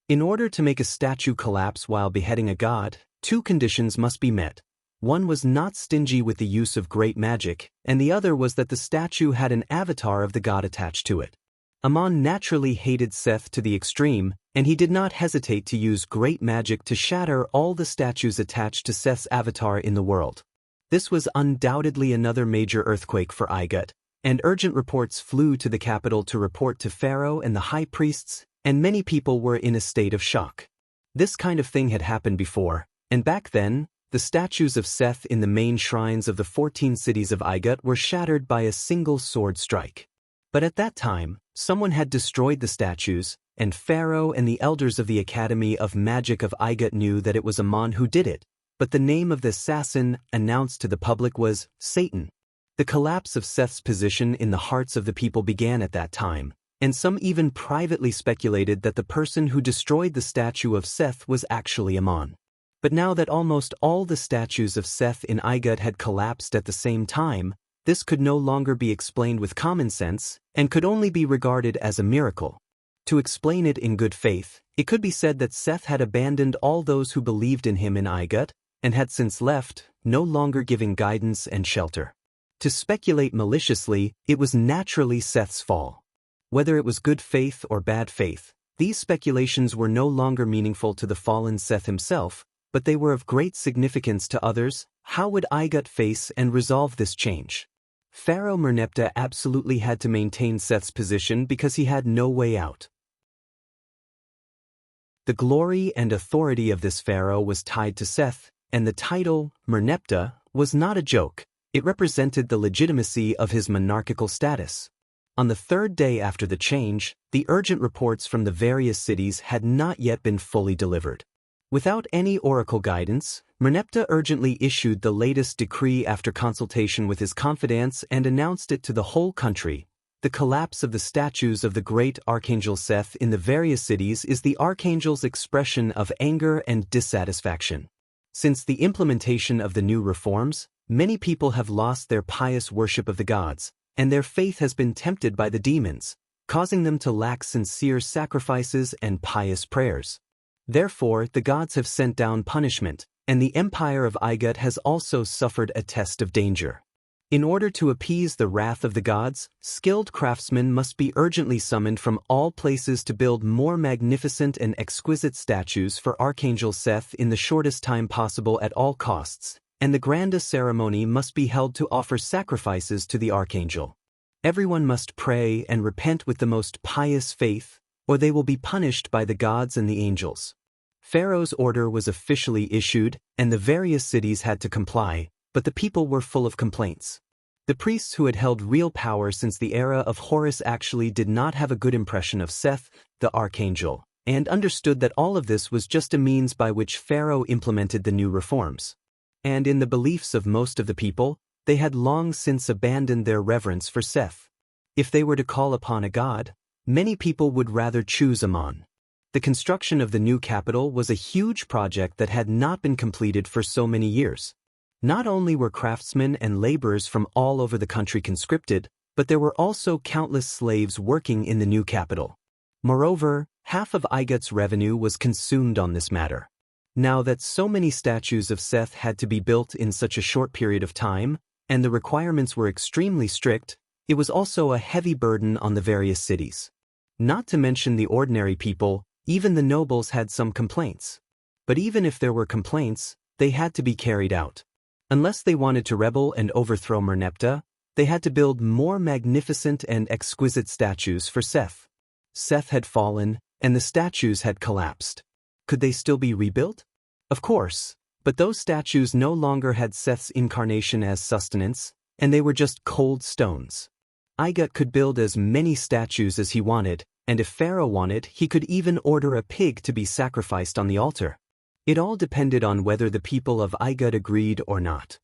Speaker 1: In order to make a statue collapse while beheading a god, two conditions must be met. One was not stingy with the use of great magic, and the other was that the statue had an avatar of the god attached to it. Aman naturally hated Seth to the extreme, and he did not hesitate to use great magic to shatter all the statues attached to Seth's avatar in the world. This was undoubtedly another major earthquake for Igud, and urgent reports flew to the capital to report to Pharaoh and the high priests, and many people were in a state of shock. This kind of thing had happened before, and back then, the statues of Seth in the main shrines of the 14 cities of Igud were shattered by a single sword strike. But at that time, someone had destroyed the statues, and Pharaoh and the elders of the Academy of Magic of Igud knew that it was Aman who did it, but the name of the assassin announced to the public was Satan. The collapse of Seth's position in the hearts of the people began at that time, and some even privately speculated that the person who destroyed the statue of Seth was actually Ammon. But now that almost all the statues of Seth in Igut had collapsed at the same time, this could no longer be explained with common sense and could only be regarded as a miracle. To explain it in good faith, it could be said that Seth had abandoned all those who believed in him in Igut and had since left, no longer giving guidance and shelter. To speculate maliciously, it was naturally Seth's fall. Whether it was good faith or bad faith, these speculations were no longer meaningful to the fallen Seth himself, but they were of great significance to others. How would Igut face and resolve this change? Pharaoh Merneptah absolutely had to maintain Seth's position because he had no way out. The glory and authority of this pharaoh was tied to Seth, and the title, Merneptah, was not a joke. It represented the legitimacy of his monarchical status. On the third day after the change, the urgent reports from the various cities had not yet been fully delivered. Without any oracle guidance, Merneptah urgently issued the latest decree after consultation with his confidants and announced it to the whole country. The collapse of the statues of the great archangel Seth in the various cities is the archangel's expression of anger and dissatisfaction. Since the implementation of the new reforms, many people have lost their pious worship of the gods, and their faith has been tempted by the demons, causing them to lack sincere sacrifices and pious prayers. Therefore, the gods have sent down punishment, and the empire of Igut has also suffered a test of danger. In order to appease the wrath of the gods, skilled craftsmen must be urgently summoned from all places to build more magnificent and exquisite statues for Archangel Seth in the shortest time possible at all costs, and the grandest ceremony must be held to offer sacrifices to the archangel. Everyone must pray and repent with the most pious faith, or they will be punished by the gods and the angels. Pharaoh's order was officially issued, and the various cities had to comply, but the people were full of complaints. The priests who had held real power since the era of Horus actually did not have a good impression of Seth, the archangel, and understood that all of this was just a means by which Pharaoh implemented the new reforms. And in the beliefs of most of the people, they had long since abandoned their reverence for Seth. If they were to call upon a god, many people would rather choose Ammon. The construction of the new capital was a huge project that had not been completed for so many years. Not only were craftsmen and laborers from all over the country conscripted, but there were also countless slaves working in the new capital. Moreover, half of Igut's revenue was consumed on this matter. Now that so many statues of Seth had to be built in such a short period of time, and the requirements were extremely strict, it was also a heavy burden on the various cities. Not to mention the ordinary people, even the nobles had some complaints. But even if there were complaints, they had to be carried out. Unless they wanted to rebel and overthrow Merneptah, they had to build more magnificent and exquisite statues for Seth. Seth had fallen, and the statues had collapsed. Could they still be rebuilt? Of course, but those statues no longer had Seth's incarnation as sustenance, and they were just cold stones. Igut could build as many statues as he wanted, and if Pharaoh wanted, he could even order a pig to be sacrificed on the altar. It all depended on whether the people of Igut agreed or not.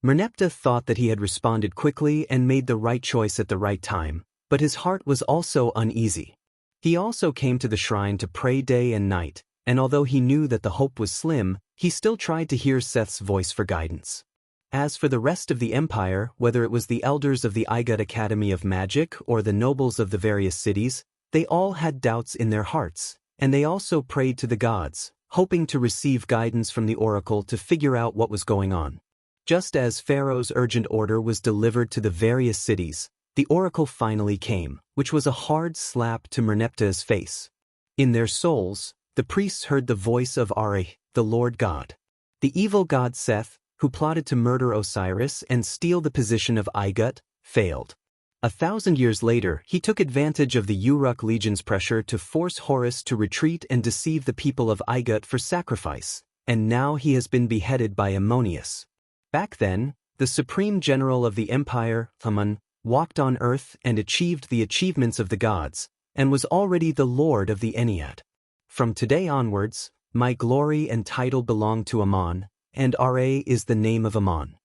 Speaker 1: Merneptah thought that he had responded quickly and made the right choice at the right time, but his heart was also uneasy. He also came to the shrine to pray day and night, and although he knew that the hope was slim, he still tried to hear Seth's voice for guidance. As for the rest of the empire, whether it was the elders of the Igut Academy of Magic or the nobles of the various cities, they all had doubts in their hearts, and they also prayed to the gods, hoping to receive guidance from the oracle to figure out what was going on. Just as Pharaoh's urgent order was delivered to the various cities, the oracle finally came, which was a hard slap to Merneptah's face. In their souls, the priests heard the voice of Ari, the Lord God. The evil god Seth, who plotted to murder Osiris and steal the position of Igut, failed. 1,000 years later, he took advantage of the Uruk legion's pressure to force Horus to retreat and deceive the people of Igut for sacrifice, and now he has been beheaded by Ammonius. Back then, the supreme general of the empire, Ammon, walked on earth and achieved the achievements of the gods, and was already the lord of the Ennead. From today onwards, my glory and title belong to Ammon, and Ra is the name of Ammon.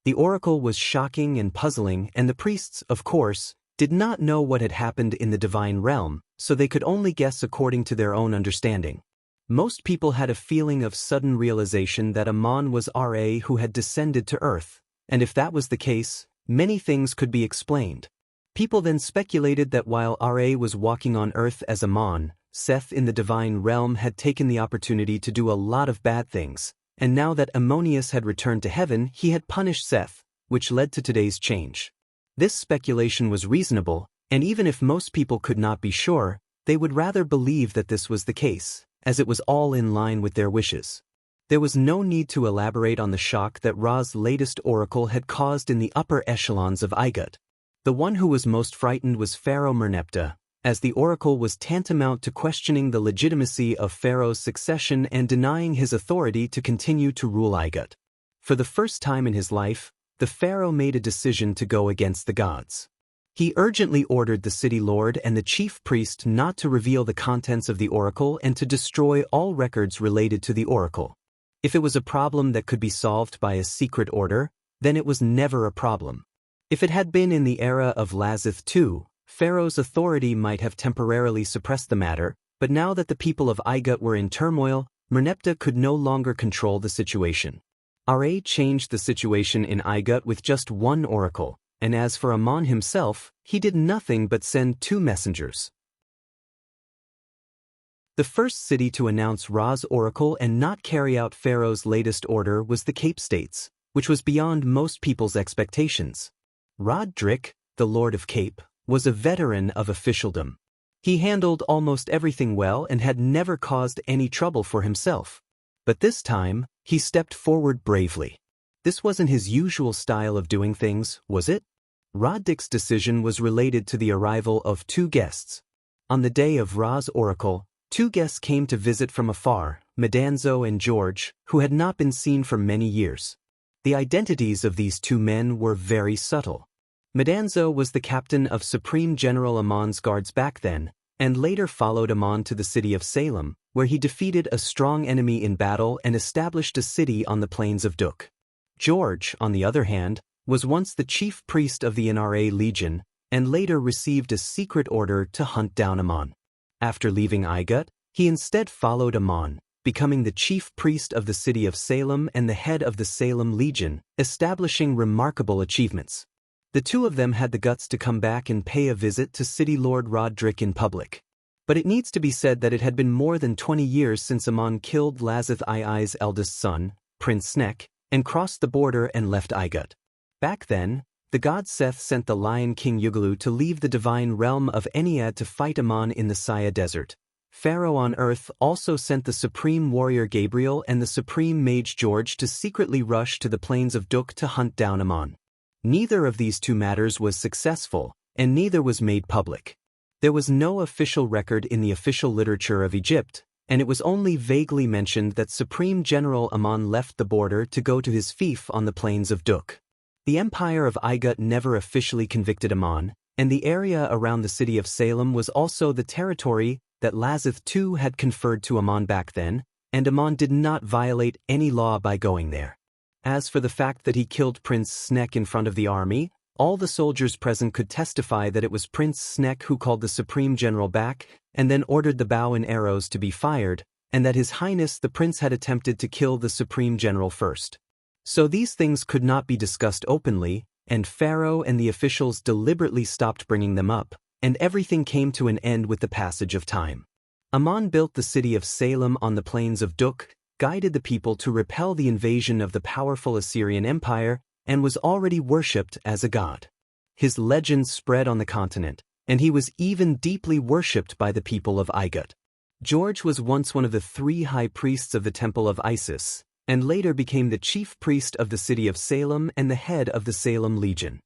Speaker 1: The oracle was shocking and puzzling, and the priests, of course, did not know what had happened in the divine realm, so they could only guess according to their own understanding. Most people had a feeling of sudden realization that Amon was Ra who had descended to earth, and if that was the case, many things could be explained. People then speculated that while Ra was walking on earth as Amon, Seth in the divine realm had taken the opportunity to do a lot of bad things, and now that Ammonius had returned to heaven, he had punished Seth, which led to today's change. This speculation was reasonable, and even if most people could not be sure, they would rather believe that this was the case, as it was all in line with their wishes. There was no need to elaborate on the shock that Ra's latest oracle had caused in the upper echelons of Igut. The one who was most frightened was Pharaoh Merneptah, as the oracle was tantamount to questioning the legitimacy of Pharaoh's succession and denying his authority to continue to rule Igut. For the first time in his life, the pharaoh made a decision to go against the gods. He urgently ordered the city lord and the chief priest not to reveal the contents of the oracle and to destroy all records related to the oracle. If it was a problem that could be solved by a secret order, then it was never a problem. If it had been in the era of Lazith II, Pharaoh's authority might have temporarily suppressed the matter, but now that the people of Igut were in turmoil, Merneptah could no longer control the situation. Ra changed the situation in Igut with just one oracle, and as for Amon himself, he did nothing but send 2 messengers. The first city to announce Ra's oracle and not carry out Pharaoh's latest order was the Cape States, which was beyond most people's expectations. Rodrick, the Lord of Cape, was a veteran of officialdom. He handled almost everything well and had never caused any trouble for himself. But this time, he stepped forward bravely. This wasn't his usual style of doing things, was it? Rodrick's decision was related to the arrival of 2 guests. On the day of Ra's oracle, 2 guests came to visit from afar, Medanzo and George, who had not been seen for many years. The identities of these 2 men were very subtle. Medanzo was the captain of Supreme General Amon's guards back then, and later followed Amon to the city of Salem, where he defeated a strong enemy in battle and established a city on the plains of Duk. George, on the other hand, was once the chief priest of the NRA Legion, and later received a secret order to hunt down Amon. After leaving Igut, he instead followed Amon, becoming the chief priest of the city of Salem and the head of the Salem Legion, establishing remarkable achievements. The 2 of them had the guts to come back and pay a visit to City Lord Rodrick in public. But it needs to be said that it had been more than 20 years since Amon killed Lazith II's eldest son, Prince Snek, and crossed the border and left Igut. Back then, the god Seth sent the lion king Yugalu to leave the divine realm of Ennead to fight Amon in the Saya Desert. Pharaoh on earth also sent the supreme warrior Gabriel and the supreme mage George to secretly rush to the plains of Duk to hunt down Amon. Neither of these 2 matters was successful, and neither was made public. There was no official record in the official literature of Egypt, and it was only vaguely mentioned that Supreme General Amon left the border to go to his fief on the plains of Duk. The Empire of Igut never officially convicted Amon, and the area around the city of Salem was also the territory that Lazith II had conferred to Amon back then, and Amon did not violate any law by going there. As for the fact that he killed Prince Snek in front of the army, all the soldiers present could testify that it was Prince Snek who called the Supreme General back and then ordered the bow and arrows to be fired, and that His Highness the Prince had attempted to kill the Supreme General first. So these things could not be discussed openly, and Pharaoh and the officials deliberately stopped bringing them up, and everything came to an end with the passage of time. Amon built the city of Salem on the plains of Duk, guided the people to repel the invasion of the powerful Assyrian Empire, and was already worshipped as a god. His legend spread on the continent, and he was even deeply worshipped by the people of Igut. George was once one of the 3 high priests of the Temple of Isis, and later became the chief priest of the city of Salem and the head of the Salem Legion.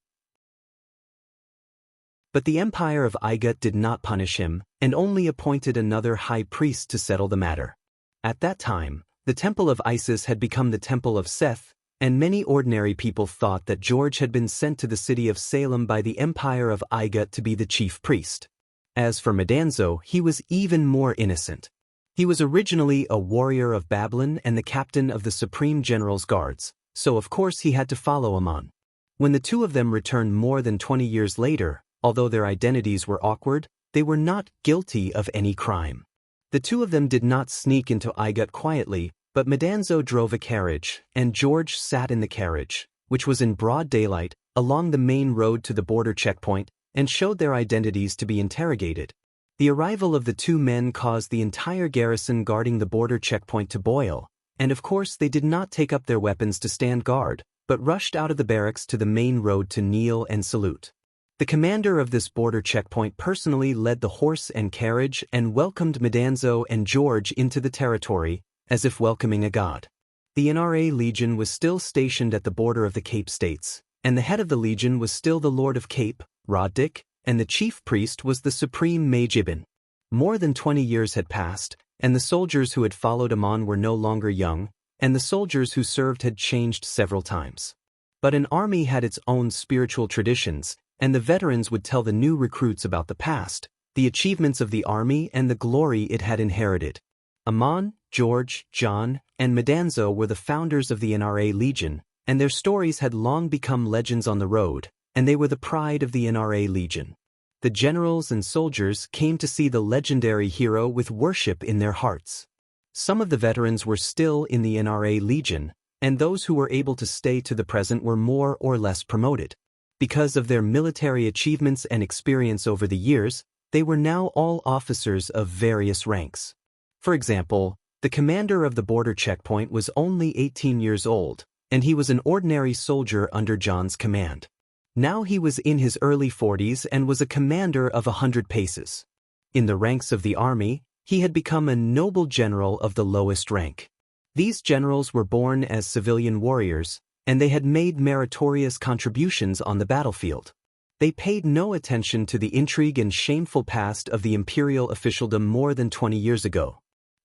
Speaker 1: But the Empire of Igut did not punish him, and only appointed another high priest to settle the matter. At that time, the Temple of Isis had become the Temple of Seth, and many ordinary people thought that George had been sent to the city of Salem by the Empire of Igut to be the chief priest. As for Medanzo, he was even more innocent. He was originally a warrior of Babylon and the captain of the Supreme General's guards, so of course he had to follow Amon. When the two of them returned more than 20 years later, although their identities were awkward, they were not guilty of any crime. The two of them did not sneak into Igut quietly, but Madanzo drove a carriage, and George sat in the carriage, which was in broad daylight, along the main road to the border checkpoint, and showed their identities to be interrogated. The arrival of the two men caused the entire garrison guarding the border checkpoint to boil, and of course they did not take up their weapons to stand guard, but rushed out of the barracks to the main road to kneel and salute. The commander of this border checkpoint personally led the horse and carriage and welcomed Madanzo and George into the territory, as if welcoming a god. The NRA Legion was still stationed at the border of the Cape States, and the head of the Legion was still the Lord of Cape, Roddick, and the chief priest was the Supreme Mage Ibn. More than 20 years had passed, and the soldiers who had followed Amon were no longer young, and the soldiers who served had changed several times. But an army had its own spiritual traditions, and the veterans would tell the new recruits about the past, the achievements of the army and the glory it had inherited. Amon, George, John, and Madanzo were the founders of the NRA Legion, and their stories had long become legends on the road, and they were the pride of the NRA Legion. The generals and soldiers came to see the legendary hero with worship in their hearts. Some of the veterans were still in the NRA Legion, and those who were able to stay to the present were more or less promoted. Because of their military achievements and experience over the years, they were now all officers of various ranks. For example, the commander of the border checkpoint was only 18 years old, and he was an ordinary soldier under John's command. Now he was in his early 40s and was a commander of 100 paces. In the ranks of the army, he had become a noble general of the lowest rank. These generals were born as civilian warriors, and they had made meritorious contributions on the battlefield. They paid no attention to the intrigue and shameful past of the imperial officialdom more than 20 years ago.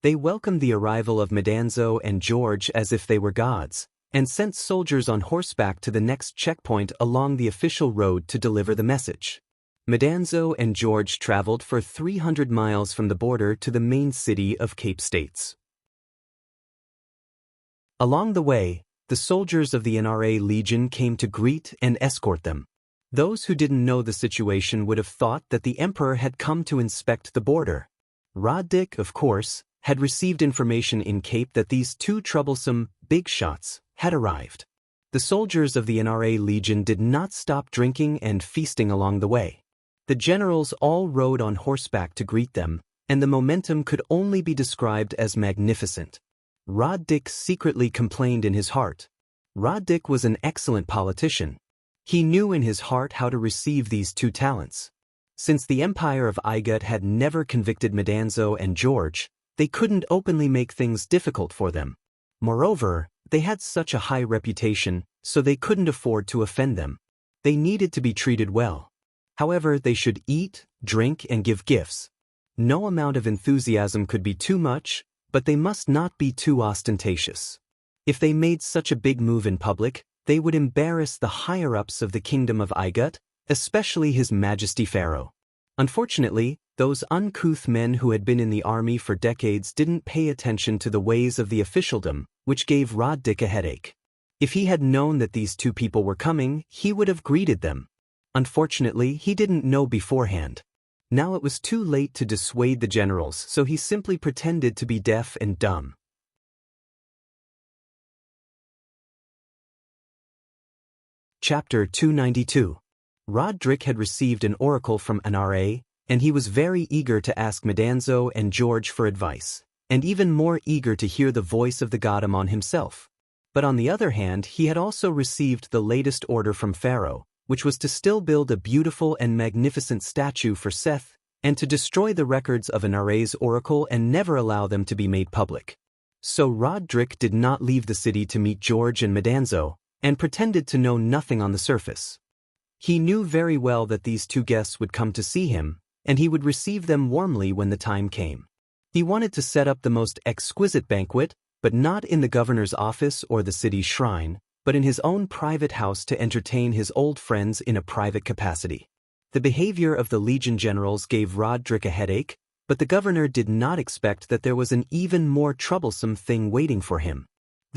Speaker 1: They welcomed the arrival of Madanzo and George as if they were gods, and sent soldiers on horseback to the next checkpoint along the official road to deliver the message. Madanzo and George traveled for 300 miles from the border to the main city of Cape States. Along the way, the soldiers of the NRA Legion came to greet and escort them. Those who didn't know the situation would have thought that the emperor had come to inspect the border. Roddick, of course, had received information in Cape that these two troublesome big shots had arrived. The soldiers of the NRA Legion did not stop drinking and feasting along the way. The generals all rode on horseback to greet them, and the momentum could only be described as magnificent. Roddick secretly complained in his heart. Roddick was an excellent politician. He knew in his heart how to receive these two talents. Since the Empire of Igut had never convicted Madanzo and George, they couldn't openly make things difficult for them. Moreover, they had such a high reputation, so they couldn't afford to offend them. They needed to be treated well. However, they should eat, drink, and give gifts. No amount of enthusiasm could be too much, but they must not be too ostentatious. If they made such a big move in public, they would embarrass the higher-ups of the kingdom of Igut, especially His Majesty Pharaoh. Unfortunately, those uncouth men who had been in the army for decades didn't pay attention to the ways of the officialdom, which gave Roddick a headache. If he had known that these two people were coming, he would have greeted them. Unfortunately, he didn't know beforehand. Now it was too late to dissuade the generals, so he simply pretended to be deaf and dumb. Chapter 292. Roddick had received an oracle from NRA, and he was very eager to ask Madanzo and George for advice, and even more eager to hear the voice of the god Amon himself. But on the other hand, he had also received the latest order from Pharaoh, which was to still build a beautiful and magnificent statue for Seth, and to destroy the records of NRA's oracle and never allow them to be made public. So Roddick did not leave the city to meet George and Madanzo, and pretended to know nothing on the surface. He knew very well that these two guests would come to see him, and he would receive them warmly when the time came. He wanted to set up the most exquisite banquet, but not in the governor's office or the city's shrine, but in his own private house to entertain his old friends in a private capacity. The behavior of the Legion generals gave Roddick a headache, but the governor did not expect that there was an even more troublesome thing waiting for him.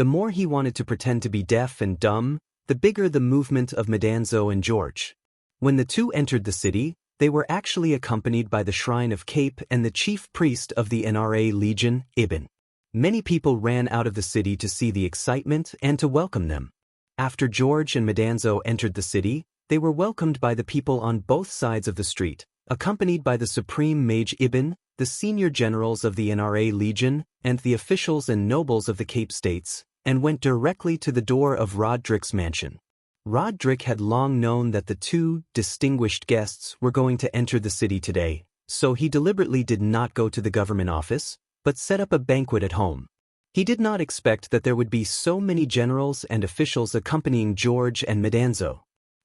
Speaker 1: The more he wanted to pretend to be deaf and dumb, the bigger the movement of Madanzo and George. When the two entered the city, they were actually accompanied by the Shrine of Cape and the chief priest of the NRA Legion, Ibn. Many people ran out of the city to see the excitement and to welcome them. After George and Madanzo entered the city, they were welcomed by the people on both sides of the street, accompanied by the Supreme Mage Ibn, the senior generals of the NRA Legion, and the officials and nobles of the Cape States, and went directly to the door of Roderick's mansion. Roderick had long known that the two distinguished guests were going to enter the city today, so he deliberately did not go to the government office, but set up a banquet at home. He did not expect that there would be so many generals and officials accompanying George and Madanzo.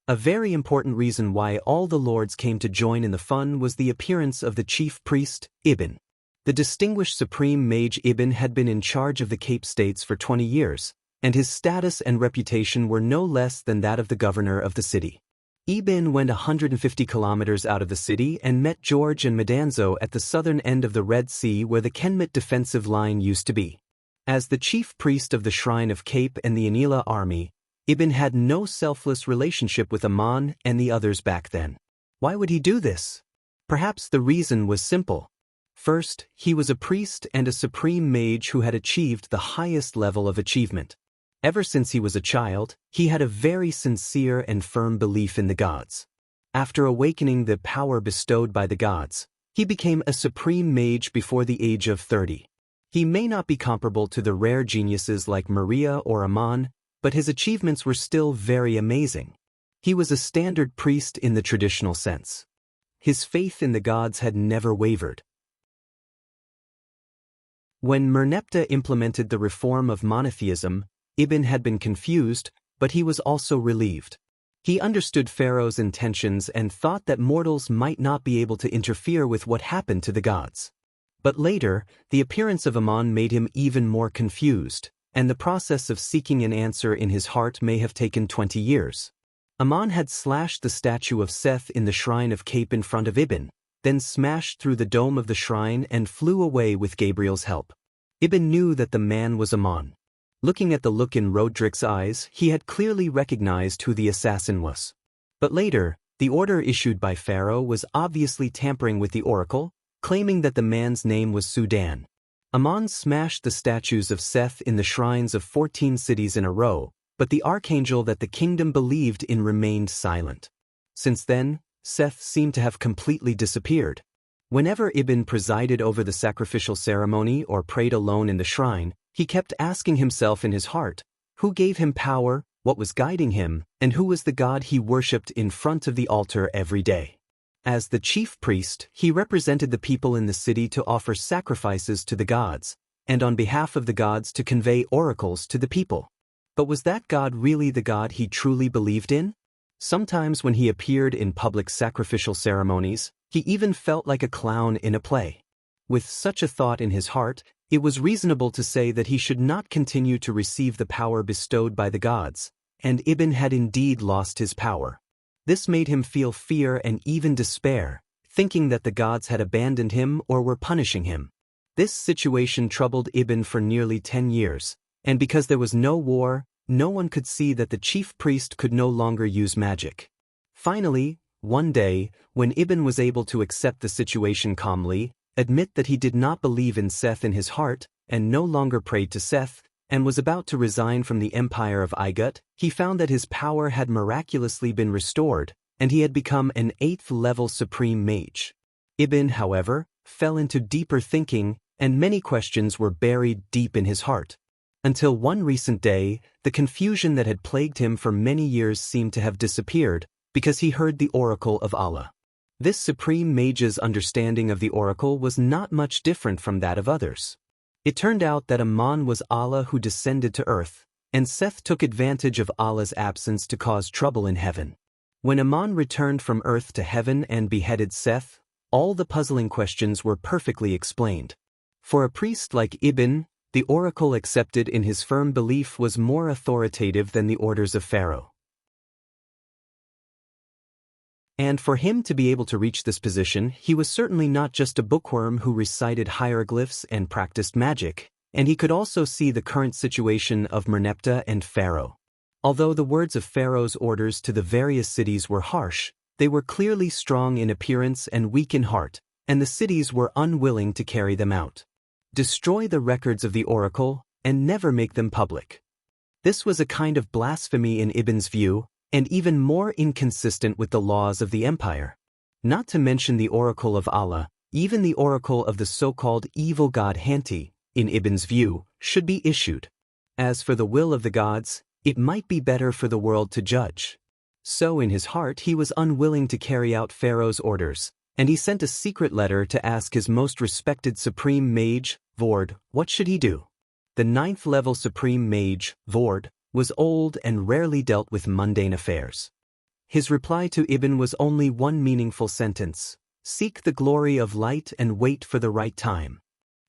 Speaker 1: A very important reason why all the lords came to join in the fun was the appearance of the chief priest, Ibn. The distinguished Supreme Mage Ibn had been in charge of the Cape States for 20 years, and his status and reputation were no less than that of the governor of the city. Ibn went 150 kilometers out of the city and met George and Madanzo at the southern end of the Red Sea where the Kenmit defensive line used to be. As the chief priest of the Shrine of Cape and the Anila army, Ibn had no selfless relationship with Aman and the others back then. Why would he do this? Perhaps the reason was simple. First, he was a priest and a supreme mage who had achieved the highest level of achievement. Ever since he was a child, he had a very sincere and firm belief in the gods. After awakening the power bestowed by the gods, he became a supreme mage before the age of 30. He may not be comparable to the rare geniuses like Maria or Aman, but his achievements were still very amazing. He was a standard priest in the traditional sense. His faith in the gods had never wavered. When Merneptah implemented the reform of monotheism, Ibn had been confused, but he was also relieved. He understood Pharaoh's intentions and thought that mortals might not be able to interfere with what happened to the gods. But later, the appearance of Aman made him even more confused, and the process of seeking an answer in his heart may have taken 20 years. Aman had slashed the statue of Seth in the Shrine of Cape in front of Ibn, then smashed through the dome of the shrine and flew away with Gabriel's help. Ibn knew that the man was Aman. Looking at the look in Roderick's eyes, he had clearly recognized who the assassin was. But later, the order issued by Pharaoh was obviously tampering with the oracle, claiming that the man's name was Sudan. Aman smashed the statues of Seth in the shrines of 14 cities in a row, but the archangel that the kingdom believed in remained silent. Since then, Seth seemed to have completely disappeared. Whenever Ibn presided over the sacrificial ceremony or prayed alone in the shrine, he kept asking himself in his heart, who gave him power, what was guiding him, and who was the god he worshipped in front of the altar every day. As the chief priest, he represented the people in the city to offer sacrifices to the gods, and on behalf of the gods to convey oracles to the people. But was that god really the god he truly believed in? Sometimes when he appeared in public sacrificial ceremonies, he even felt like a clown in a play. With such a thought in his heart, it was reasonable to say that he should not continue to receive the power bestowed by the gods, and Ibn had indeed lost his power. This made him feel fear and even despair, thinking that the gods had abandoned him or were punishing him. This situation troubled Ibn for nearly 10 years, and because there was no war, no one could see that the chief priest could no longer use magic. Finally, one day, when Ibn was able to accept the situation calmly, admit that he did not believe in Seth in his heart, and no longer prayed to Seth, and was about to resign from the empire of Igut, he found that his power had miraculously been restored, and he had become an 8th-level supreme mage. Ibn, however, fell into deeper thinking, and many questions were buried deep in his heart. Until one recent day, the confusion that had plagued him for many years seemed to have disappeared, because he heard the oracle of Allah. This supreme mage's understanding of the oracle was not much different from that of others. It turned out that Aman was Allah who descended to earth, and Seth took advantage of Allah's absence to cause trouble in heaven. When Aman returned from earth to heaven and beheaded Seth, all the puzzling questions were perfectly explained. For a priest like Ibn, the oracle accepted in his firm belief was more authoritative than the orders of Pharaoh. And for him to be able to reach this position, he was certainly not just a bookworm who recited hieroglyphs and practiced magic, and he could also see the current situation of Merneptah and Pharaoh. Although the words of Pharaoh's orders to the various cities were harsh, they were clearly strong in appearance and weak in heart, and the cities were unwilling to carry them out. Destroy the records of the oracle, and never make them public. This was a kind of blasphemy in Ibn's view, and even more inconsistent with the laws of the empire. Not to mention the oracle of Allah, even the oracle of the so-called evil god Hanti, in Ibn's view, should be issued. As for the will of the gods, it might be better for the world to judge. So in his heart he was unwilling to carry out Pharaoh's orders, and he sent a secret letter to ask his most respected supreme mage, Vord, what should he do? The 9th-level supreme mage, Vord, was old and rarely dealt with mundane affairs. His reply to Ibn was only one meaningful sentence: seek the glory of light and wait for the right time.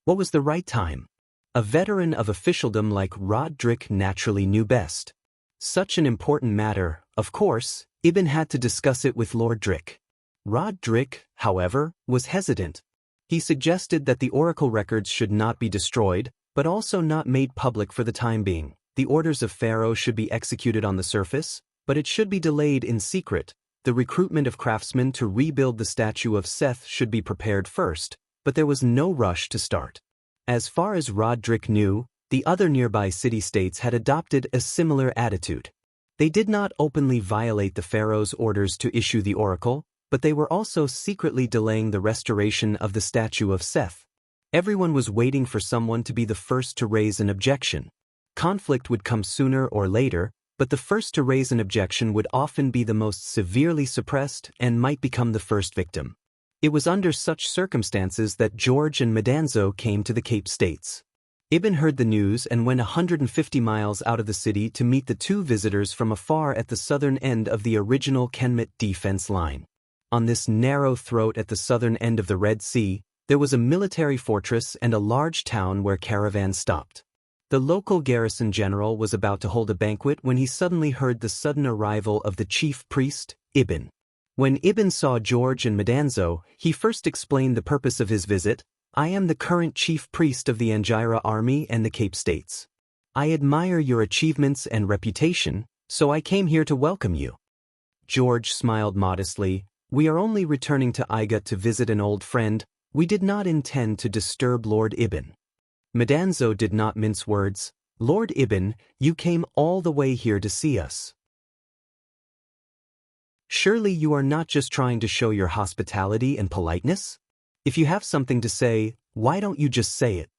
Speaker 1: What was the right time? A veteran of officialdom like Roderick naturally knew best. Such an important matter, of course, Ibn had to discuss it with Lord Drick. Roderick, however, was hesitant. He suggested that the oracle records should not be destroyed, but also not made public for the time being. The orders of Pharaoh should be executed on the surface, but it should be delayed in secret. The recruitment of craftsmen to rebuild the statue of Seth should be prepared first, but there was no rush to start. As far as Roderick knew, the other nearby city-states had adopted a similar attitude. They did not openly violate the pharaoh's orders to issue the oracle, but they were also secretly delaying the restoration of the statue of Seth. Everyone was waiting for someone to be the first to raise an objection. Conflict would come sooner or later, but the first to raise an objection would often be the most severely suppressed and might become the first victim. It was under such circumstances that George and Madanzo came to the Cape States. Ibn heard the news and went 150 miles out of the city to meet the two visitors from afar at the southern end of the original Kenmet defense line. On this narrow throat at the southern end of the Red Sea, there was a military fortress and a large town where caravans stopped. The local garrison general was about to hold a banquet when he suddenly heard the sudden arrival of the chief priest, Ibn. When Ibn saw George and Madanzo, he first explained the purpose of his visit. I am the current chief priest of the Angira army and the Cape States. I admire your achievements and reputation, so I came here to welcome you. George smiled modestly. We are only returning to Iga to visit an old friend. We did not intend to disturb Lord Ibn. Madanzo did not mince words. Lord Ibn, you came all the way here to see us. Surely you are not just trying to show your hospitality and politeness? If you have something to say, why don't you just say it?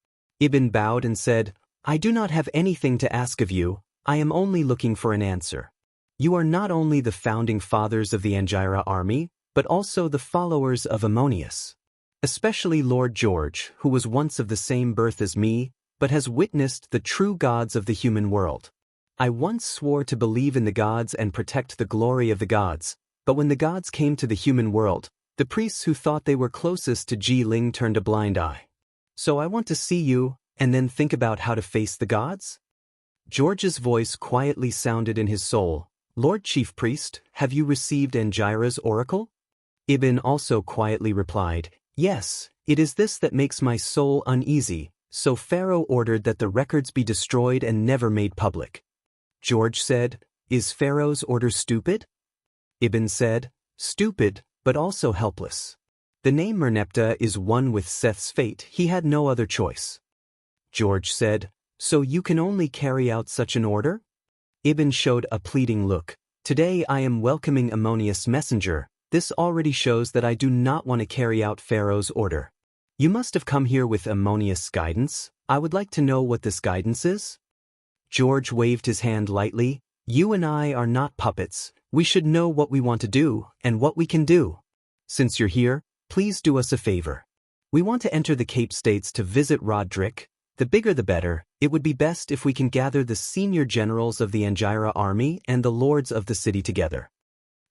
Speaker 1: Ibn bowed and said, I do not have anything to ask of you, I am only looking for an answer. You are not only the founding fathers of the Angira army, but also the followers of Ammonius. Especially Lord George, who was once of the same birth as me, but has witnessed the true gods of the human world. I once swore to believe in the gods and protect the glory of the gods, but when the gods came to the human world, the priests who thought they were closest to Ji Ling turned a blind eye. So I want to see you, and then think about how to face the gods? George's voice quietly sounded in his soul. Lord Chief Priest, have you received Angira's oracle? Ibn also quietly replied, Yes, it is this that makes my soul uneasy, so Pharaoh ordered that the records be destroyed and never made public. George said, Is Pharaoh's order stupid? Ibn said, Stupid, but also helpless. The name Merneptah is one with Seth's fate, he had no other choice. George said, So you can only carry out such an order? Ibn showed a pleading look. Today I am welcoming Ammonius' messenger. This already shows that I do not want to carry out Pharaoh's order. You must have come here with Ammonius' guidance. I would like to know what this guidance is. George waved his hand lightly. You and I are not puppets. We should know what we want to do and what we can do. Since you're here, please do us a favor. We want to enter the Cape States to visit Roderick. The bigger the better. It would be best if we can gather the senior generals of the Angira army and the lords of the city together.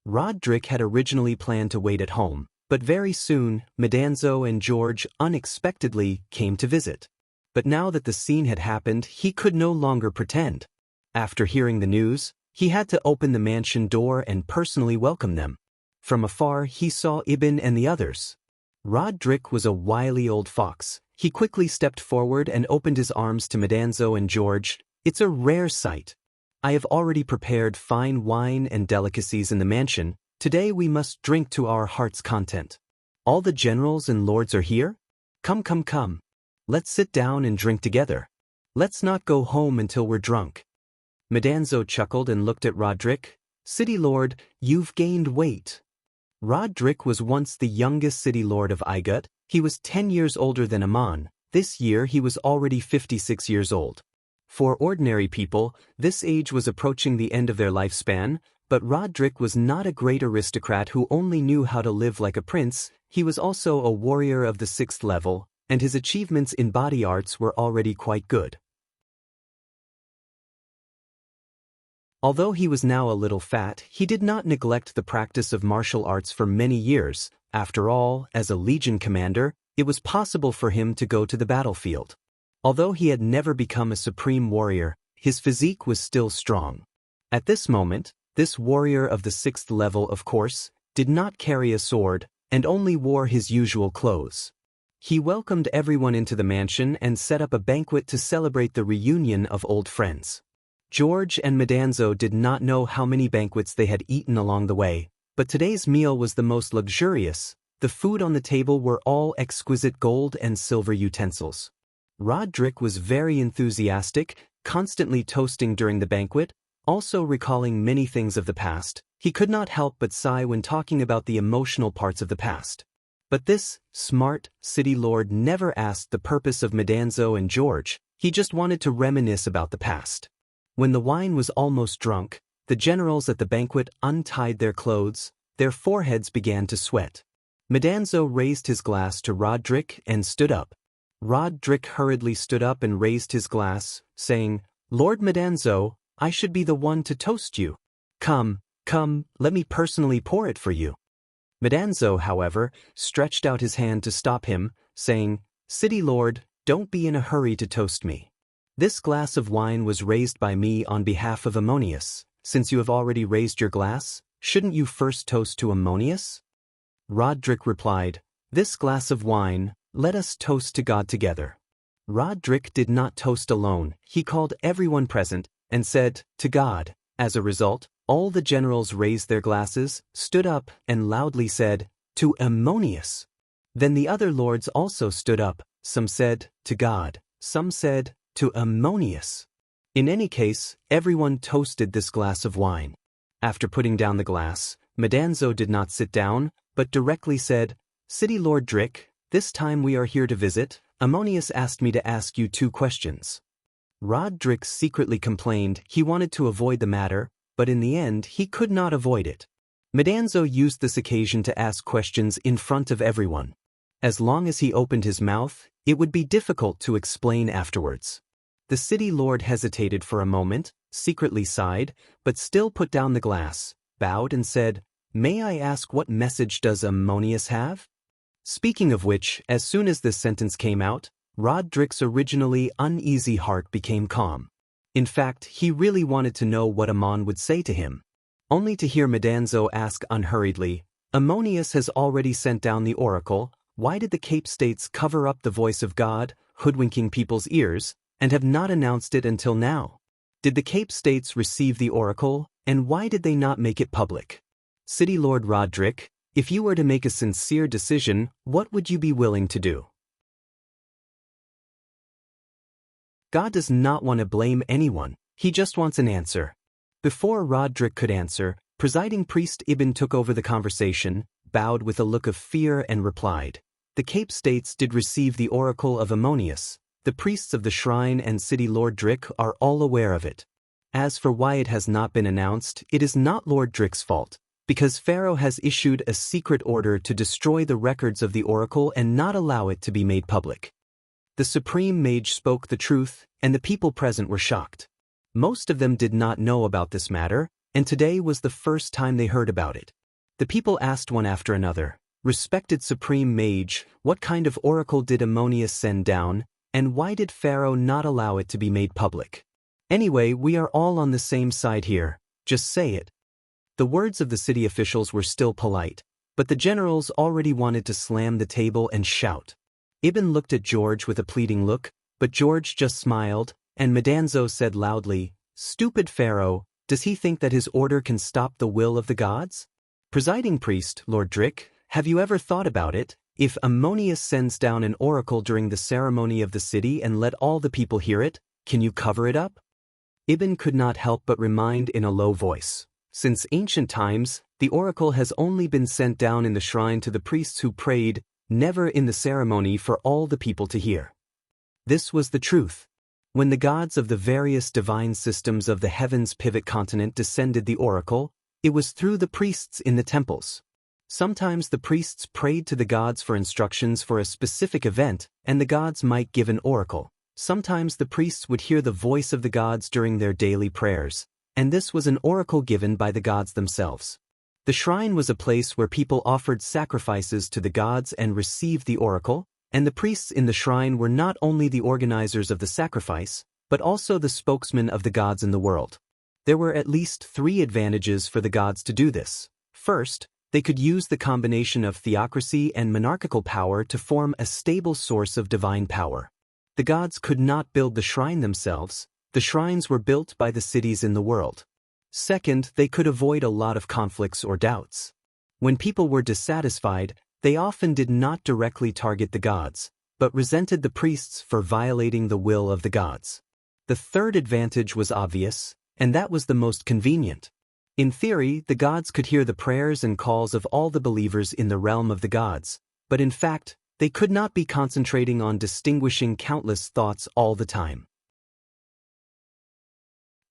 Speaker 1: Roderick had originally planned to wait at home, but very soon, Madanzo and George unexpectedly came to visit. But now that the scene had happened, he could no longer pretend. After hearing the news, he had to open the mansion door and personally welcome them. From afar, he saw Ibn and the others. Roderick was a wily old fox. He quickly stepped forward and opened his arms to Madanzo and George. "It's a rare sight. I have already prepared fine wine and delicacies in the mansion. Today we must drink to our heart's content. All the generals and lords are here? Come, come, come. Let's sit down and drink together. Let's not go home until we're drunk." Madanzo chuckled and looked at Roderick. "City Lord, you've gained weight." Roderick was once the youngest city lord of Igut. He was 10 years older than Amon. This year he was already 56 years old. For ordinary people, this age was approaching the end of their lifespan, but Roderick was not a great aristocrat who only knew how to live like a prince. He was also a warrior of the 6th level, and his achievements in body arts were already quite good. Although he was now a little fat, he did not neglect the practice of martial arts for many years. After all, as a legion commander, it was possible for him to go to the battlefield. Although he had never become a supreme warrior, his physique was still strong. At this moment, this warrior of the 6th level, of course, did not carry a sword, and only wore his usual clothes. He welcomed everyone into the mansion and set up a banquet to celebrate the reunion of old friends. George and Madanzo did not know how many banquets they had eaten along the way, but today's meal was the most luxurious. The food on the table were all exquisite gold and silver utensils. Roderick was very enthusiastic, constantly toasting during the banquet, also recalling many things of the past. He could not help but sigh when talking about the emotional parts of the past. But this smart city lord never asked the purpose of Madanzo and George. He just wanted to reminisce about the past. When the wine was almost drunk, the generals at the banquet untied their clothes. Their foreheads began to sweat. Madanzo raised his glass to Roderick and stood up. Roderick hurriedly stood up and raised his glass, saying, "Lord Madanzo, I should be the one to toast you. Come, come, let me personally pour it for you." Madanzo, however, stretched out his hand to stop him, saying, "City Lord, don't be in a hurry to toast me. This glass of wine was raised by me on behalf of Ammonius. Since you have already raised your glass, shouldn't you first toast to Ammonius?" Roderick replied, "This glass of wine, let us toast to God together." Roderick did not toast alone. He called everyone present and said, "To God." As a result, all the generals raised their glasses, stood up, and loudly said, "To Ammonius." Then the other lords also stood up. Some said, "To God." Some said, "To Ammonius." In any case, everyone toasted this glass of wine. After putting down the glass, Madanzo did not sit down, but directly said, "City Lord Drick, this time we are here to visit. Ammonius asked me to ask you 2 questions. Roderick secretly complained he wanted to avoid the matter, but in the end he could not avoid it. Madanzo used this occasion to ask questions in front of everyone. As long as he opened his mouth, it would be difficult to explain afterwards. The city lord hesitated for a moment, secretly sighed, but still put down the glass, bowed and said, "May I ask what message does Ammonius have?" Speaking of which, as soon as this sentence came out, Roderick's originally uneasy heart became calm. In fact, he really wanted to know what Ammon would say to him. Only to hear Madanzo ask unhurriedly, "Ammonius has already sent down the oracle. Why did the Cape States cover up the voice of God, hoodwinking people's ears, and have not announced it until now? Did the Cape States receive the oracle, and why did they not make it public? City Lord Roderick, if you were to make a sincere decision, what would you be willing to do?" God does not want to blame anyone. He just wants an answer. Before Roderick could answer, presiding priest Ibn took over the conversation, bowed with a look of fear and replied, "The Cape States did receive the oracle of Ammonius. The priests of the shrine and city Lord Drick are all aware of it. As for why it has not been announced, it is not Lord Drick's fault, because Pharaoh has issued a secret order to destroy the records of the oracle and not allow it to be made public." The supreme mage spoke the truth, and the people present were shocked. Most of them did not know about this matter, and today was the first time they heard about it. The people asked one after another, "Respected supreme mage, what kind of oracle did Ammonius send down, and why did Pharaoh not allow it to be made public? Anyway, we are all on the same side here. Just say it." The words of the city officials were still polite, but the generals already wanted to slam the table and shout. Ibn looked at George with a pleading look, but George just smiled, and Madanzo said loudly, "Stupid Pharaoh, does he think that his order can stop the will of the gods?" Presiding priest, Lord Drick, have you ever thought about it? If Ammonius sends down an oracle during the ceremony of the city and let all the people hear it, can you cover it up? Ibn could not help but remind in a low voice. Since ancient times, the oracle has only been sent down in the shrine to the priests who prayed, never in the ceremony for all the people to hear. This was the truth. When the gods of the various divine systems of the heavens pivot continent descended the oracle, it was through the priests in the temples. Sometimes the priests prayed to the gods for instructions for a specific event, and the gods might give an oracle. Sometimes the priests would hear the voice of the gods during their daily prayers, and this was an oracle given by the gods themselves. The shrine was a place where people offered sacrifices to the gods and received the oracle, and the priests in the shrine were not only the organizers of the sacrifice, but also the spokesmen of the gods in the world. There were at least 3 advantages for the gods to do this. First, they could use the combination of theocracy and monarchical power to form a stable source of divine power. The gods could not build the shrine themselves, the shrines were built by the cities in the world. Second, they could avoid a lot of conflicts or doubts. When people were dissatisfied, they often did not directly target the gods, but resented the priests for violating the will of the gods. The third advantage was obvious, and that was the most convenient. In theory, the gods could hear the prayers and calls of all the believers in the realm of the gods, but in fact, they could not be concentrating on distinguishing countless thoughts all the time.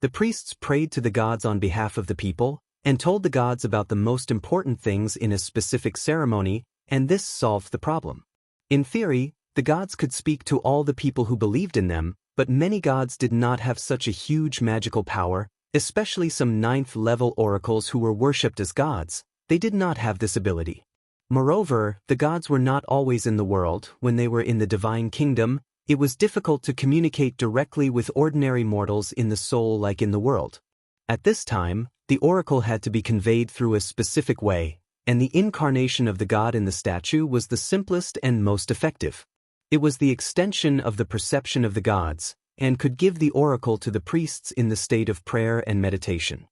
Speaker 1: The priests prayed to the gods on behalf of the people, and told the gods about the most important things in a specific ceremony, and this solved the problem. In theory, the gods could speak to all the people who believed in them, but many gods did not have such a huge magical power, especially some 9th-level oracles who were worshipped as gods. They did not have this ability. Moreover, the gods were not always in the world. When they were in the divine kingdom, it was difficult to communicate directly with ordinary mortals in the soul like in the world. At this time, the oracle had to be conveyed through a specific way, and the incarnation of the god in the statue was the simplest and most effective. It was the extension of the perception of the gods, and could give the oracle to the priests in the state of prayer and meditation.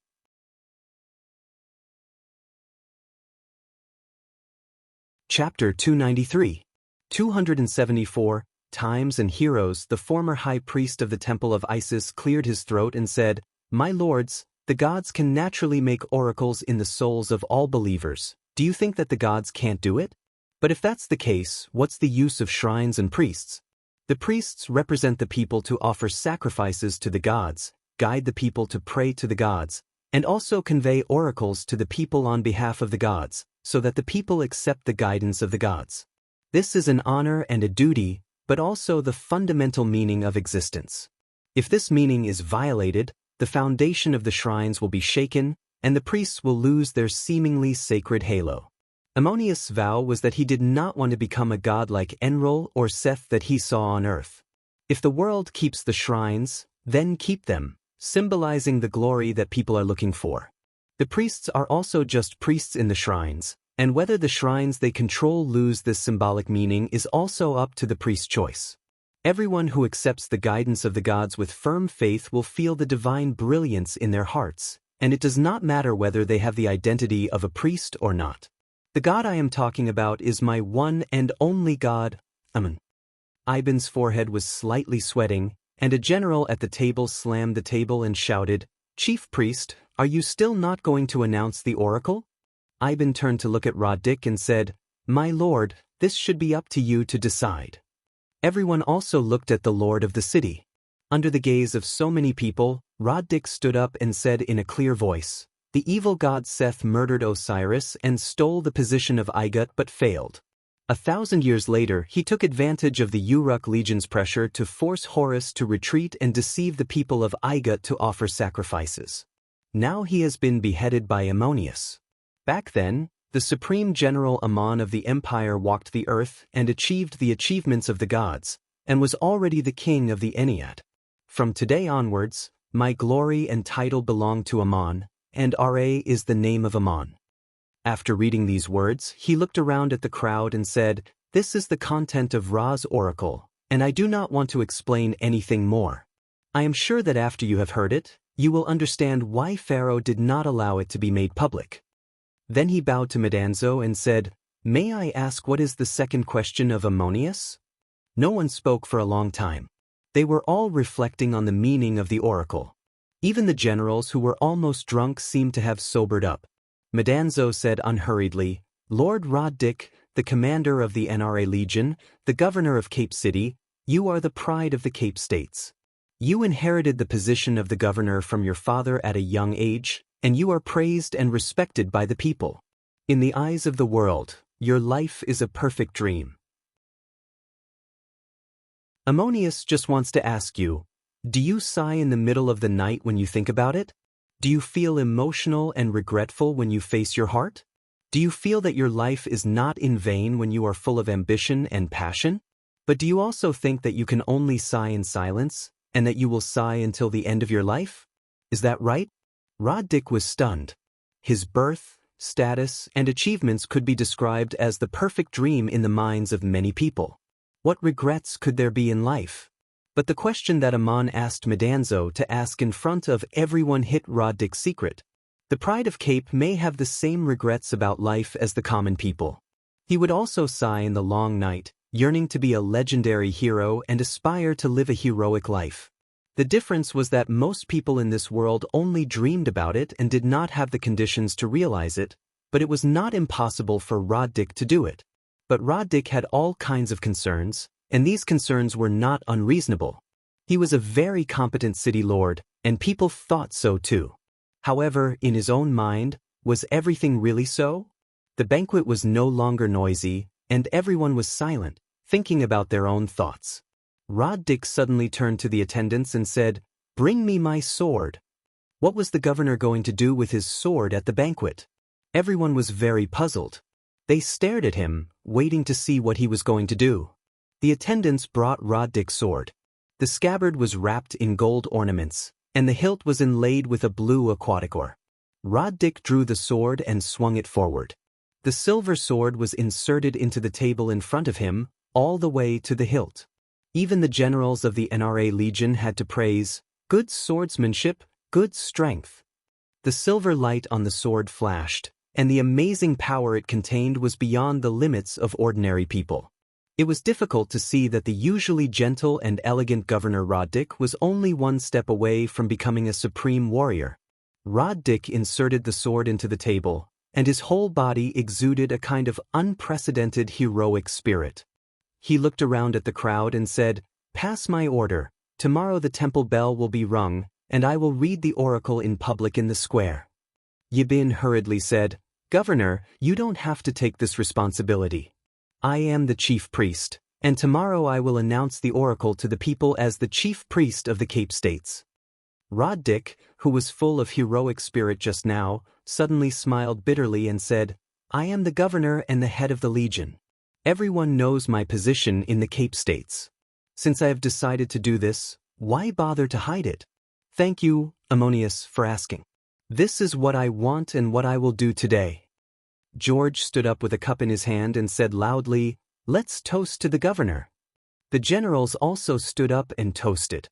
Speaker 1: Chapter 293. 274. Times and Heroes. The former high priest of the temple of Isis cleared his throat and said, "My lords, the gods can naturally make oracles in the souls of all believers. Do you think that the gods can't do it? But if that's the case, what's the use of shrines and priests? The priests represent the people to offer sacrifices to the gods, guide the people to pray to the gods, and also convey oracles to the people on behalf of the gods, so that the people accept the guidance of the gods. This is an honor and a duty, but also the fundamental meaning of existence. If this meaning is violated, the foundation of the shrines will be shaken, and the priests will lose their seemingly sacred halo." Ammonius' vow was that he did not want to become a god like Enlil or Seth that he saw on earth. If the world keeps the shrines, then keep them, symbolizing the glory that people are looking for. The priests are also just priests in the shrines, and whether the shrines they control lose this symbolic meaning is also up to the priest's choice. Everyone who accepts the guidance of the gods with firm faith will feel the divine brilliance in their hearts, and it does not matter whether they have the identity of a priest or not. The God I am talking about is my one and only God, Amen. Ibn's forehead was slightly sweating, and a general at the table slammed the table and shouted, "Chief priest, are you still not going to announce the oracle?" Ibn turned to look at Roddick and said, "My lord, this should be up to you to decide." Everyone also looked at the lord of the city. Under the gaze of so many people, Roddick stood up and said in a clear voice, "The evil god Seth murdered Osiris and stole the position of Igut but failed. 1,000 years later, he took advantage of the Uruk legion's pressure to force Horus to retreat and deceive the people of Igut to offer sacrifices. Now he has been beheaded by Ammonius. Back then, the supreme general Ammon of the empire walked the earth and achieved the achievements of the gods, and was already the king of the Ennead. From today onwards, my glory and title belong to Ammon, and Ra is the name of Ammon." After reading these words, he looked around at the crowd and said, This is the content of Ra's oracle, and I do not want to explain anything more. I am sure that after you have heard it, you will understand why Pharaoh did not allow it to be made public." Then he bowed to Madanzo and said, "May I ask what is the second question of Ammonius?" No one spoke for a long time. They were all reflecting on the meaning of the oracle. Even the generals who were almost drunk seemed to have sobered up. Madanzo said unhurriedly, "Lord Roddick, the commander of the NRA Legion, the governor of Cape City, you are the pride of the Cape States. You inherited the position of the governor from your father at a young age, and you are praised and respected by the people. In the eyes of the world, your life is a perfect dream. Ammonius just wants to ask you, do you sigh in the middle of the night when you think about it? Do you feel emotional and regretful when you face your heart? Do you feel that your life is not in vain when you are full of ambition and passion? But do you also think that you can only sigh in silence, and that you will sigh until the end of your life? Is that right?" Roddick was stunned. His birth, status, and achievements could be described as the perfect dream in the minds of many people. What regrets could there be in life? But the question that Ammon asked Madanzo to ask in front of everyone hit Roddick's secret. The pride of Cape may have the same regrets about life as the common people. He would also sigh in the long night, yearning to be a legendary hero and aspire to live a heroic life. The difference was that most people in this world only dreamed about it and did not have the conditions to realize it, but it was not impossible for Roddick to do it. But Roddick had all kinds of concerns, and these concerns were not unreasonable. He was a very competent city lord, and people thought so too. However, in his own mind, was everything really so? The banquet was no longer noisy, and everyone was silent, thinking about their own thoughts. Roddick suddenly turned to the attendants and said, "Bring me my sword." What was the governor going to do with his sword at the banquet? Everyone was very puzzled. They stared at him, waiting to see what he was going to do. The attendants brought Roddick's sword. The scabbard was wrapped in gold ornaments, and the hilt was inlaid with a blue aquatic ore. Roddick drew the sword and swung it forward. The silver sword was inserted into the table in front of him, all the way to the hilt. Even the generals of the NRA Legion had to praise, "Good swordsmanship, good strength." The silver light on the sword flashed, and the amazing power it contained was beyond the limits of ordinary people. It was difficult to see that the usually gentle and elegant Governor Roddick was only one step away from becoming a supreme warrior. Roddick inserted the sword into the table, and his whole body exuded a kind of unprecedented heroic spirit. He looked around at the crowd and said, "Pass my order. Tomorrow the temple bell will be rung, and I will read the oracle in public in the square." Yibin hurriedly said, "Governor, you don't have to take this responsibility. I am the chief priest, and tomorrow I will announce the oracle to the people as the chief priest of the Cape States." Roddick, who was full of heroic spirit just now, suddenly smiled bitterly and said, "I am the governor and the head of the legion. Everyone knows my position in the Cape States. Since I have decided to do this, why bother to hide it? Thank you, Ammonius, for asking. This is what I want and what I will do today." George stood up with a cup in his hand and said loudly, "Let's toast to the governor." The generals also stood up and toasted.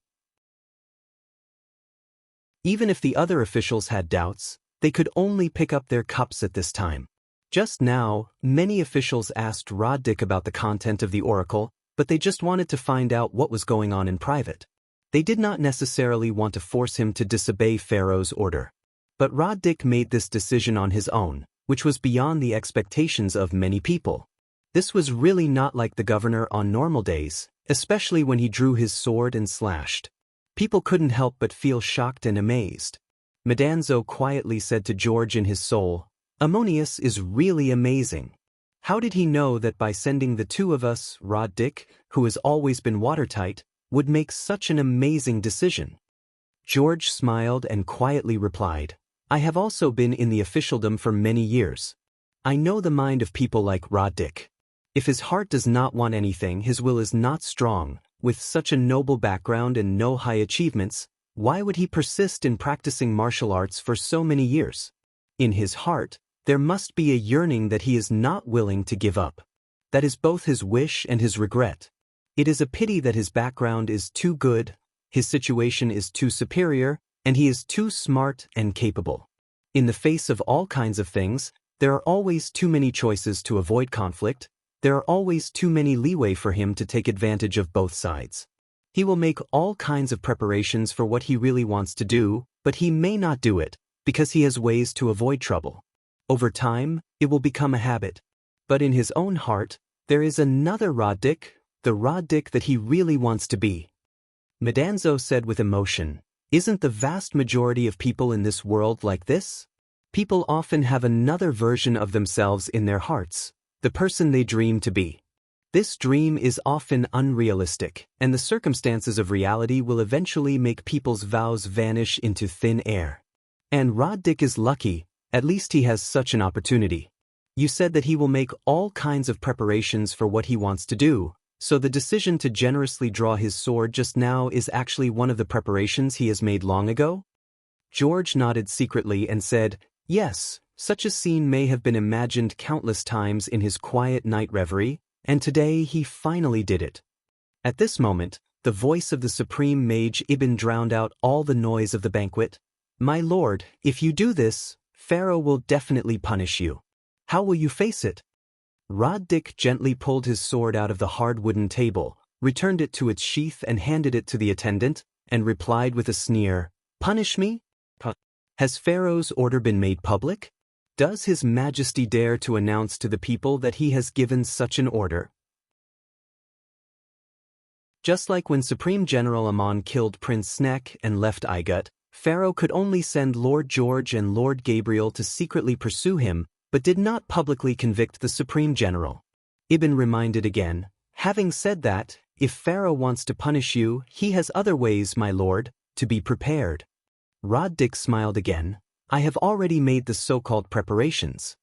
Speaker 1: Even if the other officials had doubts, they could only pick up their cups at this time. Just now, many officials asked Roddick about the content of the oracle, but they just wanted to find out what was going on in private. They did not necessarily want to force him to disobey Pharaoh's order. But Roddick made this decision on his own, which was beyond the expectations of many people. This was really not like the governor on normal days, especially when he drew his sword and slashed. People couldn't help but feel shocked and amazed. Madanzo quietly said to George in his soul, "Ammonius is really amazing. How did he know that by sending the two of us, Roddick, who has always been watertight, would make such an amazing decision?" George smiled and quietly replied, "I have also been in the officialdom for many years. I know the mind of people like Roddick. If his heart does not want anything, his will is not strong. With such a noble background and no high achievements, why would he persist in practicing martial arts for so many years? In his heart, there must be a yearning that he is not willing to give up. That is both his wish and his regret. It is a pity that his background is too good, his situation is too superior, and he is too smart and capable. In the face of all kinds of things, there are always too many choices to avoid conflict, there are always too many leeway for him to take advantage of both sides. He will make all kinds of preparations for what he really wants to do, but he may not do it, because he has ways to avoid trouble. Over time, it will become a habit. But in his own heart, there is another Roddick, the Roddick that he really wants to be. Madanzo said with emotion, "Isn't the vast majority of people in this world like this? People often have another version of themselves in their hearts, the person they dream to be. This dream is often unrealistic, and the circumstances of reality will eventually make people's vows vanish into thin air. And Roddick is lucky, at least he has such an opportunity. You said that he will make all kinds of preparations for what he wants to do, so the decision to generously draw his sword just now is actually one of the preparations he has made long ago?" George nodded secretly and said, "Yes, such a scene may have been imagined countless times in his quiet night reverie, and today he finally did it." At this moment, the voice of the supreme mage Ibn drowned out all the noise of the banquet. "My lord, if you do this, Pharaoh will definitely punish you. How will you face it?" Roddick gently pulled his sword out of the hard wooden table, returned it to its sheath and handed it to the attendant, and replied with a sneer, "Punish me? Has Pharaoh's order been made public? Does His Majesty dare to announce to the people that he has given such an order?" Just like when Supreme General Amon killed Prince Snek and left Igut, Pharaoh could only send Lord George and Lord Gabriel to secretly pursue him, but did not publicly convict the Supreme General. Ibn reminded again, "Having said that, if Pharaoh wants to punish you, he has other ways, my lord, to be prepared." Roddick smiled again. "I have already made the so-called preparations.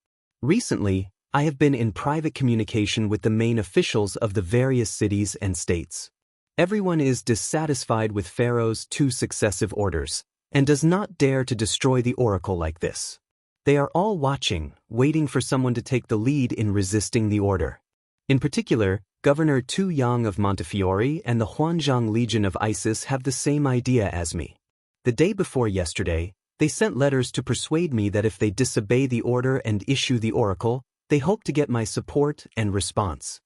Speaker 1: Recently, I have been in private communication with the main officials of the various cities and states. Everyone is dissatisfied with Pharaoh's 2 successive orders, and does not dare to destroy the oracle like this. They are all watching, waiting for someone to take the lead in resisting the order. In particular, Governor Tu Yang of Montefiore and the Huanzhang Legion of Isis have the same idea as me. The day before yesterday, they sent letters to persuade me that if they disobey the order and issue the oracle, they hope to get my support and response."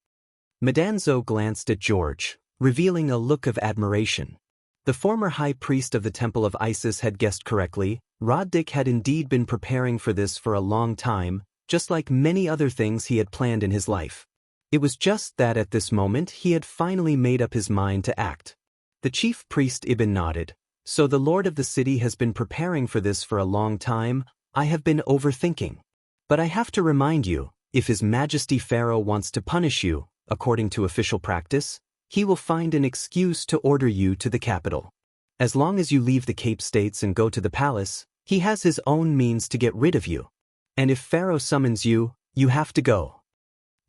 Speaker 1: Madanzo glanced at George, revealing a look of admiration. The former high priest of the Temple of Isis had guessed correctly. Roddick had indeed been preparing for this for a long time, just like many other things he had planned in his life. It was just that at this moment he had finally made up his mind to act. The chief priest Ibn nodded. "So the lord of the city has been preparing for this for a long time. I have been overthinking. But I have to remind you, if His Majesty Pharaoh wants to punish you, according to official practice, he will find an excuse to order you to the capital. As long as you leave the Cape States and go to the palace, he has his own means to get rid of you. And if Pharaoh summons you, you have to go."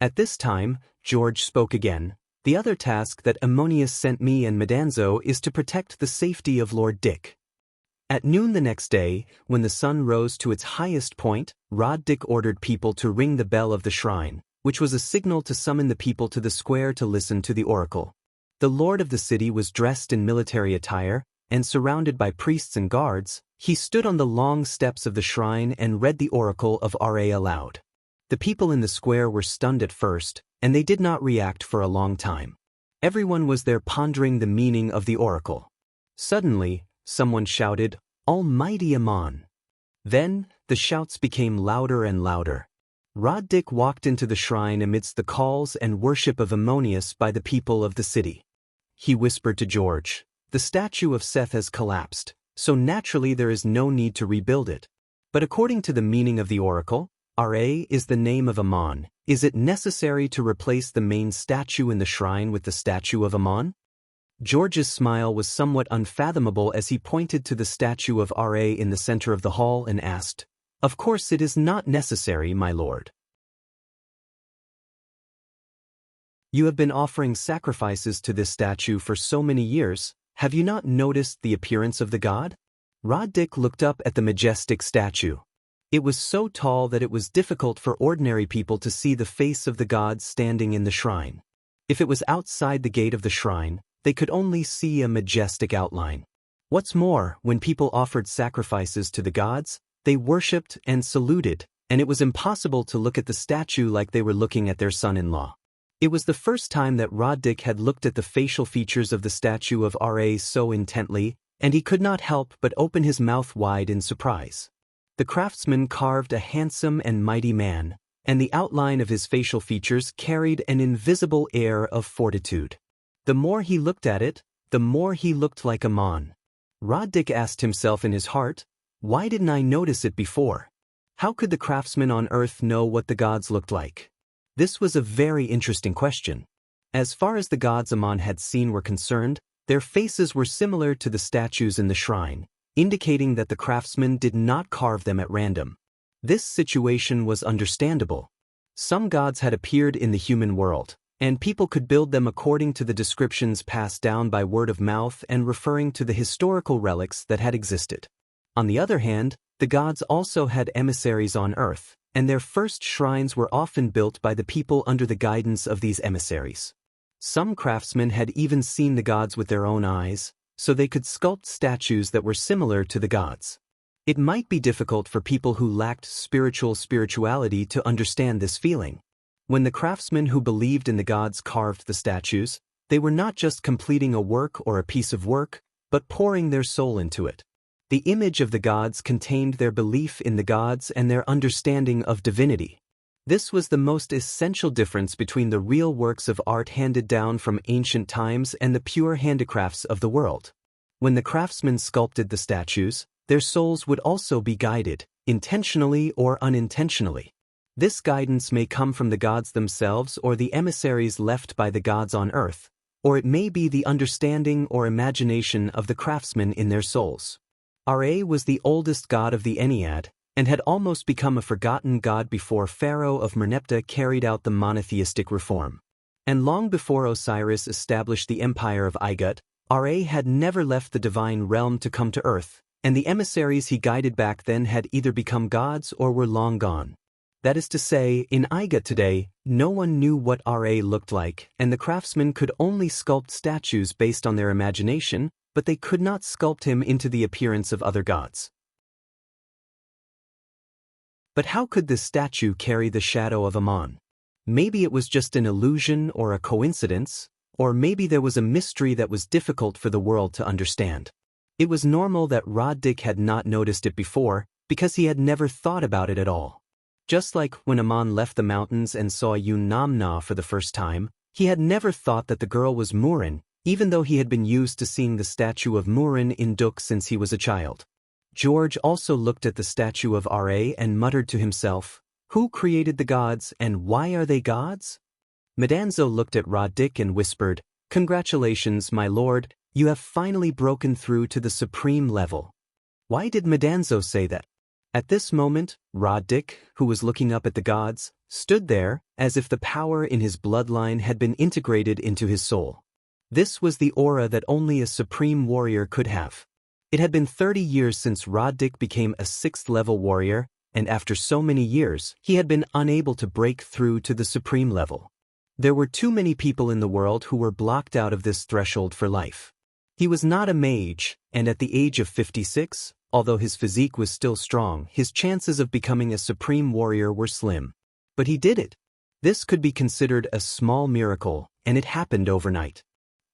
Speaker 1: At this time, George spoke again. "The other task that Ammonius sent me and Madanzo is to protect the safety of Lord Dick." At noon the next day, when the sun rose to its highest point, Roddick ordered people to ring the bell of the shrine, which was a signal to summon the people to the square to listen to the oracle. The lord of the city was dressed in military attire, and surrounded by priests and guards, he stood on the long steps of the shrine and read the oracle of Ra aloud. The people in the square were stunned at first, and they did not react for a long time. Everyone was there pondering the meaning of the oracle. Suddenly, someone shouted, "Almighty Amon!" Then, the shouts became louder and louder. Roddick walked into the shrine amidst the calls and worship of Ammonius by the people of the city. He whispered to George, "The statue of Seth has collapsed, so naturally there is no need to rebuild it. But according to the meaning of the oracle, Ra is the name of Amon. Is it necessary to replace the main statue in the shrine with the statue of Amon?" George's smile was somewhat unfathomable as he pointed to the statue of Ra in the center of the hall and asked, "Of course it is not necessary, my lord. You have been offering sacrifices to this statue for so many years, have you not noticed the appearance of the god?" Roddick looked up at the majestic statue. It was so tall that it was difficult for ordinary people to see the face of the god standing in the shrine. If it was outside the gate of the shrine, they could only see a majestic outline. What's more, when people offered sacrifices to the gods, they worshipped and saluted, and it was impossible to look at the statue like they were looking at their son-in-law. It was the first time that Roddick had looked at the facial features of the statue of Ra so intently, and he could not help but open his mouth wide in surprise. The craftsman carved a handsome and mighty man, and the outline of his facial features carried an invisible air of fortitude. The more he looked at it, the more he looked like Ammon. Roddick asked himself in his heart, why didn't I notice it before? How could the craftsman on earth know what the gods looked like? This was a very interesting question. As far as the gods Ammon had seen were concerned, their faces were similar to the statues in the shrine, indicating that the craftsman did not carve them at random. This situation was understandable. Some gods had appeared in the human world, and people could build them according to the descriptions passed down by word of mouth and referring to the historical relics that had existed. On the other hand, the gods also had emissaries on earth, and their first shrines were often built by the people under the guidance of these emissaries. Some craftsmen had even seen the gods with their own eyes, so they could sculpt statues that were similar to the gods. It might be difficult for people who lacked spirituality to understand this feeling. When the craftsmen who believed in the gods carved the statues, they were not just completing a work or a piece of work, but pouring their soul into it. The image of the gods contained their belief in the gods and their understanding of divinity. This was the most essential difference between the real works of art handed down from ancient times and the pure handicrafts of the world. When the craftsmen sculpted the statues, their souls would also be guided, intentionally or unintentionally. This guidance may come from the gods themselves or the emissaries left by the gods on earth, or it may be the understanding or imagination of the craftsmen in their souls. Ra was the oldest god of the Ennead, and had almost become a forgotten god before Pharaoh of Merneptah carried out the monotheistic reform. And long before Osiris established the empire of Igut, Ra had never left the divine realm to come to earth, and the emissaries he guided back then had either become gods or were long gone. That is to say, in Igut today, no one knew what Ra looked like, and the craftsmen could only sculpt statues based on their imagination, but they could not sculpt him into the appearance of other gods. But how could this statue carry the shadow of Ammon? Maybe it was just an illusion or a coincidence, or maybe there was a mystery that was difficult for the world to understand. It was normal that Roddick had not noticed it before, because he had never thought about it at all. Just like when Ammon left the mountains and saw Yunamna for the first time, he had never thought that the girl was Murin, even though he had been used to seeing the statue of Murin in Duk since he was a child. George also looked at the statue of Ra and muttered to himself, "Who created the gods and why are they gods?" Medanzo looked at Roddick and whispered, "Congratulations, my lord, you have finally broken through to the supreme level." Why did Medanzo say that? At this moment, Roddick, who was looking up at the gods, stood there, as if the power in his bloodline had been integrated into his soul. This was the aura that only a supreme warrior could have. It had been 30 years since Roddick became a 6th-level warrior, and after so many years, he had been unable to break through to the supreme level. There were too many people in the world who were blocked out of this threshold for life. He was not a mage, and at the age of 56, although his physique was still strong, his chances of becoming a supreme warrior were slim. But he did it. This could be considered a small miracle, and it happened overnight.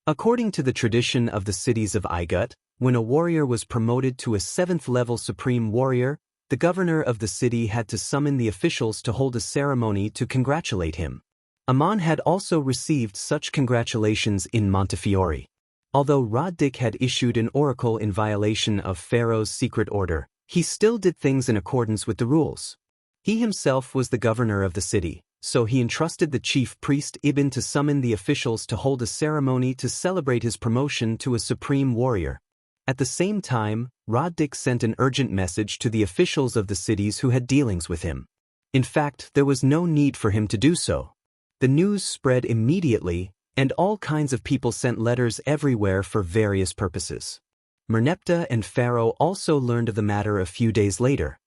Speaker 1: According to the tradition of the cities of Igut, when a warrior was promoted to a 7th-level supreme warrior, the governor of the city had to summon the officials to hold a ceremony to congratulate him. Ammon had also received such congratulations in Montefiore. Although Roddick had issued an oracle in violation of Pharaoh's secret order, he still did things in accordance with the rules. He himself was the governor of the city, so he entrusted the chief priest Ibn to summon the officials to hold a ceremony to celebrate his promotion to a supreme warrior. At the same time, Roddick sent an urgent message to the officials of the cities who had dealings with him. In fact, there was no need for him to do so. The news spread immediately, and all kinds of people sent letters everywhere for various purposes. Merneptah and Pharaoh also learned of the matter a few days later.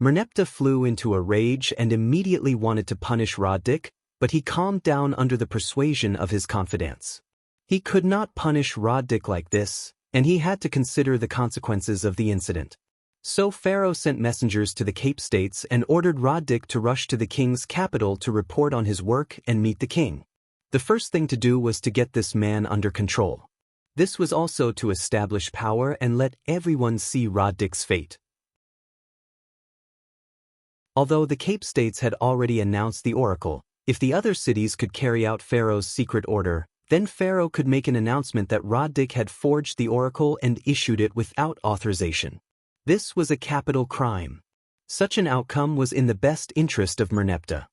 Speaker 1: Merneptah flew into a rage and immediately wanted to punish Roddick, but he calmed down under the persuasion of his confidants. He could not punish Roddick like this, and he had to consider the consequences of the incident. So Pharaoh sent messengers to the Cape States and ordered Roddick to rush to the king's capital to report on his work and meet the king. The first thing to do was to get this man under control. This was also to establish power and let everyone see Roddick's fate. Although the Cape States had already announced the oracle, if the other cities could carry out Pharaoh's secret order, then Pharaoh could make an announcement that Roddick had forged the oracle and issued it without authorization. This was a capital crime. Such an outcome was in the best interest of Merneptah.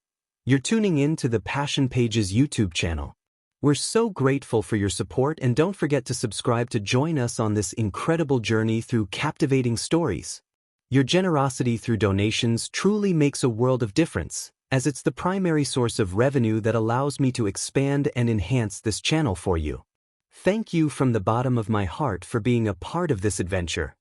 Speaker 1: You're tuning in to the Passion Pages YouTube channel. We're so grateful for your support, and don't forget to subscribe to join us on this incredible journey through captivating stories. Your generosity through donations truly makes a world of difference, as it's the primary source of revenue that allows me to expand and enhance this channel for you. Thank you from the bottom of my heart for being a part of this adventure.